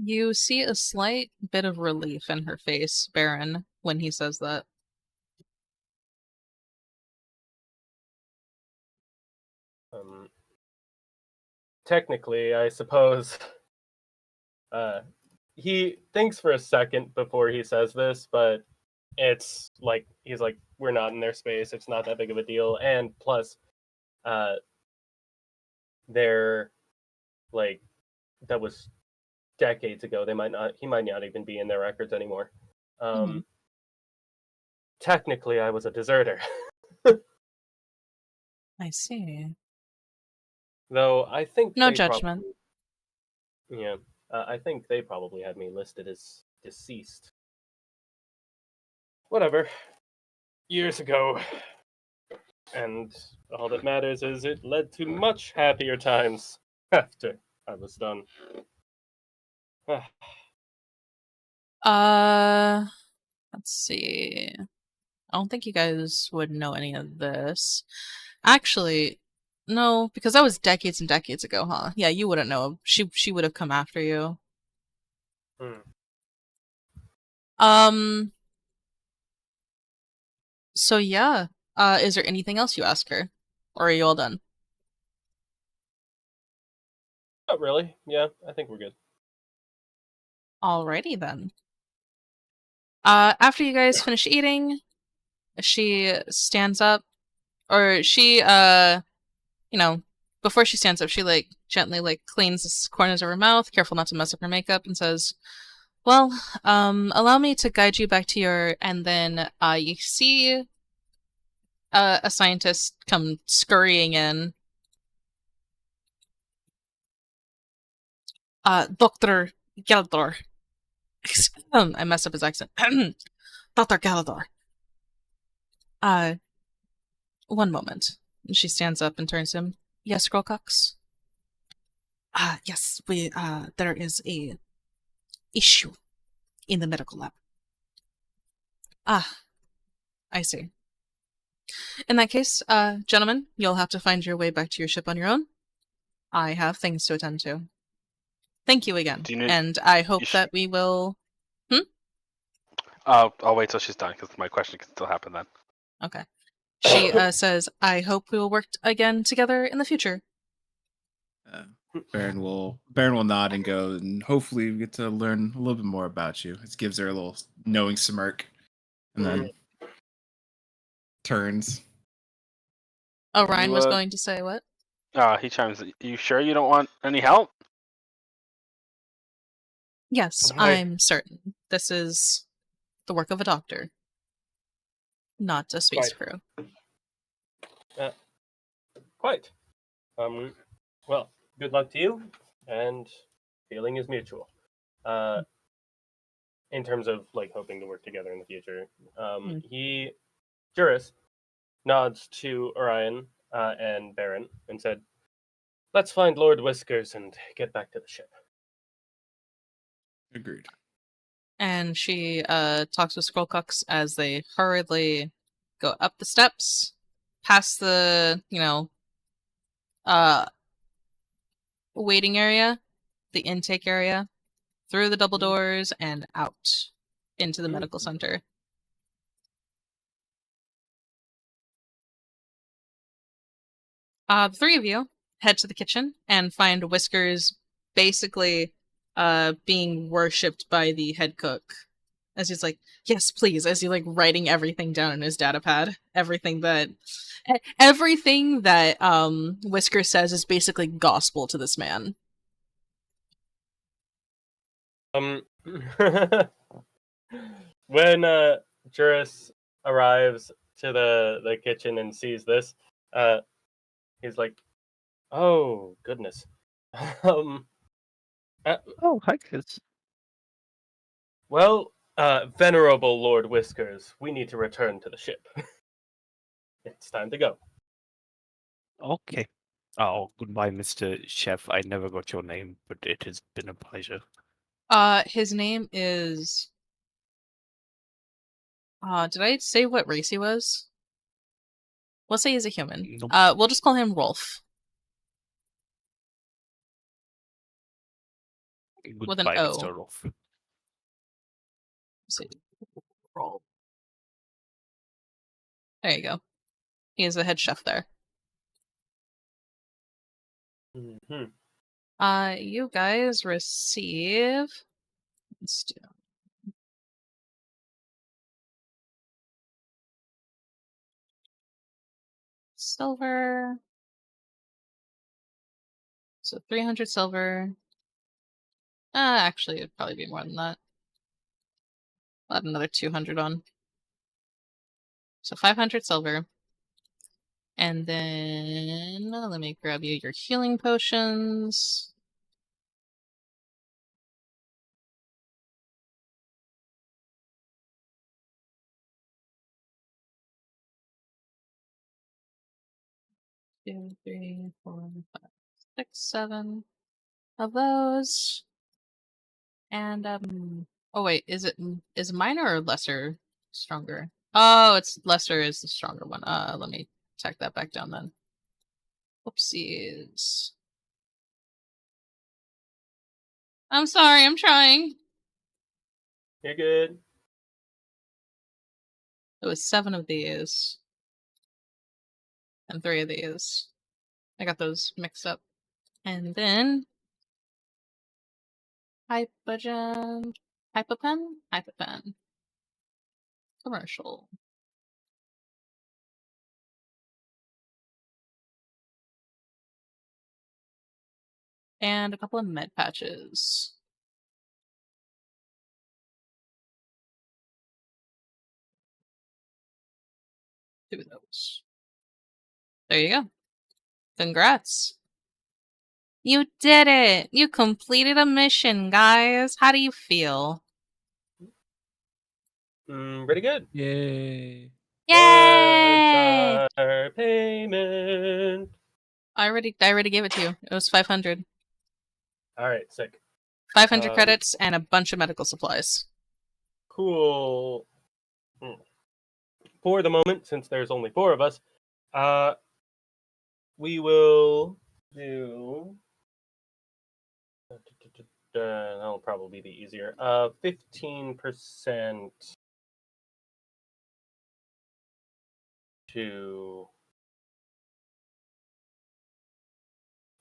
[SPEAKER 1] You see a slight bit of relief in her face, Baron, when he says that.
[SPEAKER 2] Technically, I suppose. He thinks for a second before he says this, but it's like he's like, we're not in their space. It's not that big of a deal, and plus, they're like that was decades ago. They might not. He might not even be in their records anymore. Technically, I was a deserter.
[SPEAKER 1] I see.
[SPEAKER 2] Though I think
[SPEAKER 1] No
[SPEAKER 2] they
[SPEAKER 1] judgment.
[SPEAKER 2] Yeah, I think they probably had me listed as deceased. Whatever. Years ago. And all that matters is it led to much happier times after I was done.
[SPEAKER 1] Let's see. I don't think you guys would know any of this. Actually, no, because that was decades and decades ago, huh? Yeah, you wouldn't know. She would have come after you. So yeah. Is there anything else you ask her? Or are you all done?
[SPEAKER 2] Not really. Yeah, I think we're good.
[SPEAKER 1] Alrighty then. After you guys finish eating, she stands up, or she, before she stands up, she, like, gently, like, cleans the corners of her mouth, careful not to mess up her makeup, and says, well, allow me to guide you back to your, and then, you see a scientist come scurrying in. Dr. Galador. I messed up his accent. Dr. Galador. One moment. She stands up and turns to him. Yes, Grolcox? Yes, there is a issue in the medical lab. I see. In that case, gentlemen, you'll have to find your way back to your ship on your own. I have things to attend to. Thank you again.
[SPEAKER 4] Do you need-
[SPEAKER 1] And I hope
[SPEAKER 4] you sh-
[SPEAKER 1] that we will.
[SPEAKER 4] I'll wait till she's done because my question can still happen then.
[SPEAKER 1] Okay. She says, I hope we will work again together in the future.
[SPEAKER 6] Baron will nod and go, and hopefully we get to learn a little bit more about you. It gives her a little knowing smirk, and then turns.
[SPEAKER 1] Orion
[SPEAKER 4] You,
[SPEAKER 1] was going to say what?
[SPEAKER 4] He chimes in. You sure you don't want any help?
[SPEAKER 1] Yes,
[SPEAKER 2] Hi.
[SPEAKER 1] I'm certain. This is the work of a doctor, not a space
[SPEAKER 2] Right.
[SPEAKER 1] crew.
[SPEAKER 2] Quite. Well, good luck to you, and feeling is mutual. In terms of like hoping to work together in the future, Juras nods to Orion and Baron and said, "Let's find Lord Whiskers and get back to the ship."
[SPEAKER 6] Agreed.
[SPEAKER 1] And she talks with Skullcucks as they hurriedly go up the steps, past the, waiting area, the intake area, through the double doors, and out into the medical center. The three of you head to the kitchen and find Whiskers basically being worshipped by the head cook. As he's like, yes, please, as he's like writing everything down in his data pad. Everything that Whiskers says is basically gospel to this man.
[SPEAKER 2] When Juras arrives to the kitchen and sees this, he's like, "Oh goodness."
[SPEAKER 5] Oh, hi, kids.
[SPEAKER 2] Well, venerable Lord Whiskers, we need to return to the ship. It's time to go.
[SPEAKER 5] Okay. Oh, goodbye, Mr. Chef. I never got your name, but it has been a pleasure.
[SPEAKER 1] His name is. Did I say what race he was? We'll say he's a human.
[SPEAKER 5] Nope.
[SPEAKER 1] We'll just call him Rolf. With an
[SPEAKER 5] Goodbye,
[SPEAKER 1] O.
[SPEAKER 5] Mr. Rolf.
[SPEAKER 1] Let's see. Rolf. There you go. He is the head chef there.
[SPEAKER 2] Mm-hmm.
[SPEAKER 1] You guys receive. Let's do. Silver. So 300 silver. Actually, it'd probably be more than that. I'll add another 200 on. So 500 silver. And then let me grab you your healing potions. Two, three, four, five, six, seven of those. And oh wait, is minor or lesser stronger? Oh, it's lesser is the stronger one. Let me tack that back down then. Whoopsies. I'm sorry, I'm trying.
[SPEAKER 2] You're good.
[SPEAKER 1] It was 7 of these. And 3 of these. I got those mixed up. And then Hypogen. Hypopen? Commercial. And a couple of med patches. Two of those. There you go. Congrats. You did it! You completed a mission, guys. How do you feel?
[SPEAKER 2] Pretty good.
[SPEAKER 6] Yay!
[SPEAKER 1] Yay!
[SPEAKER 2] What's our payment?
[SPEAKER 1] I already gave it to you. It was 500.
[SPEAKER 2] All right, sick.
[SPEAKER 1] 500 credits and a bunch of medical supplies.
[SPEAKER 2] Cool. For the moment, since there's only 4 of us, we will do that'll probably be easier. 15% to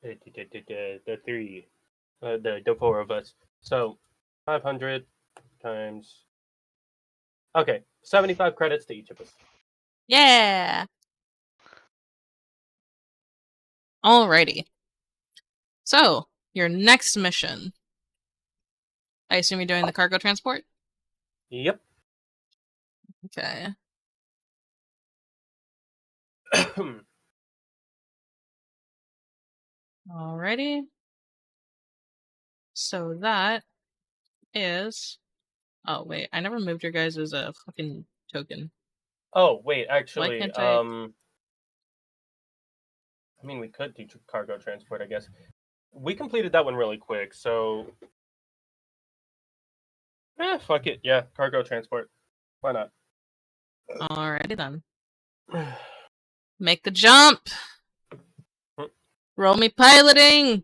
[SPEAKER 2] the three, the four of us. So 500 times. Okay, 75 credits to each of us.
[SPEAKER 1] Yeah. Alrighty. So, your next mission. I assume you're doing the cargo transport?
[SPEAKER 2] Yep.
[SPEAKER 1] Okay. Alrighty. So that is... Oh, wait. I never moved your guys' as a fucking token.
[SPEAKER 2] Oh, wait,
[SPEAKER 1] Why
[SPEAKER 2] actually,
[SPEAKER 1] can't I...
[SPEAKER 2] I mean, we could do cargo transport, I guess. We completed that one really quick, so... fuck it. Yeah, cargo transport. Why not?
[SPEAKER 1] Alrighty then. Make the jump! Roll me piloting!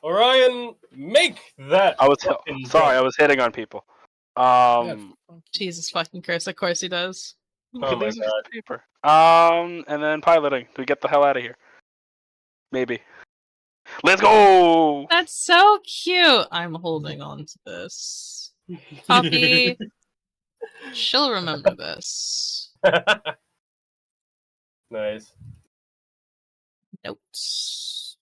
[SPEAKER 2] Orion, make that fucking
[SPEAKER 4] sorry, I
[SPEAKER 2] jump.
[SPEAKER 4] was hitting on people.
[SPEAKER 1] Jesus fucking Christ, of course he does.
[SPEAKER 2] Oh my
[SPEAKER 4] Loses
[SPEAKER 2] god.
[SPEAKER 4] paper. And then piloting to get the hell out of here. Maybe. Let's go.
[SPEAKER 1] That's so cute! I'm holding on to this. Poppy. She'll remember this.
[SPEAKER 2] Nice.
[SPEAKER 1] Notes.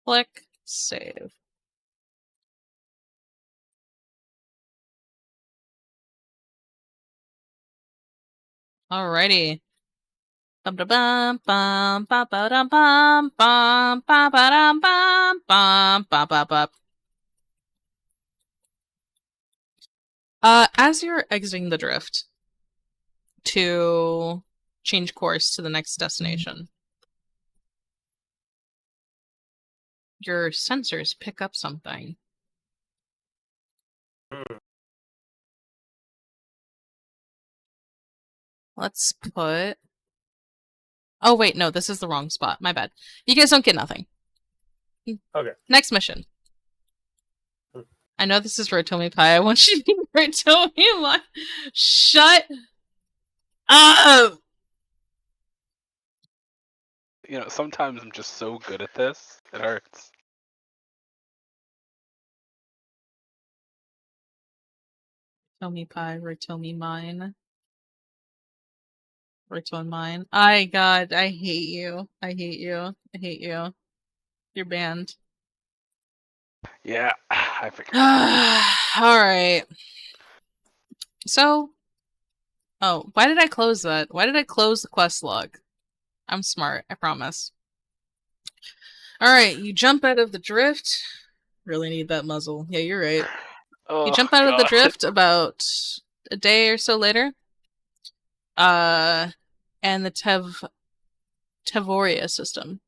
[SPEAKER 1] Click. Save. Alrighty. Bum da bum bum ba ba dum bum bum ba ba dum bum bum ba ba ba. As you're exiting the drift to change course to the next destination, your sensors pick up something. Let's put... Oh, wait, no, this is the wrong spot. My bad. You guys don't get nothing.
[SPEAKER 2] Okay.
[SPEAKER 1] Next mission. I know this is Rotomi Pie. I want you to be Rotomi Pie. Shut up!
[SPEAKER 4] You know, sometimes I'm just so good at this, it hurts.
[SPEAKER 1] Rotomi Pie, Rotomi Mine. Rotomi Mine. God, I hate you. I hate you. I hate you. You're banned.
[SPEAKER 4] Yeah, I figured.
[SPEAKER 1] Alright. So... Oh, why did I close that? Why did I close the quest log? I'm smart, I promise. Alright, you jump out of the drift. Really need that muzzle. Yeah, you're right.
[SPEAKER 4] Oh,
[SPEAKER 1] You jump out of the
[SPEAKER 4] God.
[SPEAKER 1] drift about a day or so later. And the Tevoria system.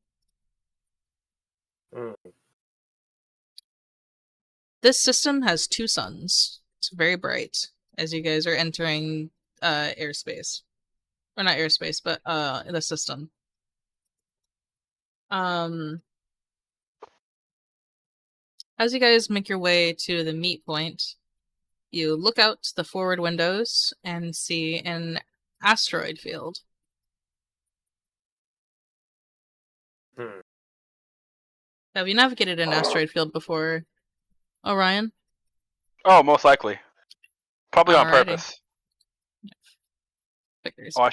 [SPEAKER 1] This system has 2 suns. It's very bright as you guys are entering airspace. Or not airspace, but the system. As you guys make your way to the meet point, you look out the forward windows and see an asteroid field. Have you navigated an asteroid field before, Orion?
[SPEAKER 4] Oh, most likely. Probably on
[SPEAKER 1] Alrighty.
[SPEAKER 4] purpose.
[SPEAKER 1] Figures.
[SPEAKER 4] Oh, I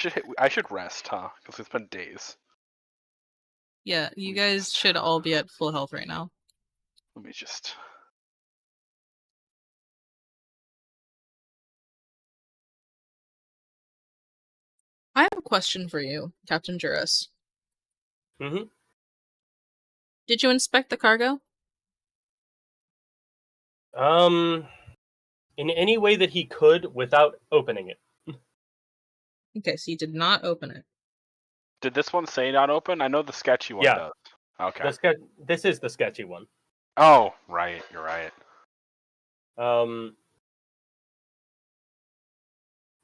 [SPEAKER 4] should rest, huh? Because it's been days.
[SPEAKER 1] Yeah, you guys should all be at full health right now.
[SPEAKER 4] Let me just.
[SPEAKER 1] I have a question for you, Captain Juras.
[SPEAKER 2] Mm-hmm.
[SPEAKER 1] Did you inspect the cargo?
[SPEAKER 2] In any way that he could without opening it.
[SPEAKER 1] Okay, so you did not open it.
[SPEAKER 4] Did this one say not open? I know the sketchy one
[SPEAKER 2] Yeah.
[SPEAKER 4] does. Okay.
[SPEAKER 2] This is the sketchy one.
[SPEAKER 4] Oh, right. You're right.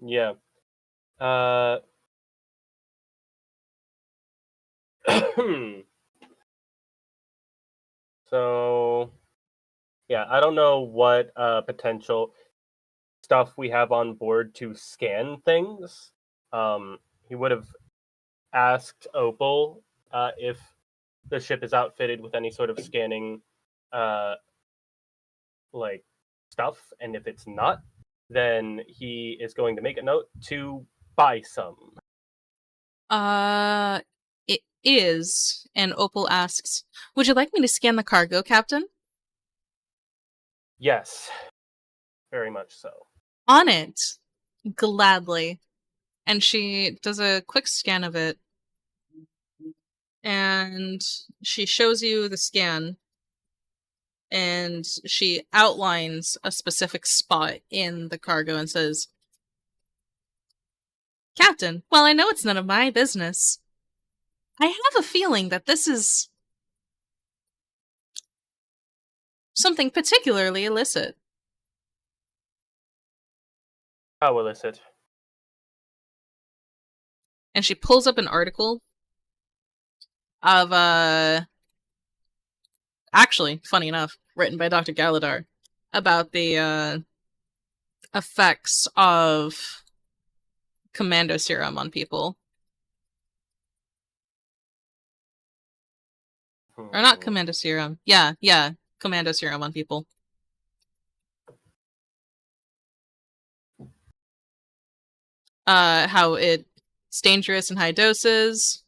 [SPEAKER 2] Yeah. So Yeah, I don't know what potential stuff we have on board to scan things. He would have asked Opal if the ship is outfitted with any sort of scanning like stuff, and if it's not, then he is going to make a note to buy some.
[SPEAKER 1] It is. And Opal asks, "Would you like me to scan the cargo, Captain?"
[SPEAKER 2] Yes, very much so.
[SPEAKER 1] On it. Gladly. And she does a quick scan of it. And she shows you the scan. And she outlines a specific spot in the cargo and says, "Captain, well, I know it's none of my business. I have a feeling that this is something particularly illicit."
[SPEAKER 2] How illicit?
[SPEAKER 1] And she pulls up an article of, actually, funny enough, written by Dr. Galadar, about the, effects of commando serum on people. Or not commando serum. Yeah, commando serum on people. How it's dangerous in high doses.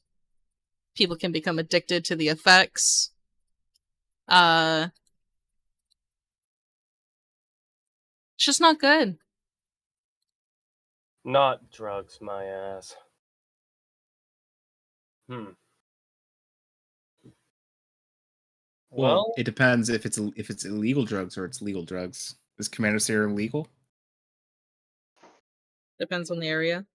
[SPEAKER 1] People can become addicted to the effects. It's just not good.
[SPEAKER 2] Not drugs, my ass.
[SPEAKER 3] Well, it depends if it's illegal drugs or it's legal drugs. Is commando serum legal?
[SPEAKER 1] Depends on the area.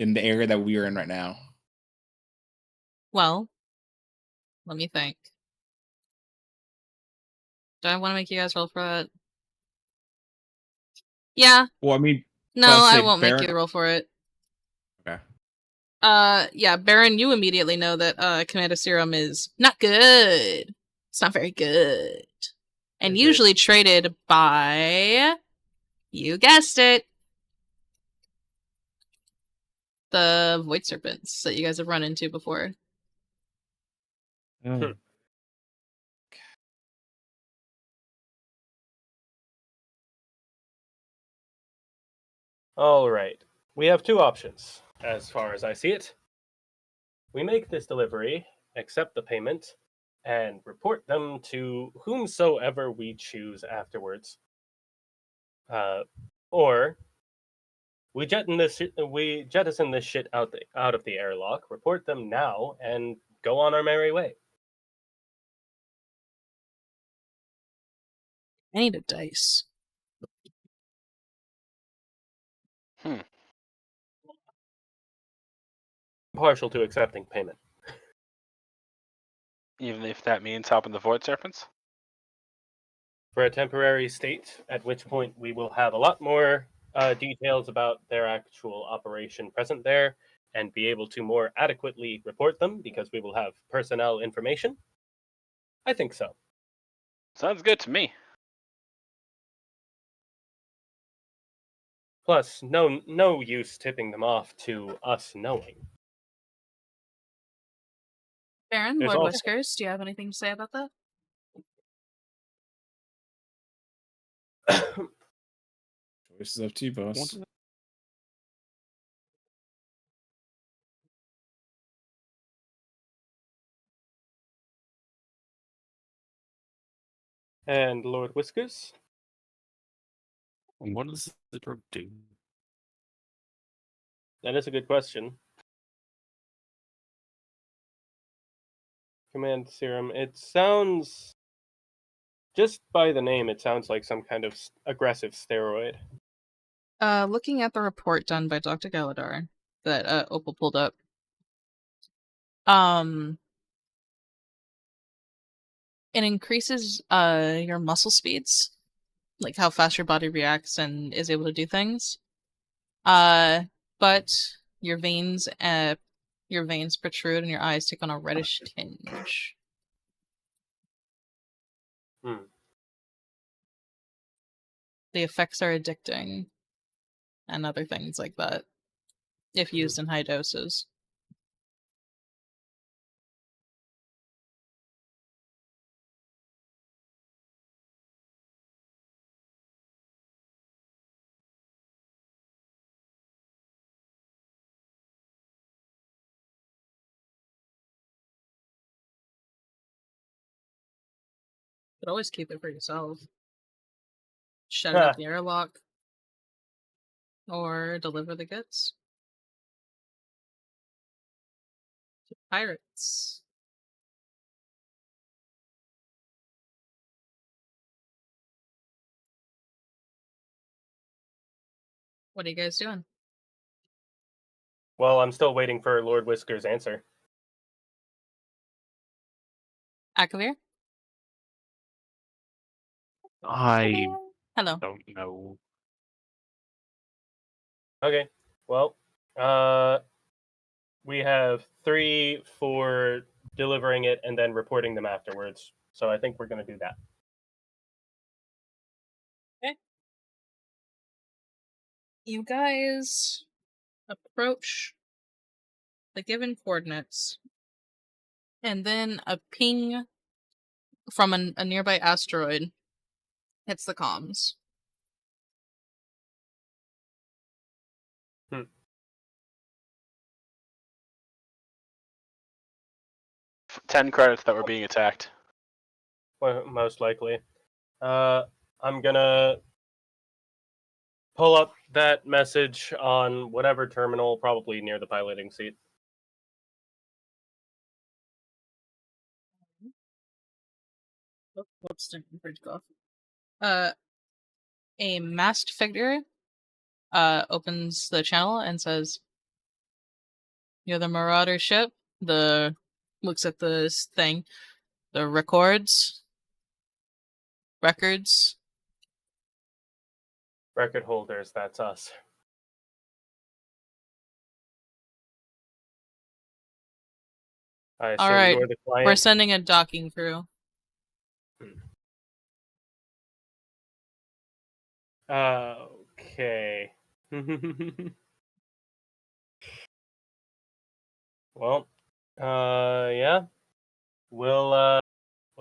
[SPEAKER 3] In the area that we are in right now.
[SPEAKER 1] Well, let me think. Do I want to make you guys roll for that? Yeah.
[SPEAKER 3] Well, I mean,
[SPEAKER 1] No,
[SPEAKER 3] I'll
[SPEAKER 1] I
[SPEAKER 3] say
[SPEAKER 1] won't make
[SPEAKER 3] Baron-
[SPEAKER 1] you roll for it.
[SPEAKER 3] Okay.
[SPEAKER 1] Yeah, Baron, you immediately know that commando serum is not good. It's not very good. And
[SPEAKER 2] Is it?
[SPEAKER 1] usually traded by, you guessed it, the void serpents that you guys have run into before.
[SPEAKER 3] Oh.
[SPEAKER 2] All right. We have two options, as far as I see it. We make this delivery, accept the payment, and report them to whomsoever we choose afterwards. Or we jettison this shit out of the airlock, report them now, and go on our merry way.
[SPEAKER 1] I need a dice.
[SPEAKER 2] Partial to accepting payment.
[SPEAKER 4] Even if that means helping the void serpents?
[SPEAKER 2] For a temporary state, at which point we will have a lot more details about their actual operation present there and be able to more adequately report them because we will have personnel information. I think so.
[SPEAKER 4] Sounds good to me.
[SPEAKER 2] Plus, no use tipping them off to us knowing.
[SPEAKER 1] Baron,
[SPEAKER 2] There's
[SPEAKER 1] Lord
[SPEAKER 2] also-
[SPEAKER 1] Whiskers, do you have anything to say about that?
[SPEAKER 3] Choice is up to you, boss.
[SPEAKER 2] And Lord Whiskers?
[SPEAKER 5] And what does the drug do?
[SPEAKER 2] That is a good question. Command serum. It sounds, just by the name, it sounds like some kind of aggressive steroid.
[SPEAKER 1] Looking at the report done by Dr. Galadar that Opal pulled up, it increases your muscle speeds, like how fast your body reacts and is able to do things. But your veins protrude and your eyes take on a reddish tinge.
[SPEAKER 2] Hmm.
[SPEAKER 1] The effects are addicting, and other things like that, if used in high doses. But always keep it for yourself. Shut it up the airlock. Or deliver the goods. To pirates. What are you guys doing?
[SPEAKER 2] Well, I'm still waiting for Lord Whiskers' answer.
[SPEAKER 1] Aakavir?
[SPEAKER 5] I
[SPEAKER 1] Hello.
[SPEAKER 5] don't know.
[SPEAKER 2] Okay. Well, we have 3 for delivering it and then reporting them afterwards. So I think we're going to do that.
[SPEAKER 1] You guys approach the given coordinates, and then a ping from a nearby asteroid hits the comms.
[SPEAKER 4] 10 credits that were being attacked.
[SPEAKER 2] Well, most likely. I'm going to pull up that message on whatever terminal, probably near the piloting seat.
[SPEAKER 1] Whoops, bridge go off. A masked figure opens the channel and says, "You're the Marauder ship." The looks at this thing. The records.
[SPEAKER 2] Record holders, that's us. I assume
[SPEAKER 1] Alright,
[SPEAKER 2] you're the
[SPEAKER 1] we're
[SPEAKER 2] client.
[SPEAKER 1] sending a docking crew.
[SPEAKER 2] Okay. Well, yeah. We'll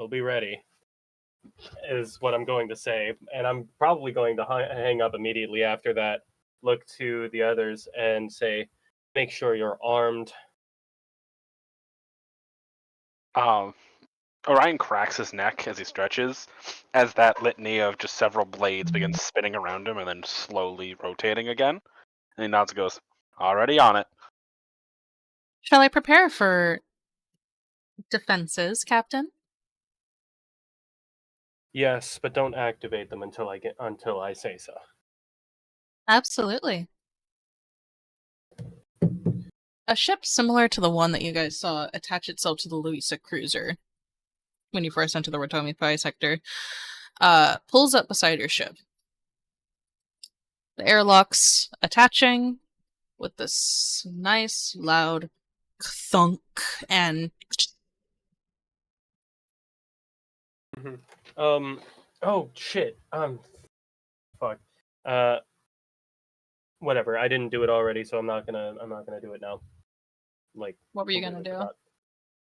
[SPEAKER 2] be ready, is what I'm going to say. And I'm probably going to hang up immediately after that, look to the others and say, make sure you're armed.
[SPEAKER 4] Orion cracks his neck as he stretches, as that litany of just several blades begins spinning around him and then slowly rotating again. And he nods and goes, "Already on it."
[SPEAKER 1] Shall I prepare for defenses, Captain?
[SPEAKER 2] Yes, but don't activate them until I say so.
[SPEAKER 1] Absolutely. A ship similar to the one that you guys saw attach itself to the Luisa cruiser when you first enter the Ratomi Pi sector, pulls up beside your ship. The airlock's attaching with this nice, loud thunk and
[SPEAKER 2] Oh shit. Fuck. Whatever. I didn't do it already, so I'm not gonna do it now. Like,
[SPEAKER 1] what were you gonna
[SPEAKER 2] completely
[SPEAKER 1] do?
[SPEAKER 2] forgot.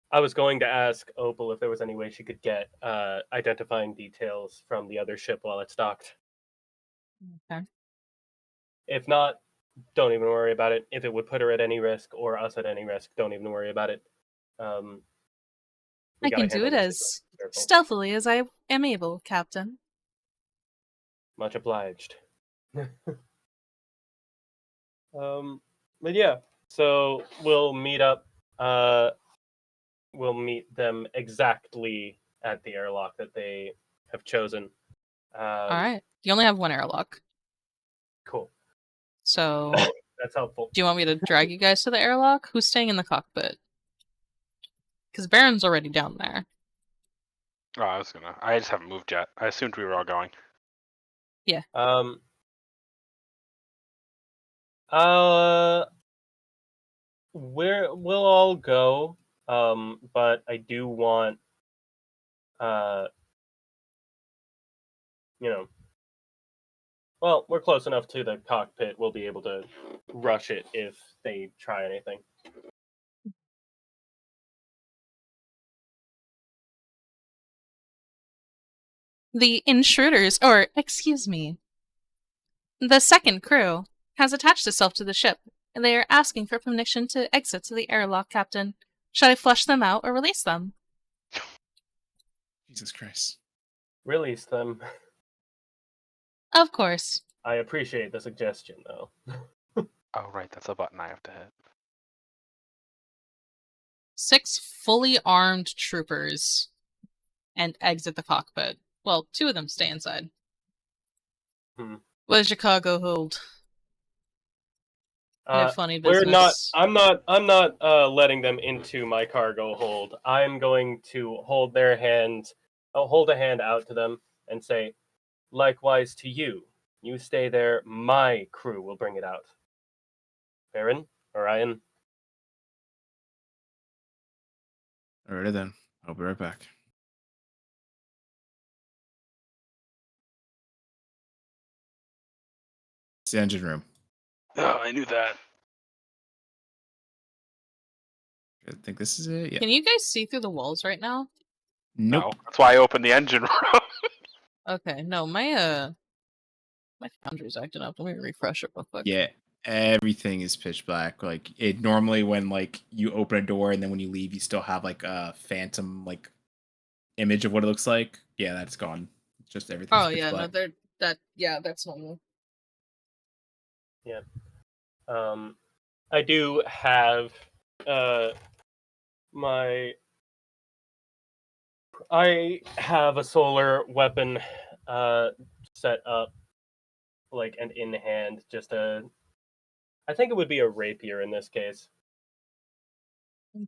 [SPEAKER 2] I was going to ask Opal if there was any way she could get identifying details from the other ship while it's docked.
[SPEAKER 1] Okay.
[SPEAKER 2] If not, don't even worry about it. If it would put her at any risk or us at any risk, don't even worry about it.
[SPEAKER 1] I can do it as stealthily as I am able, Captain.
[SPEAKER 2] Much obliged. But yeah, so we'll meet up. We'll meet them exactly at the airlock that they have chosen.
[SPEAKER 1] Alright. You only have one airlock.
[SPEAKER 2] Cool.
[SPEAKER 1] So,
[SPEAKER 2] That's helpful.
[SPEAKER 1] do you want me to drag you guys to the airlock? Who's staying in the cockpit? Because Baron's already down there.
[SPEAKER 4] Oh, I just haven't moved yet. I assumed we were all going.
[SPEAKER 1] Yeah.
[SPEAKER 2] We'll all go. But I do want well, we're close enough to the cockpit. We'll be able to rush it if they try anything.
[SPEAKER 1] The intruders, or excuse me, the second crew has attached itself to the ship, and they are asking for permission to exit to the airlock, Captain. Should I flush them out or release them?
[SPEAKER 6] Jesus Christ.
[SPEAKER 2] Release them.
[SPEAKER 1] Of course.
[SPEAKER 2] I appreciate the suggestion, though.
[SPEAKER 4] Oh, right, that's a button I have to hit.
[SPEAKER 1] 6 fully armed troopers and exit the cockpit. Well, 2 of them stay inside. What does your cargo hold? No funny business.
[SPEAKER 2] I'm not letting them into my cargo hold. I'm going to hold their hand. I'll hold a hand out to them and say, likewise to you. You stay there. My crew will bring it out. Baron, Orion.
[SPEAKER 6] Alrighty then. I'll be right back. It's the engine room.
[SPEAKER 4] Oh, I knew that.
[SPEAKER 6] I think this is it. Yeah.
[SPEAKER 1] Can you guys see through the walls right now?
[SPEAKER 6] Nope.
[SPEAKER 4] No, that's why I opened the engine room.
[SPEAKER 1] Okay, no, my foundry's acting up. Let me refresh it real quick.
[SPEAKER 6] Yeah. Everything is pitch black. Like it normally when like you open a door and then when you leave you still have like a phantom like image of what it looks like. Yeah, that's gone. Just everything's
[SPEAKER 1] Oh
[SPEAKER 6] pitch
[SPEAKER 1] yeah,
[SPEAKER 6] black.
[SPEAKER 1] no, that's normal.
[SPEAKER 2] Yeah. I do have I have a solar weapon set up, like, and in hand. I think it would be a rapier in this case.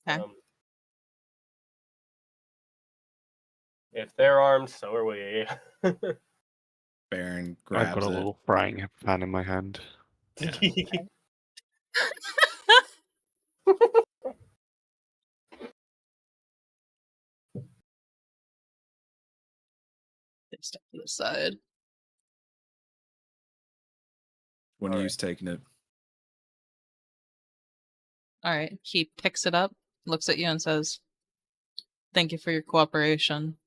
[SPEAKER 1] Okay.
[SPEAKER 2] If they're armed, so are we.
[SPEAKER 6] Baron
[SPEAKER 5] I've got
[SPEAKER 6] grabs
[SPEAKER 5] a
[SPEAKER 6] it.
[SPEAKER 5] little frying pan in my hand.
[SPEAKER 1] Step to the side.
[SPEAKER 6] When
[SPEAKER 2] All
[SPEAKER 6] you's taking it.
[SPEAKER 1] Alright, he picks it up, looks at you and says, "Thank you for your cooperation."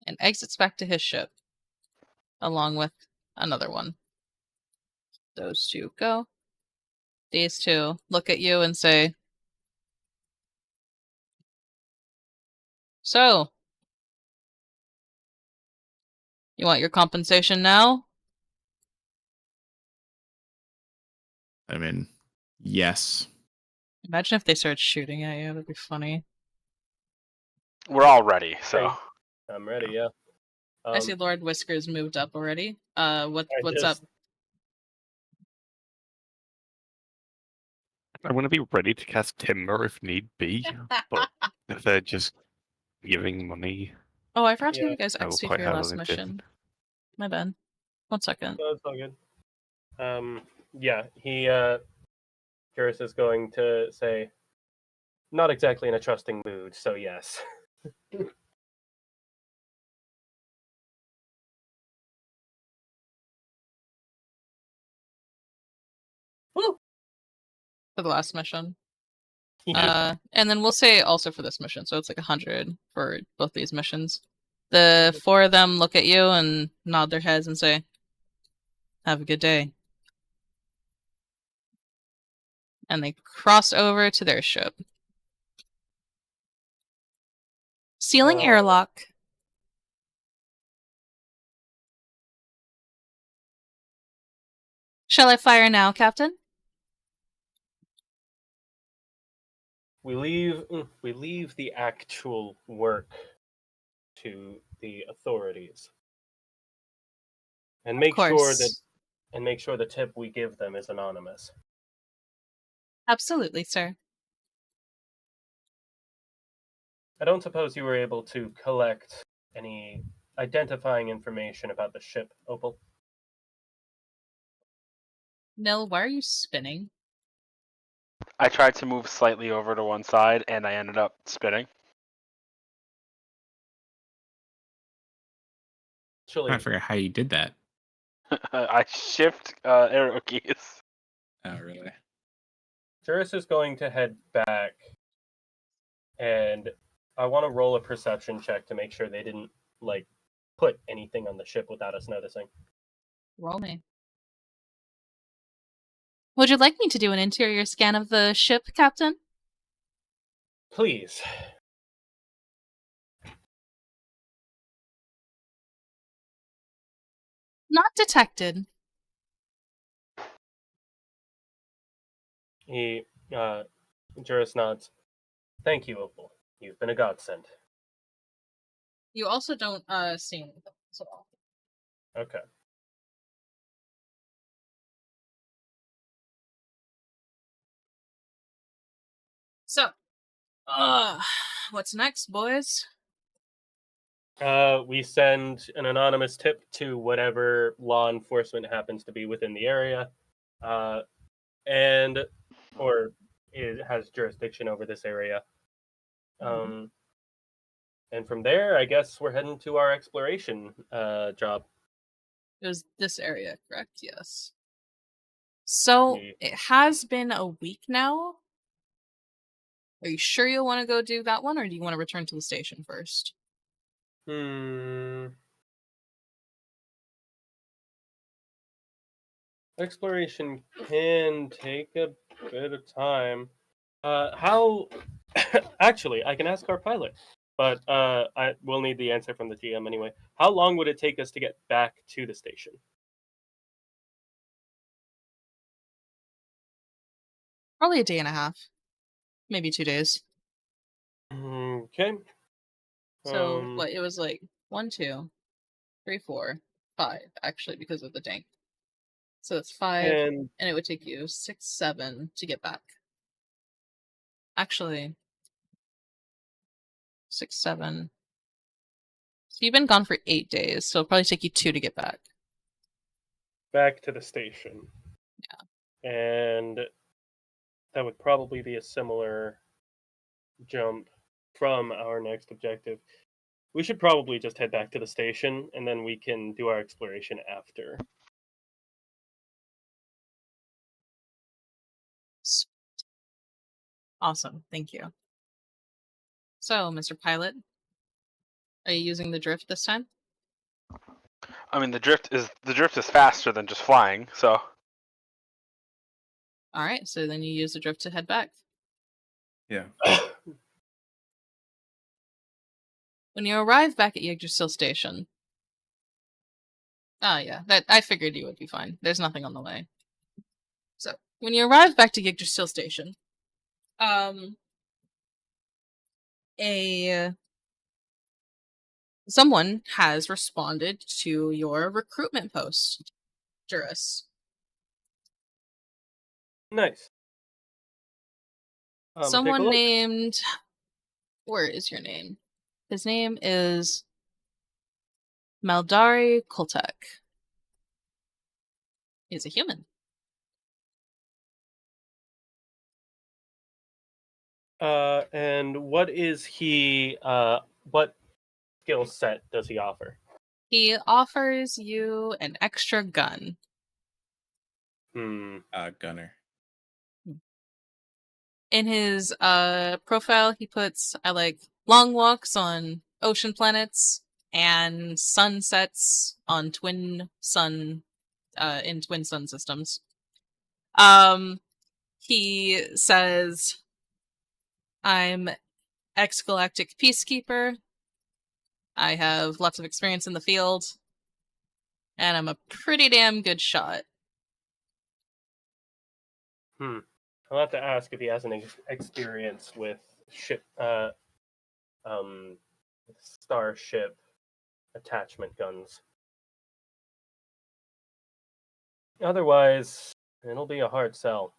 [SPEAKER 1] And exits back to his ship, along with another one. Those 2 go. These 2 look at you and say, "So, you want your compensation now?"
[SPEAKER 6] I mean, yes.
[SPEAKER 1] Imagine if they start shooting at you. That'd be funny.
[SPEAKER 4] We're all ready, so.
[SPEAKER 2] Hey. I'm ready, yeah.
[SPEAKER 1] I see Lord Whiskers moved up already. What's up?
[SPEAKER 5] I want to be ready to cast Timber if need be, but if they're just giving money,
[SPEAKER 1] Oh, I forgot to give
[SPEAKER 2] Yeah.
[SPEAKER 1] you guys
[SPEAKER 5] I will
[SPEAKER 1] XP
[SPEAKER 5] quite
[SPEAKER 1] for your last
[SPEAKER 5] happily
[SPEAKER 1] mission. My bad. 1 second.
[SPEAKER 2] No, it's all good. Yeah, Juras is going to say, not exactly in a trusting mood, so yes.
[SPEAKER 1] For the last mission.
[SPEAKER 2] Yeah.
[SPEAKER 1] And then we'll say also for this mission, so it's like 100 for both these missions. The 4 of them look at you and nod their heads and say, "Have a good day." And they cross over to their ship. Sealing airlock. Shall I fire now, Captain?
[SPEAKER 2] We leave the actual work to the authorities. And
[SPEAKER 1] Of
[SPEAKER 2] make sure
[SPEAKER 1] course.
[SPEAKER 2] the tip we give them is anonymous.
[SPEAKER 1] Absolutely, sir.
[SPEAKER 2] I don't suppose you were able to collect any identifying information about the ship, Opal?
[SPEAKER 1] Nil, why are you spinning?
[SPEAKER 4] I tried to move slightly over to one side, and I ended up spinning.
[SPEAKER 3] I
[SPEAKER 2] Actually,
[SPEAKER 3] forget how you did that.
[SPEAKER 4] I shift arrow keys.
[SPEAKER 6] Oh, really?
[SPEAKER 2] Juras is going to head back, and I want to roll a perception check to make sure they didn't like put anything on the ship without us noticing.
[SPEAKER 1] Roll me. Would you like me to do an interior scan of the ship, Captain?
[SPEAKER 2] Please.
[SPEAKER 1] Not detected.
[SPEAKER 2] He, Juras nods. Thank you, Opal. You've been a godsend.
[SPEAKER 1] You also don't see anything as well.
[SPEAKER 2] Okay.
[SPEAKER 1] So, what's next, boys?
[SPEAKER 2] We send an anonymous tip to whatever law enforcement happens to be within the area, and or it has jurisdiction over this area. And from there, I guess we're heading to our exploration job.
[SPEAKER 1] It was this area, correct? Yes. So,
[SPEAKER 2] Yeah.
[SPEAKER 1] it has been a week now. Are you sure you'll want to go do that one, or do you want to return to the station first?
[SPEAKER 2] Exploration can take a bit of time. How? Actually, I can ask our pilot, but I will need the answer from the GM anyway. How long would it take us to get back to the station?
[SPEAKER 1] Probably a day and a half. Maybe 2 days.
[SPEAKER 2] Okay.
[SPEAKER 1] So, what, it was like 1, 2, 3, 4, 5, actually, because of the dank. So it's 5,
[SPEAKER 2] And
[SPEAKER 1] and it would take you 6, 7 to get back. Actually, 6, 7. So you've been gone for 8 days, so it'll probably take you 2 to get back.
[SPEAKER 2] back to the station.
[SPEAKER 1] Yeah.
[SPEAKER 2] And that would probably be a similar jump from our next objective. We should probably just head back to the station, and then we can do our exploration after.
[SPEAKER 1] Awesome, thank you. So, Mr. Pilot, are you using the drift this time?
[SPEAKER 4] I mean, the drift is faster than just flying. So
[SPEAKER 1] Alright, so then you use the drift to head back.
[SPEAKER 6] Yeah.
[SPEAKER 1] When you arrive back at Yggdrasil Station... Oh yeah, that I figured you would be fine. There's nothing on the way. So, when you arrive back to Yggdrasil Station, someone has responded to your recruitment post, Juras.
[SPEAKER 2] Nice. Take a
[SPEAKER 1] Someone
[SPEAKER 2] look.
[SPEAKER 1] named... Where is your name? His name is Maldari Kultek. He's a human.
[SPEAKER 2] And what is he? What skill set does he offer?
[SPEAKER 1] He offers you an extra gun.
[SPEAKER 6] Gunner.
[SPEAKER 1] In his profile, he puts, I like long walks on ocean planets and sunsets on twin sun systems. He says, I'm ex-galactic peacekeeper. I have lots of experience in the field, and I'm a pretty damn good shot.
[SPEAKER 2] I'll have to ask if he has any experience with ship, starship attachment guns. Otherwise, it'll be a hard sell.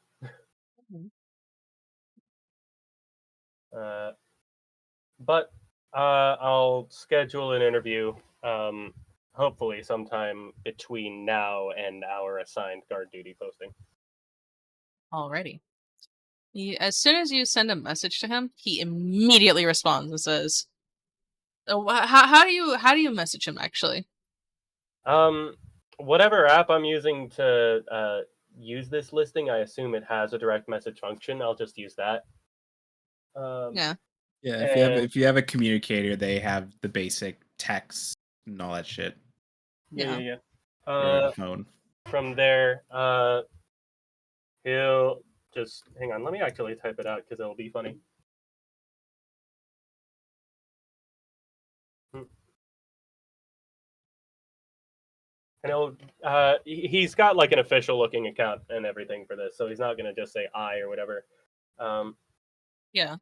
[SPEAKER 2] But I'll schedule an interview, hopefully sometime between now and our assigned guard duty posting.
[SPEAKER 1] Alrighty. As soon as you send a message to him, he immediately responds and says, "Oh, how do you message him actually?"
[SPEAKER 2] Whatever app I'm using to use this listing, I assume it has a direct message function. I'll just use that.
[SPEAKER 1] Yeah.
[SPEAKER 6] Yeah,
[SPEAKER 2] And-
[SPEAKER 6] if you have a communicator, they have the basic text and all that shit.
[SPEAKER 2] Yeah.
[SPEAKER 6] Or a phone.
[SPEAKER 2] From there, he'll just hang on. Let me actually type it out because it'll be funny. And he's got like an official looking account and everything for this, so he's not gonna just say I or whatever.
[SPEAKER 1] Yeah.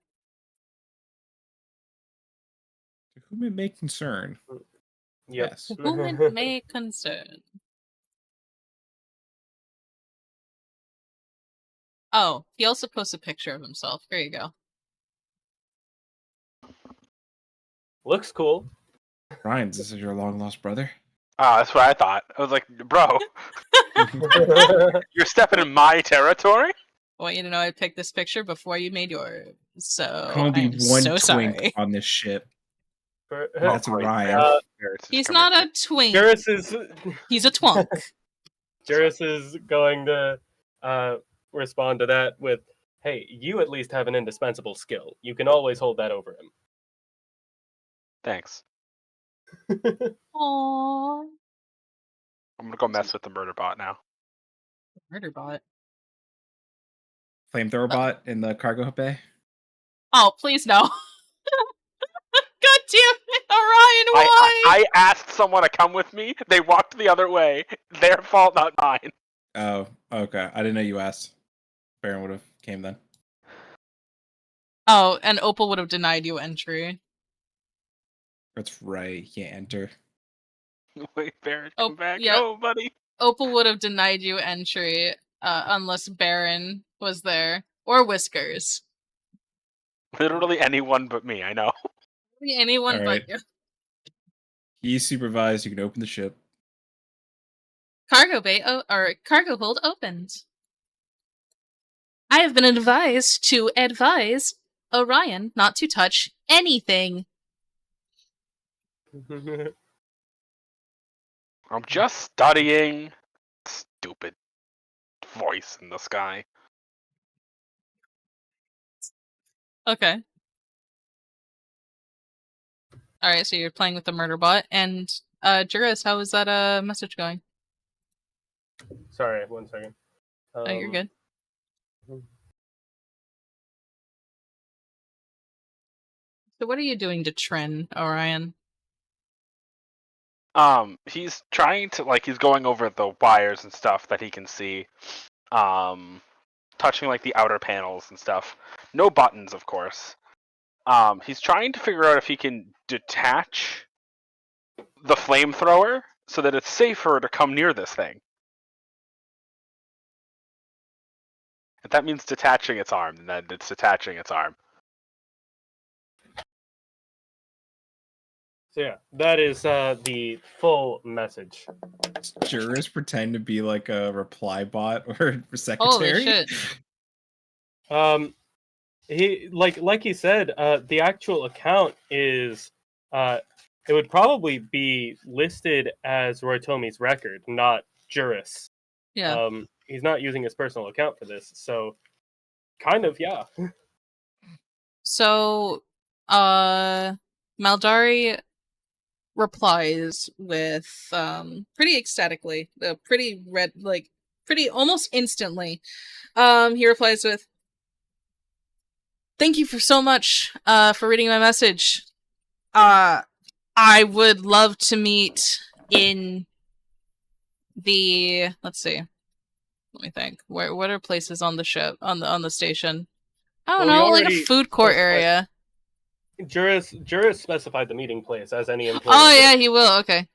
[SPEAKER 6] To whom it may concern.
[SPEAKER 2] Yep.
[SPEAKER 6] Yes.
[SPEAKER 1] Whom it may concern. Oh, he also posts a picture of himself. There you go.
[SPEAKER 2] Looks cool.
[SPEAKER 6] Ryan, this is your long lost brother.
[SPEAKER 4] That's what I thought. I was like, bro, you're stepping in my territory.
[SPEAKER 1] I want you to know I picked this picture before you made yours. So
[SPEAKER 6] Can only
[SPEAKER 1] I'm
[SPEAKER 6] be one
[SPEAKER 1] so
[SPEAKER 6] twink
[SPEAKER 1] sorry.
[SPEAKER 6] on this ship.
[SPEAKER 2] For-
[SPEAKER 6] That's
[SPEAKER 4] Great.
[SPEAKER 6] Ryan.
[SPEAKER 1] He's not a twink.
[SPEAKER 2] Juras is
[SPEAKER 1] He's a twunk.
[SPEAKER 2] Juras is going to respond to that with, "Hey, you at least have an indispensable skill. You can always hold that over him."
[SPEAKER 4] Thanks.
[SPEAKER 1] Aww.
[SPEAKER 4] I'm gonna go mess with the murder bot now.
[SPEAKER 1] Murder bot.
[SPEAKER 6] Flamethrower bot in the cargo bay.
[SPEAKER 1] Oh, please no. God damn it, Orion, why?
[SPEAKER 4] I asked someone to come with me. They walked the other way. Their fault, not mine.
[SPEAKER 6] Oh, okay. I didn't know you asked. Baron would have came then.
[SPEAKER 1] Oh, and Opal would have denied you entry.
[SPEAKER 6] That's right. You can't enter.
[SPEAKER 4] Wait, Baron,
[SPEAKER 1] Oh,
[SPEAKER 4] come back.
[SPEAKER 1] yeah.
[SPEAKER 4] No, buddy.
[SPEAKER 1] Opal would have denied you entry unless Baron was there. Or Whiskers.
[SPEAKER 4] Literally anyone but me, I know.
[SPEAKER 1] Anyone
[SPEAKER 6] All
[SPEAKER 1] but
[SPEAKER 6] right.
[SPEAKER 1] you.
[SPEAKER 6] He's supervised. You can open the ship.
[SPEAKER 1] Cargo bay or cargo hold opened. I have been advised to advise Orion not to touch anything.
[SPEAKER 4] I'm just studying. Stupid voice in the sky.
[SPEAKER 1] Okay. Alright, so you're playing with the murder bot. And, Juras, how is that message going?
[SPEAKER 2] Sorry, 1 second.
[SPEAKER 1] Oh, you're good. So what are you doing to Trin, Orion?
[SPEAKER 4] He's trying to, like, he's going over the wires and stuff that he can see. Touching, like, the outer panels and stuff. No buttons, of course. He's trying to figure out if he can detach the flamethrower so that it's safer to come near this thing. If that means detaching its arm, then it's detaching its arm.
[SPEAKER 2] So yeah, that is the full message.
[SPEAKER 6] Juras pretend to be like a reply bot or secretary.
[SPEAKER 1] Holy shit.
[SPEAKER 2] He like he said, the actual account is it would probably be listed as Roitomi's record, not Juras.
[SPEAKER 1] Yeah.
[SPEAKER 2] He's not using his personal account for this, so kind of yeah.
[SPEAKER 1] So, Maldari replies with, pretty ecstatically, pretty red, like, pretty almost instantly. He replies with, "Thank you for so much, for reading my message. I would love to meet in the, let's see. Let me think. What are places on the ship, on the station? I don't
[SPEAKER 2] Well, we
[SPEAKER 1] know, like a
[SPEAKER 2] already
[SPEAKER 1] food court
[SPEAKER 2] specified-
[SPEAKER 1] area.
[SPEAKER 2] Juras specified the meeting place as any employee.
[SPEAKER 1] Oh
[SPEAKER 2] would.
[SPEAKER 1] yeah, he will. Okay.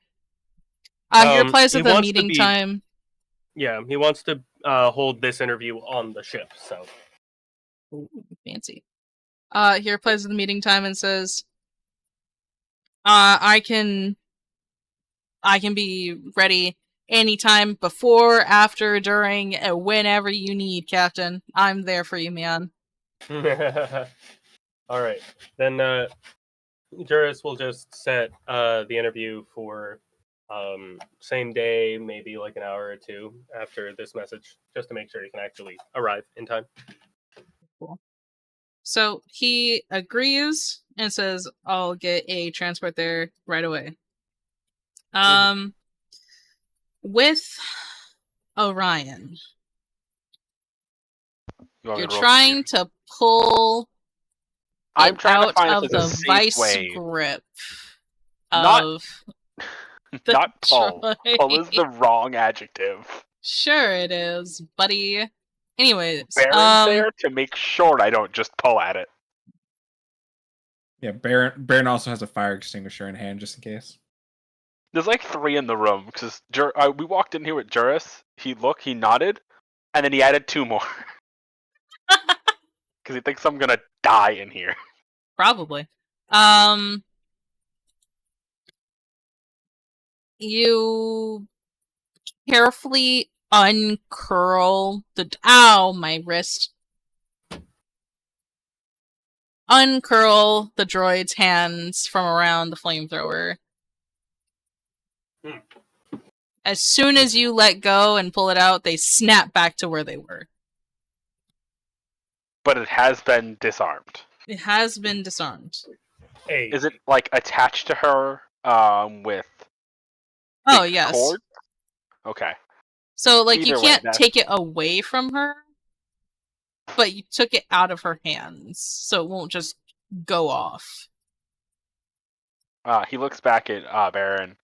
[SPEAKER 1] He replies
[SPEAKER 2] He
[SPEAKER 1] with a
[SPEAKER 2] wants to
[SPEAKER 1] meeting
[SPEAKER 2] be-
[SPEAKER 1] time.
[SPEAKER 2] Yeah, he wants to hold this interview on the ship. So
[SPEAKER 1] Ooh, fancy. He replies with the meeting time and says, I can be ready anytime, before, after, during, whenever you need, Captain. I'm there for you, man."
[SPEAKER 2] all right, then Juras will just set the interview for Same day, maybe like an hour or two after this message, just to make sure he can actually arrive in time.
[SPEAKER 1] Cool. So he agrees and says, "I'll get a transport there right away." With Orion,
[SPEAKER 4] You want me
[SPEAKER 1] you're
[SPEAKER 4] to roll
[SPEAKER 1] trying to pull
[SPEAKER 4] I'm
[SPEAKER 1] it
[SPEAKER 4] trying to
[SPEAKER 1] out
[SPEAKER 4] find if
[SPEAKER 1] of
[SPEAKER 4] there's a
[SPEAKER 1] the
[SPEAKER 4] safe
[SPEAKER 1] vice
[SPEAKER 4] way.
[SPEAKER 1] grip
[SPEAKER 4] Not-
[SPEAKER 1] of the
[SPEAKER 4] Not pull.
[SPEAKER 1] droid.
[SPEAKER 4] Pull is the wrong adjective.
[SPEAKER 1] Sure it is, buddy. Anyways,
[SPEAKER 4] Baron's there to make sure I don't just pull at it.
[SPEAKER 6] Yeah, Baron also has a fire extinguisher in hand just in case.
[SPEAKER 4] There's like 3 in the room because we walked in here with Juras. He nodded, and then he added 2 more because he thinks I'm gonna die in here.
[SPEAKER 1] probably. You carefully uncurl my wrist. Uncurl the droid's hands from around the flamethrower. As soon as you let go and pull it out, they snap back to where they were.
[SPEAKER 4] But it has been disarmed.
[SPEAKER 1] It has been disarmed.
[SPEAKER 2] Hey,
[SPEAKER 4] Is it like attached to her with
[SPEAKER 1] Oh,
[SPEAKER 4] big
[SPEAKER 1] yes.
[SPEAKER 4] cord? Okay.
[SPEAKER 1] So, like, you
[SPEAKER 4] Either way,
[SPEAKER 1] can't
[SPEAKER 4] that's-
[SPEAKER 1] take it away from her, but you took it out of her hands, so it won't just go off.
[SPEAKER 4] He looks back at Baron,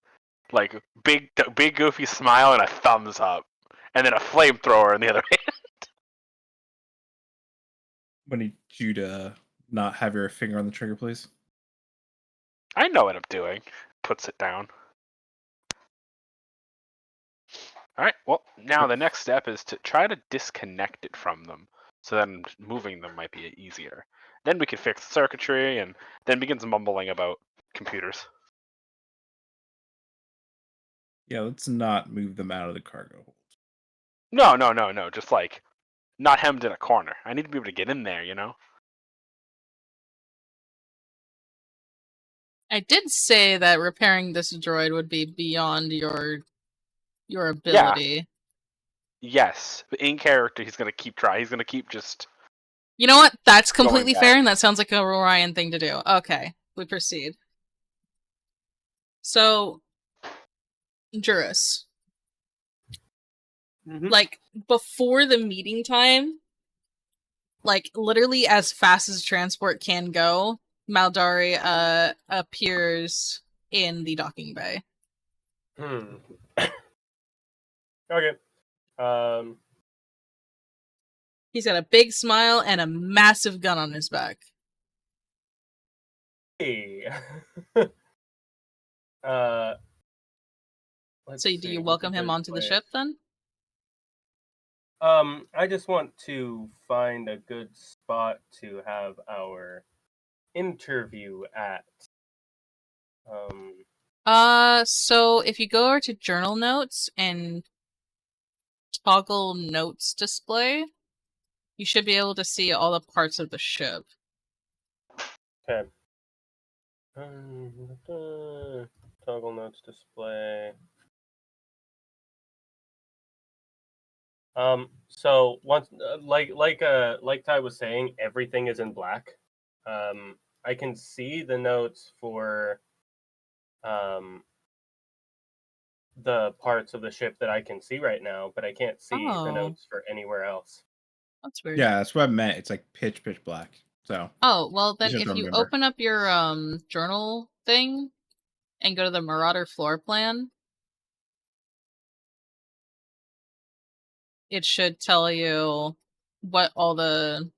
[SPEAKER 4] like big goofy smile and a thumbs up, and then a flamethrower in the other hand.
[SPEAKER 6] I need you to not have your finger on the trigger, please.
[SPEAKER 4] I know what I'm doing. Puts it down. All right. Well, now the next step is to try to disconnect it from them, so then moving them might be easier. Then we can fix the circuitry, and then begins mumbling about computers.
[SPEAKER 6] Yeah, let's not move them out of the cargo hold.
[SPEAKER 4] No. Just like not hemmed in a corner. I need to be able to get in there, you know?
[SPEAKER 1] I did say that repairing this droid would be beyond your ability.
[SPEAKER 4] Yes. But in character, he's going to keep trying. He's going to keep just...
[SPEAKER 1] You know what? That's
[SPEAKER 4] Going
[SPEAKER 1] completely
[SPEAKER 4] back.
[SPEAKER 1] fair, and that sounds like a Orion thing to do. Okay, we proceed. So, Juras.
[SPEAKER 2] Mhm.
[SPEAKER 1] Like, before the meeting time, like, literally as fast as transport can go, Maldari appears in the docking bay.
[SPEAKER 2] Okay.
[SPEAKER 1] He's got a big smile and a massive gun on his back.
[SPEAKER 2] Hey. Let's
[SPEAKER 1] So, do
[SPEAKER 2] see,
[SPEAKER 1] you
[SPEAKER 2] what's
[SPEAKER 1] welcome
[SPEAKER 2] a
[SPEAKER 1] him
[SPEAKER 2] good
[SPEAKER 1] onto the
[SPEAKER 2] place?
[SPEAKER 1] ship, then?
[SPEAKER 2] I just want to find a good spot to have our interview at.
[SPEAKER 1] So if you go over to journal notes and toggle notes display, you should be able to see all the parts of the ship.
[SPEAKER 2] Okay. Toggle notes display. So once, like Ty was saying, everything is in black. I can see the notes for the parts of the ship that I can see right now, but I can't see the
[SPEAKER 1] Oh.
[SPEAKER 2] notes for anywhere else.
[SPEAKER 1] That's weird.
[SPEAKER 6] Yeah, that's what I meant. It's like pitch black. So
[SPEAKER 1] Oh, well then
[SPEAKER 6] just
[SPEAKER 1] if
[SPEAKER 6] have to
[SPEAKER 1] you
[SPEAKER 6] remember.
[SPEAKER 1] open up your journal thing and go to the Marauder floor plan, it should tell you what all the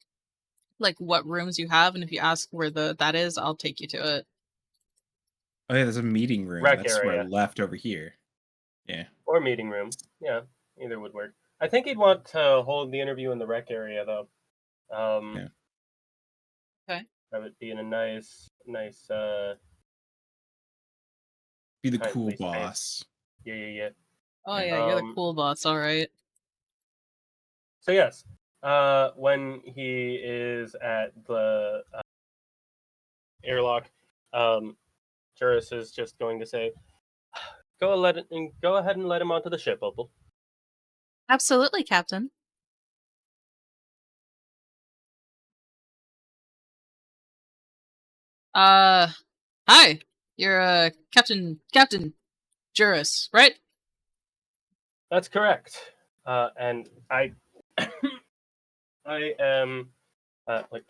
[SPEAKER 1] what rooms you have, and if you ask where that is, I'll take you to it.
[SPEAKER 6] Oh yeah, there's a meeting room.
[SPEAKER 2] Rec
[SPEAKER 6] That's where I
[SPEAKER 2] area.
[SPEAKER 6] left over here. Yeah.
[SPEAKER 2] Or meeting room. Yeah, either would work. I think he'd want to hold the interview in the rec area, though.
[SPEAKER 6] Yeah.
[SPEAKER 1] Okay.
[SPEAKER 2] Have it be in a nice,
[SPEAKER 6] Be the
[SPEAKER 2] kindly
[SPEAKER 6] cool
[SPEAKER 2] space.
[SPEAKER 6] boss.
[SPEAKER 2] Yeah.
[SPEAKER 1] Oh
[SPEAKER 6] Yeah.
[SPEAKER 1] yeah, you're the cool boss, alright.
[SPEAKER 2] So yes, when he is at the airlock, Juras is just going to say, go ahead and let him onto the ship, Opal.
[SPEAKER 1] Absolutely, Captain. Hi. You're Captain Juras, right?
[SPEAKER 2] That's correct. And I I am like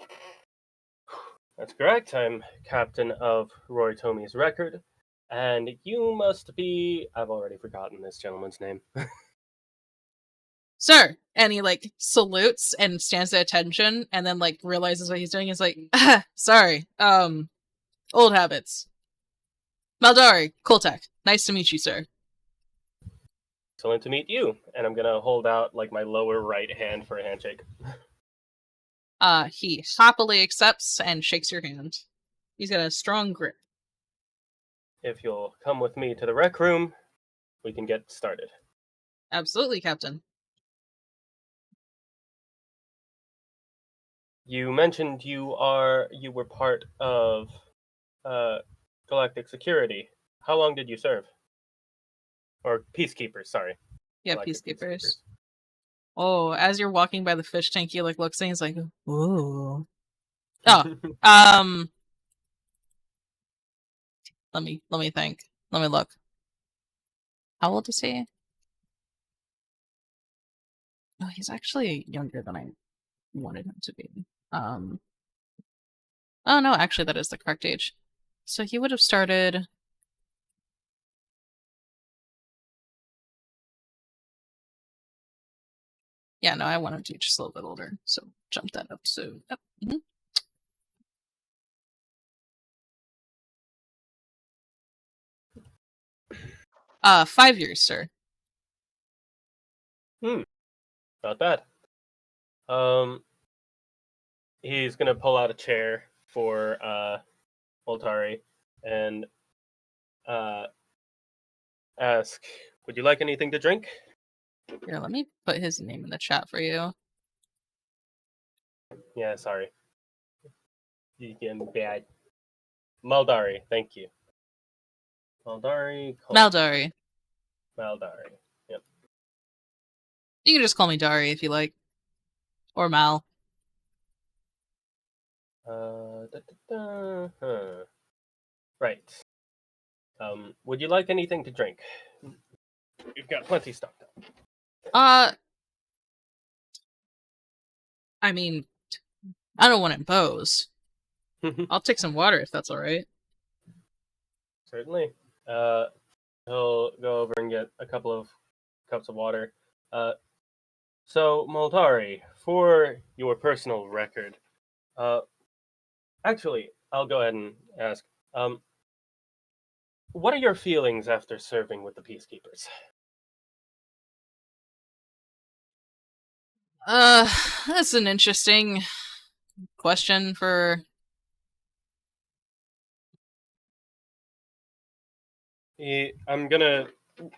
[SPEAKER 2] that's correct. I'm captain of Roy Tomi's record, and you must be. I've already forgotten this gentleman's name.
[SPEAKER 1] Sir. And he like salutes and stands at attention and then like realizes what he's doing. He's like, sorry. Old habits. Maldari, Koltek. Nice to meet you, sir.
[SPEAKER 2] Excellent to meet you. And I'm gonna hold out like my lower right hand for a handshake.
[SPEAKER 1] He happily accepts and shakes your hand. He's got a strong grip.
[SPEAKER 2] If you'll come with me to the rec room, we can get started.
[SPEAKER 1] Absolutely, Captain.
[SPEAKER 2] You mentioned you were part of Galactic Security. How long did you serve? Or Peacekeepers, sorry.
[SPEAKER 1] Yeah,
[SPEAKER 2] Galactic
[SPEAKER 1] peacekeepers. Oh, as you're walking by the fish tank, he like looks and he's like, ooh. Oh, let me think. Let me look. How old is he? Oh, he's actually younger than I wanted him to be. Oh no, actually that is the correct age. So he would have started. Yeah, no, I want him to be just a little bit older. So jump that up. So yep. 5 years, sir.
[SPEAKER 2] Not bad. He's gonna pull out a chair for Moltari and ask, "Would you like anything to drink?"
[SPEAKER 1] Here, let me put his name in the chat for you.
[SPEAKER 2] Yeah, sorry. You getting bad. Maldari, thank you. Maldari.
[SPEAKER 1] Maldari.
[SPEAKER 2] Maldari. Yep.
[SPEAKER 1] You can just call me Dari if you like. Or Mal.
[SPEAKER 2] Right. Would you like anything to drink? We've got plenty stocked up.
[SPEAKER 1] I mean, I don't want to impose. I'll take some water if that's alright.
[SPEAKER 2] Certainly. He'll go over and get a couple of cups of water. So, Moldari, for your personal record, actually, I'll go ahead and ask, what are your feelings after serving with the Peacekeepers?
[SPEAKER 1] That's an interesting question for...
[SPEAKER 2] I'm gonna,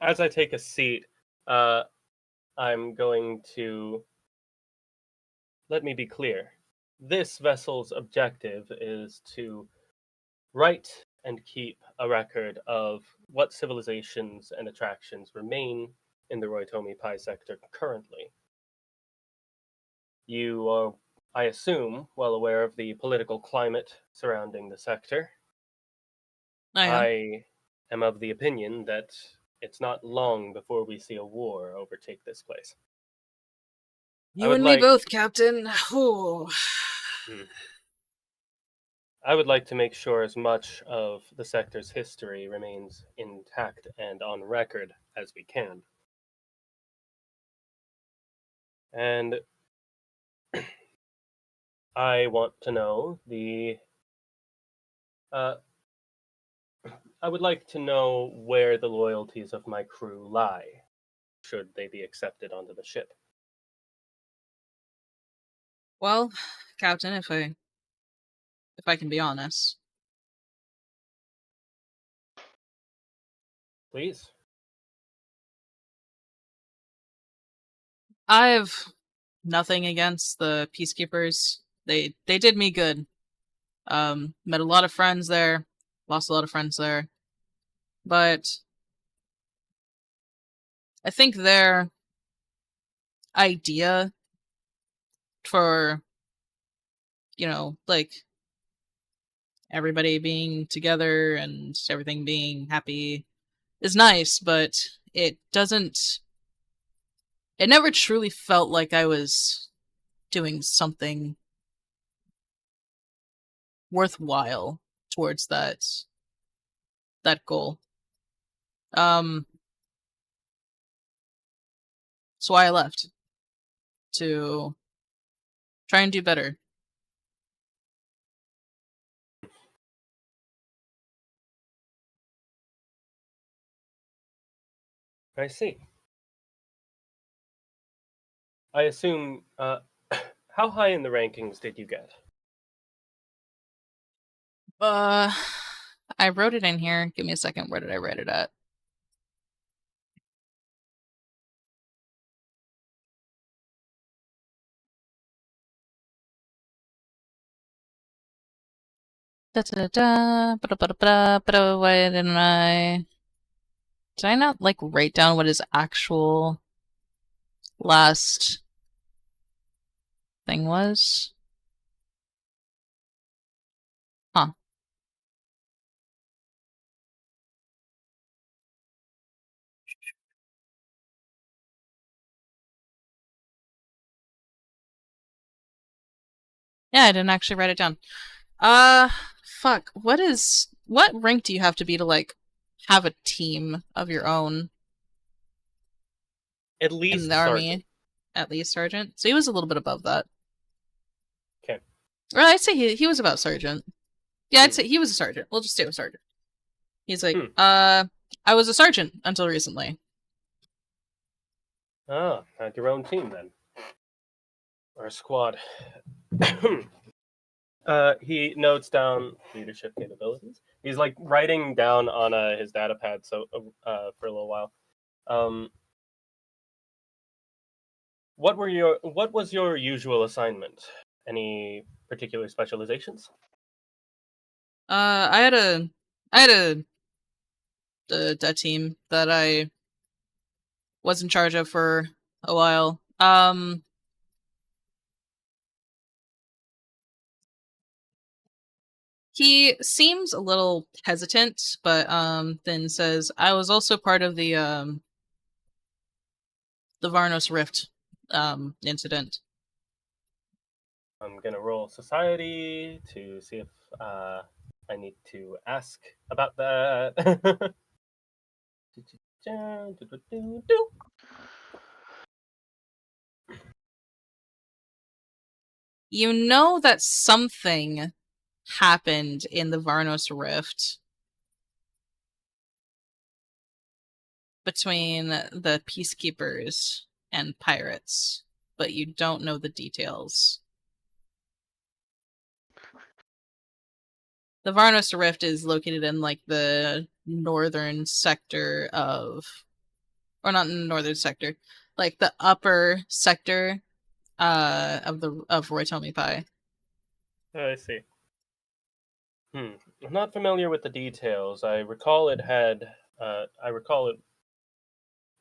[SPEAKER 2] as I take a seat, I'm going to, let me be clear. This vessel's objective is to write and keep a record of what civilizations and attractions remain in the Roitomi Pi sector currently. You are, I assume, well aware of the political climate surrounding the sector. I am of the opinion that it's not long before we see a war overtake this place.
[SPEAKER 1] You and me both, Captain. Ooh.
[SPEAKER 2] I would like to make sure as much of the sector's history remains intact and on record as we can. And I want to know I would like to know where the loyalties of my crew lie, should they be accepted onto the ship.
[SPEAKER 1] Well, Captain, if I can be honest.
[SPEAKER 2] Please.
[SPEAKER 1] I have nothing against the Peacekeepers. They did me good. Met a lot of friends there, lost a lot of friends there. But I think their idea for, like everybody being together and everything being happy is nice, but it never truly felt like I was doing something worthwhile towards that goal. So I left to try and do better.
[SPEAKER 2] I see. I assume. How high in the rankings did you get?
[SPEAKER 1] I wrote it in here. Give me a second. Where did I write it at? Da da da da. Why didn't I? Did I not like write down what his actual last thing was? Huh. Yeah, I didn't actually write it down. Fuck. What rank do you have to be to like have a team of your own
[SPEAKER 2] At
[SPEAKER 1] in
[SPEAKER 2] least
[SPEAKER 1] the army?
[SPEAKER 2] sergeant.
[SPEAKER 1] At least sergeant. So he was a little bit above that.
[SPEAKER 2] Okay.
[SPEAKER 1] Well, I'd say he was about sergeant. Yeah, I'd say he was a sergeant. We'll just stay with sergeant. He's like, I was a sergeant until recently.
[SPEAKER 2] Ah, had your own team then. Or a squad. He notes down leadership capabilities. He's like writing down on his data pad for a little while. What was your usual assignment? Any particular specializations?
[SPEAKER 1] I had a team that I was in charge of for a while. He seems a little hesitant, but then says, I was also part of the Varnos Rift incident.
[SPEAKER 2] I'm gonna roll society to see if I need to ask about that.
[SPEAKER 1] You know that something happened in the Varnos Rift between the peacekeepers and pirates, but you don't know the details. The Varnos Rift is located in like the northern sector or not in the northern sector, like the upper sector of Roitomi Pai.
[SPEAKER 2] I see. I'm not familiar with the details. I recall it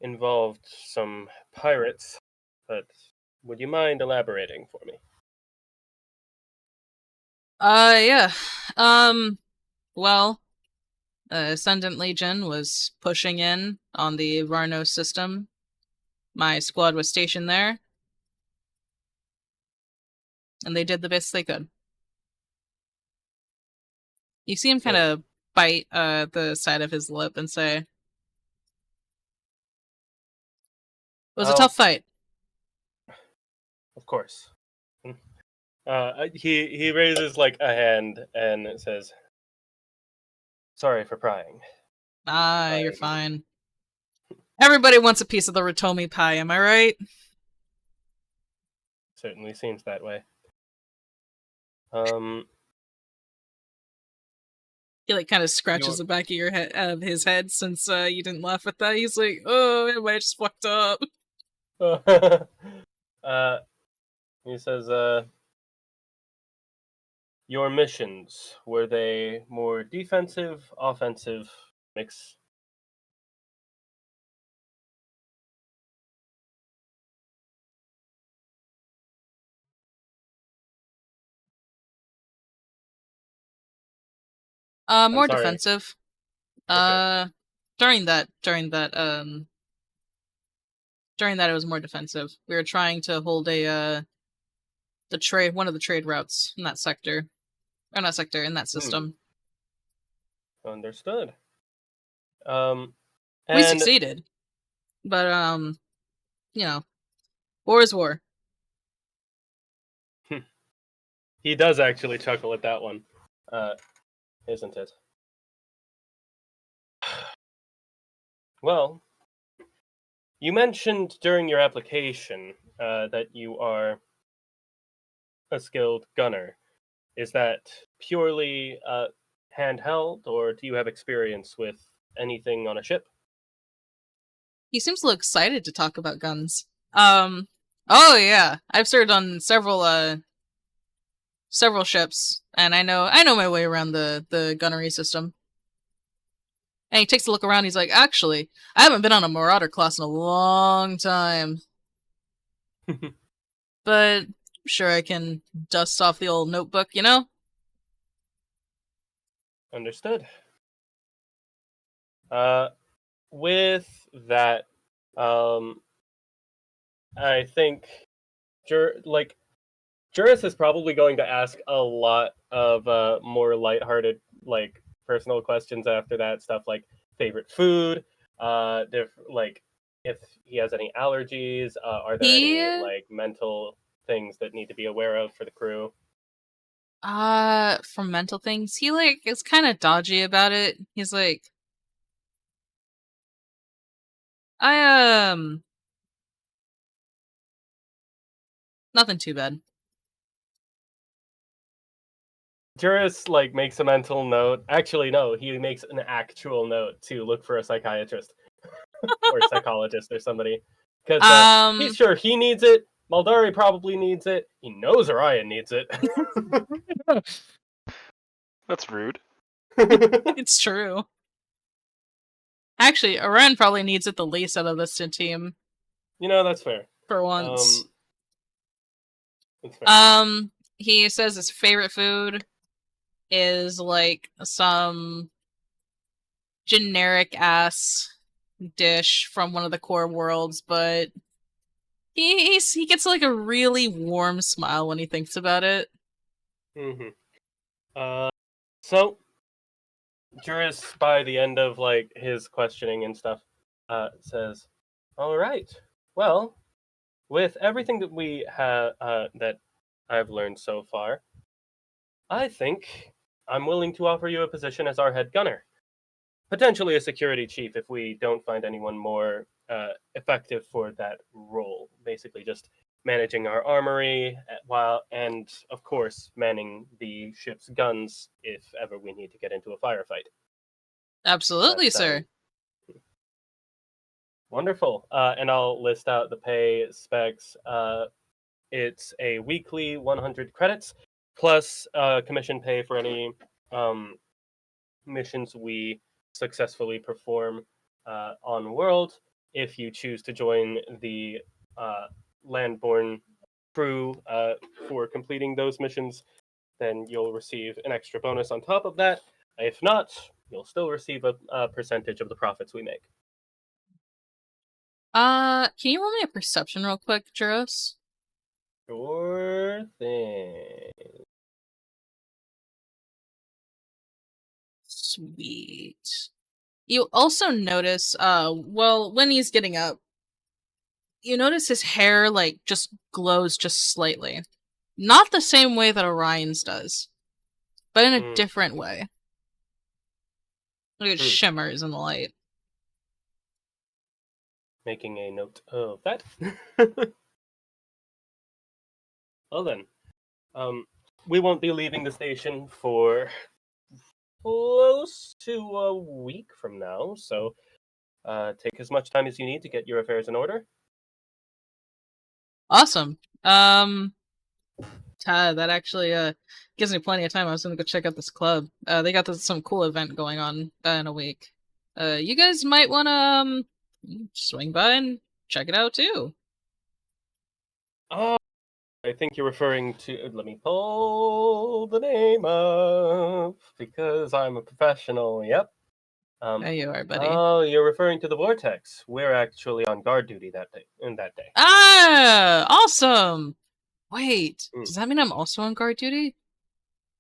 [SPEAKER 2] involved some pirates, but would you mind elaborating for me?
[SPEAKER 1] Yeah. Well, Ascendant Legion was pushing in on the Varnos system. My squad was stationed there, and they did the best they could. You see him kind of bite the side of his lip and say, "It was a tough fight."
[SPEAKER 2] Of course. He raises like a hand and says, "Sorry for prying."
[SPEAKER 1] You're fine. Everybody wants a piece of the Rotomi pie, am I right?
[SPEAKER 2] Certainly seems that way.
[SPEAKER 1] He like kind of scratches the back of his head since you didn't laugh at that. He's like, "Oh, I just fucked up."
[SPEAKER 2] He says, your missions, were they more defensive, offensive, mix?
[SPEAKER 1] More
[SPEAKER 2] sorry.
[SPEAKER 1] defensive.
[SPEAKER 2] Okay.
[SPEAKER 1] During that, it was more defensive. We were trying to hold one of the trade routes in that sector. Or not sector, in that system.
[SPEAKER 2] Understood.
[SPEAKER 1] We
[SPEAKER 2] And
[SPEAKER 1] succeeded. But, war is war.
[SPEAKER 2] he does actually chuckle at that one, isn't it? Well, you mentioned during your application that you are a skilled gunner. Is that purely handheld, or do you have experience with anything on a ship?
[SPEAKER 1] He seems a little excited to talk about guns. Oh yeah. I've served on several ships, and I know my way around the gunnery system. And he takes a look around, he's like, actually, I haven't been on a Marauder class in a long time. But I'm sure I can dust off the old notebook, you know?
[SPEAKER 2] Understood. With that, I think Juras is probably going to ask a lot of more lighthearted, personal questions after that. Stuff like favorite food, if he has any allergies, are there any mental things that need to be aware of for the crew?
[SPEAKER 1] For mental things, he is kind of dodgy about it. He's like, nothing too bad.
[SPEAKER 2] Juras makes a mental note. Actually, no, he makes an actual note to look for a psychiatrist or psychologist or somebody, because he's sure he needs it. Maldari probably needs it. He knows Orion needs it.
[SPEAKER 4] That's rude.
[SPEAKER 1] It's true. Actually, Orion probably needs it the least out of this team.
[SPEAKER 2] That's fair.
[SPEAKER 1] For once.
[SPEAKER 2] That's fair.
[SPEAKER 1] He says his favorite food is some generic ass dish from one of the core worlds, but he gets a really warm smile when he thinks about it.
[SPEAKER 2] So Juras, by the end of his questioning and stuff, says, "All right. Well, with everything that we have that I've learned so far, I think I'm willing to offer you a position as our head gunner. Potentially a security chief if we don't find anyone more effective for that role. Basically, just managing our armory and of course manning the ship's guns if ever we need to get into a firefight."
[SPEAKER 1] Absolutely, sir.
[SPEAKER 2] Wonderful. And I'll list out the pay specs. It's a weekly 100 credits plus commission pay for any missions we successfully perform on world. If you choose to join the landborne crew for completing those missions, then you'll receive an extra bonus on top of that. If not, you'll still receive a percentage of the profits we make.
[SPEAKER 1] Can you roll me a perception real quick, Juras?
[SPEAKER 2] Sure thing.
[SPEAKER 1] Sweet. You also notice, when he's getting up, you notice his hair, just glows just slightly. Not the same way that Orion's does, but in a different way. It shimmers in the light.
[SPEAKER 2] Making a note of that. Well then, we won't be leaving the station for close to a week from now, so take as much time as you need to get your affairs in order.
[SPEAKER 1] Awesome. That actually gives me plenty of time. I was gonna go check out this club. They got some cool event going on in a week. You guys might wanna swing by and check it out too.
[SPEAKER 2] I think you're referring to. Let me pull the name up because I'm a professional. Yep.
[SPEAKER 1] There you are, buddy.
[SPEAKER 2] Oh, you're referring to the Vortex. We're actually on guard duty that day.
[SPEAKER 1] Ah, awesome. Wait,
[SPEAKER 2] Mm.
[SPEAKER 1] does that mean I'm also on guard duty?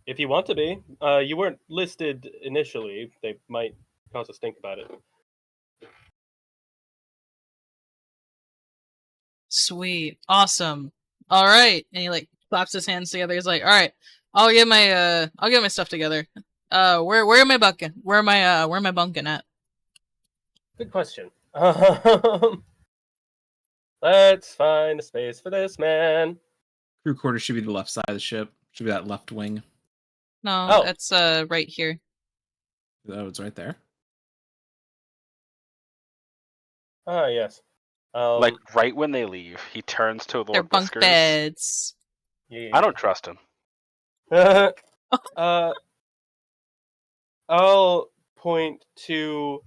[SPEAKER 2] If you want to be, you weren't listed initially. They might cause us to think about it.
[SPEAKER 1] Sweet, awesome. All right, and he like claps his hands together. He's like, "All right, I'll get my stuff together. Where am I bunking? Where am I bunking at?"
[SPEAKER 2] Good question. Let's find a space for this man.
[SPEAKER 3] Crew quarters should be the left side of the ship. Should be that left wing.
[SPEAKER 1] No,
[SPEAKER 2] Oh.
[SPEAKER 1] that's right here.
[SPEAKER 3] Oh, it's right there.
[SPEAKER 2] Ah, yes.
[SPEAKER 4] Like right when they leave, he turns to
[SPEAKER 1] They're
[SPEAKER 4] Lord
[SPEAKER 1] bunk
[SPEAKER 4] Whiskers.
[SPEAKER 1] beds.
[SPEAKER 2] Yeah.
[SPEAKER 4] I don't trust him.
[SPEAKER 2] I'll point to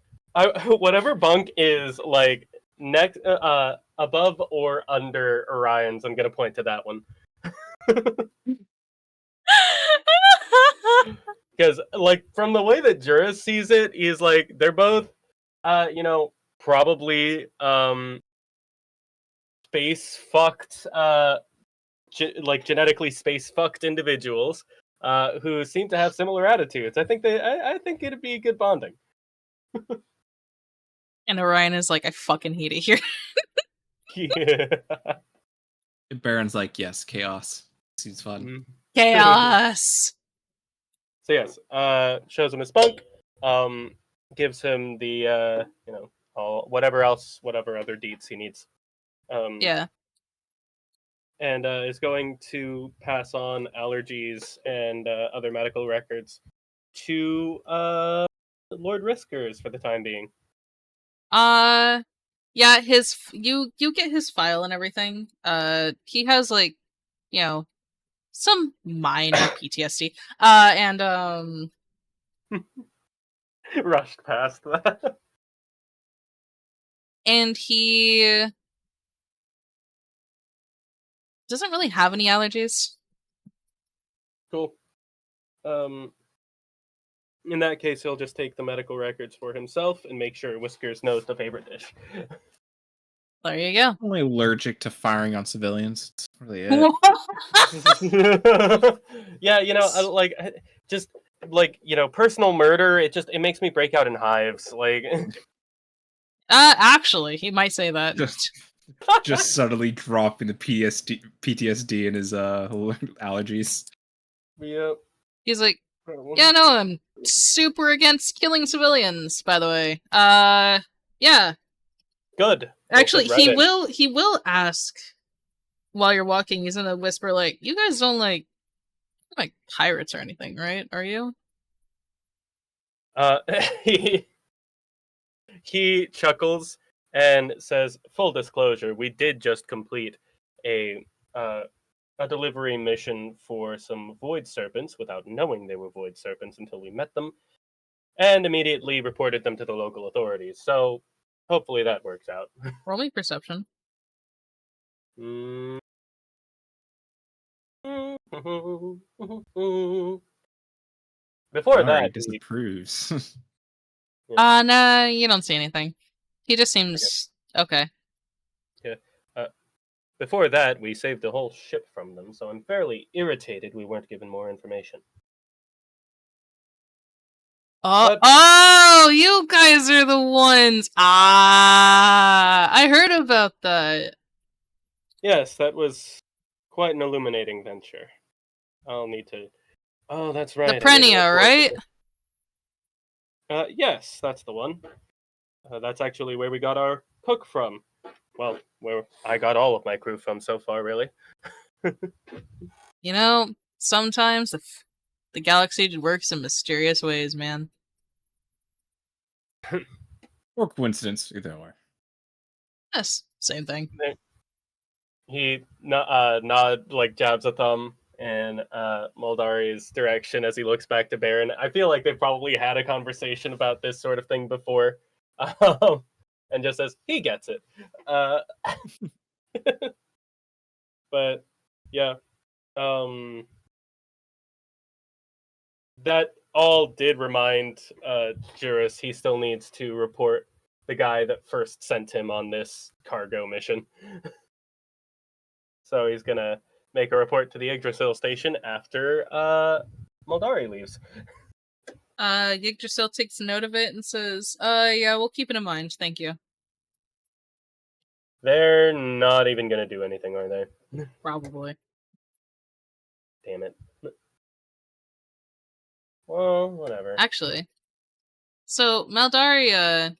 [SPEAKER 2] whatever bunk is like next, above or under Orion's. I'm gonna point to that one because, like, from the way that Juras sees it, he's like they're both, probably space fucked, like genetically space fucked individuals. Who seem to have similar attitudes. I think it'd be good bonding.
[SPEAKER 1] And Orion is like, "I fucking hate it here."
[SPEAKER 2] Yeah.
[SPEAKER 3] Baron's like, yes, chaos. Seems fun.
[SPEAKER 1] Chaos.
[SPEAKER 2] So yes, shows him his bunk, gives him the whatever other deeds he needs.
[SPEAKER 1] Yeah.
[SPEAKER 2] And is going to pass on allergies and other medical records to Lord Whiskers for the time being.
[SPEAKER 1] Yeah, you get his file and everything. He has like, some minor PTSD. And
[SPEAKER 2] Rushed past that.
[SPEAKER 1] and he doesn't really have any allergies.
[SPEAKER 2] Cool. In that case, he'll just take the medical records for himself and make sure Whiskers knows the favorite dish.
[SPEAKER 1] There you go.
[SPEAKER 3] Only allergic to firing on civilians. That's really it.
[SPEAKER 2] Yeah, personal murder. It makes me break out in hives. Like,
[SPEAKER 1] Actually, he might say that.
[SPEAKER 3] Just suddenly dropping the PTSD in his allergies.
[SPEAKER 2] Yep.
[SPEAKER 1] He's like, "Yeah, no, I'm super against killing civilians, by the way. Yeah.
[SPEAKER 2] Good.
[SPEAKER 1] Actually,
[SPEAKER 2] Right in.
[SPEAKER 1] he will ask while you're walking. He's gonna whisper like, "You guys don't like pirates or anything, right? Are you?"
[SPEAKER 2] He chuckles and says, "Full disclosure, we did just complete a delivery mission for some void serpents without knowing they were void serpents until we met them, and immediately reported them to the local authorities. So hopefully that works out."
[SPEAKER 1] Roll me perception.
[SPEAKER 2] Before
[SPEAKER 3] Alright,
[SPEAKER 2] that,
[SPEAKER 3] disapproves.
[SPEAKER 1] No, you don't see anything. He just seems okay.
[SPEAKER 2] Before that, we saved the whole ship from them, so I'm fairly irritated we weren't given more information.
[SPEAKER 1] Oh, you guys are the ones. I heard about that.
[SPEAKER 2] Yes, that was quite an illuminating venture. I'll need to... Oh, that's right.
[SPEAKER 1] The Prenia, right?
[SPEAKER 2] Yes, that's the one. That's actually where we got our cook from. Well, where I got all of my crew from so far, really.
[SPEAKER 1] Sometimes the galaxy works in mysterious ways, man.
[SPEAKER 3] Or coincidence, either way.
[SPEAKER 1] Yes, same thing.
[SPEAKER 2] He jabs a thumb in Moldari's direction as he looks back to Baron. I feel like they've probably had a conversation about this sort of thing before, and just says he gets it. But Yeah. That all did remind Juras he still needs to report the guy that first sent him on this cargo mission. So he's gonna make a report to the Yggdrasil station after Moldari leaves.
[SPEAKER 1] Yggdrasil takes note of it and says, yeah, we'll keep it in mind, thank you.
[SPEAKER 2] They're not even gonna do anything, are they?
[SPEAKER 1] Probably.
[SPEAKER 2] Damn it. Well, whatever.
[SPEAKER 1] Actually. So, Maldari,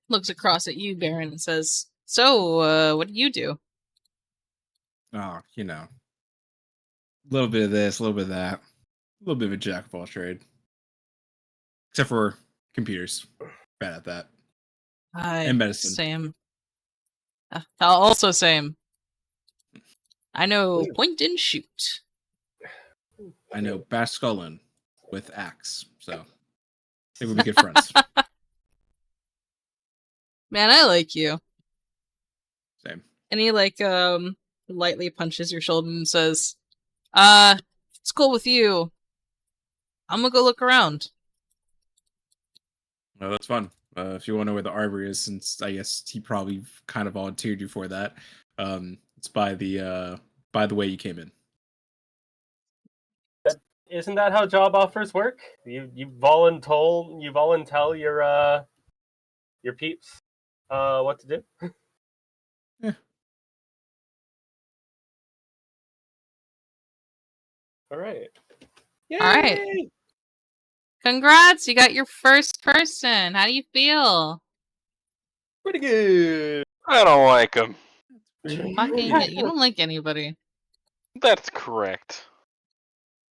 [SPEAKER 1] looks across at you, Baron, and says, so, what do you do?
[SPEAKER 3] Oh, you know, a little bit of this, a little bit of that, a little bit of a jack of all trade. Except for computers, bad at that. And medicine.
[SPEAKER 1] Same. Also same. I know point and shoot.
[SPEAKER 3] I know bash Scullin with axe, so I think we'll be good friends.
[SPEAKER 1] Man, I like you.
[SPEAKER 3] Same.
[SPEAKER 1] And he lightly punches your shoulder and says, it's cool with you. I'm gonna go look around.
[SPEAKER 3] Oh, that's fun. If you want to know where the arbor is, since I guess he probably kind of volunteered you for that, it's by the way you came in.
[SPEAKER 2] Isn't that how job offers work? You voluntold your peeps what to do?
[SPEAKER 3] Yeah.
[SPEAKER 2] Alright.
[SPEAKER 1] Alright. Congrats, you got your first person. How do you feel?
[SPEAKER 2] Pretty good.
[SPEAKER 4] I don't like him.
[SPEAKER 1] Fucking, you don't like anybody.
[SPEAKER 4] That's correct.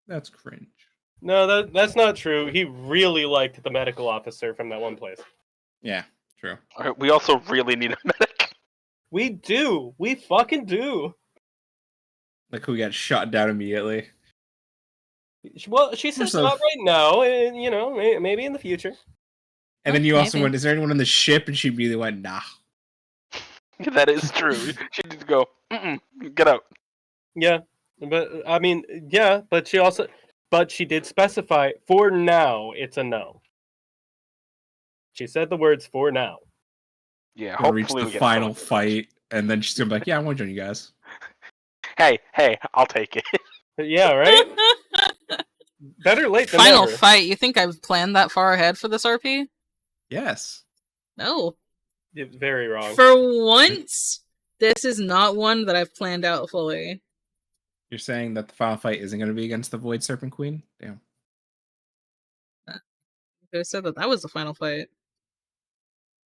[SPEAKER 3] That's cringe.
[SPEAKER 2] No, that's not true. He really liked the medical officer from that one place.
[SPEAKER 3] Yeah, true.
[SPEAKER 4] Alright, we also really need a medic.
[SPEAKER 2] We do. We fucking do.
[SPEAKER 3] Like who got shot down immediately.
[SPEAKER 2] Well, she said not right now, and maybe in the future.
[SPEAKER 3] And then you also
[SPEAKER 1] Maybe.
[SPEAKER 3] went, is there anyone on the ship? And she immediately went, nah.
[SPEAKER 4] That is true. She did go, get out.
[SPEAKER 2] Yeah, but I mean, yeah, but she did specify for now it's a no. She said the words for now.
[SPEAKER 4] Yeah,
[SPEAKER 3] Gonna
[SPEAKER 4] hopefully
[SPEAKER 3] reach
[SPEAKER 4] we
[SPEAKER 3] the
[SPEAKER 4] get
[SPEAKER 3] final
[SPEAKER 4] some.
[SPEAKER 3] fight, and then she's gonna be like, yeah, I want to join you guys.
[SPEAKER 4] Hey, I'll take it.
[SPEAKER 2] Yeah, right. Better late than
[SPEAKER 1] Final
[SPEAKER 2] never.
[SPEAKER 1] fight. You think I've planned that far ahead for this RP?
[SPEAKER 3] Yes.
[SPEAKER 1] No.
[SPEAKER 2] You're very wrong.
[SPEAKER 1] For once, this is not one that I've planned out fully.
[SPEAKER 3] You're saying that the final fight isn't going to be against the Void Serpent Queen? Damn.
[SPEAKER 1] I could have said that was the final fight.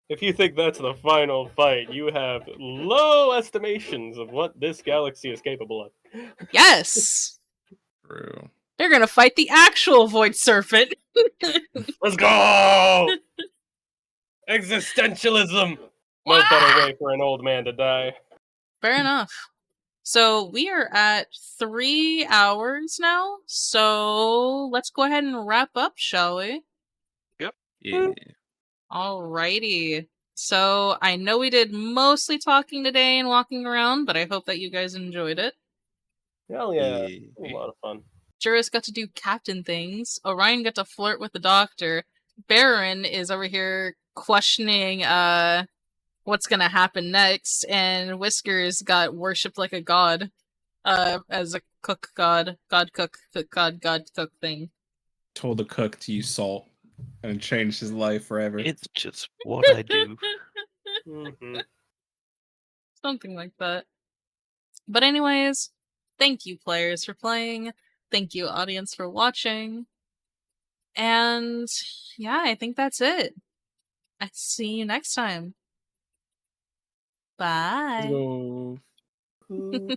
[SPEAKER 2] If you think that's the final fight, you have low estimations of what this galaxy is capable of.
[SPEAKER 1] Yes!
[SPEAKER 3] True.
[SPEAKER 1] They're gonna fight the actual Void Serpent!
[SPEAKER 2] Let's go! Existentialism! No better way for an old man to die.
[SPEAKER 1] Fair enough. So we are at 3 hours now, so let's go ahead and wrap up, shall we?
[SPEAKER 3] Yeah.
[SPEAKER 1] Alrighty. So I know we did mostly talking today and walking around, but I hope that you guys enjoyed it.
[SPEAKER 2] Hell yeah. It was a lot of fun.
[SPEAKER 1] Juras got to do captain things. Orion got to flirt with the doctor. Baron is over here questioning what's gonna happen next, and Whiskers got worshipped like a god. As a cook god cook thing.
[SPEAKER 3] Told the cook to use salt and changed his life forever.
[SPEAKER 5] It's just what I do.
[SPEAKER 2] Mm-hmm.
[SPEAKER 1] Something like that. But anyways, thank you players for playing. Thank you audience for watching. And yeah, I think that's it. I'll see you next time. Bye.
[SPEAKER 2] Let's go.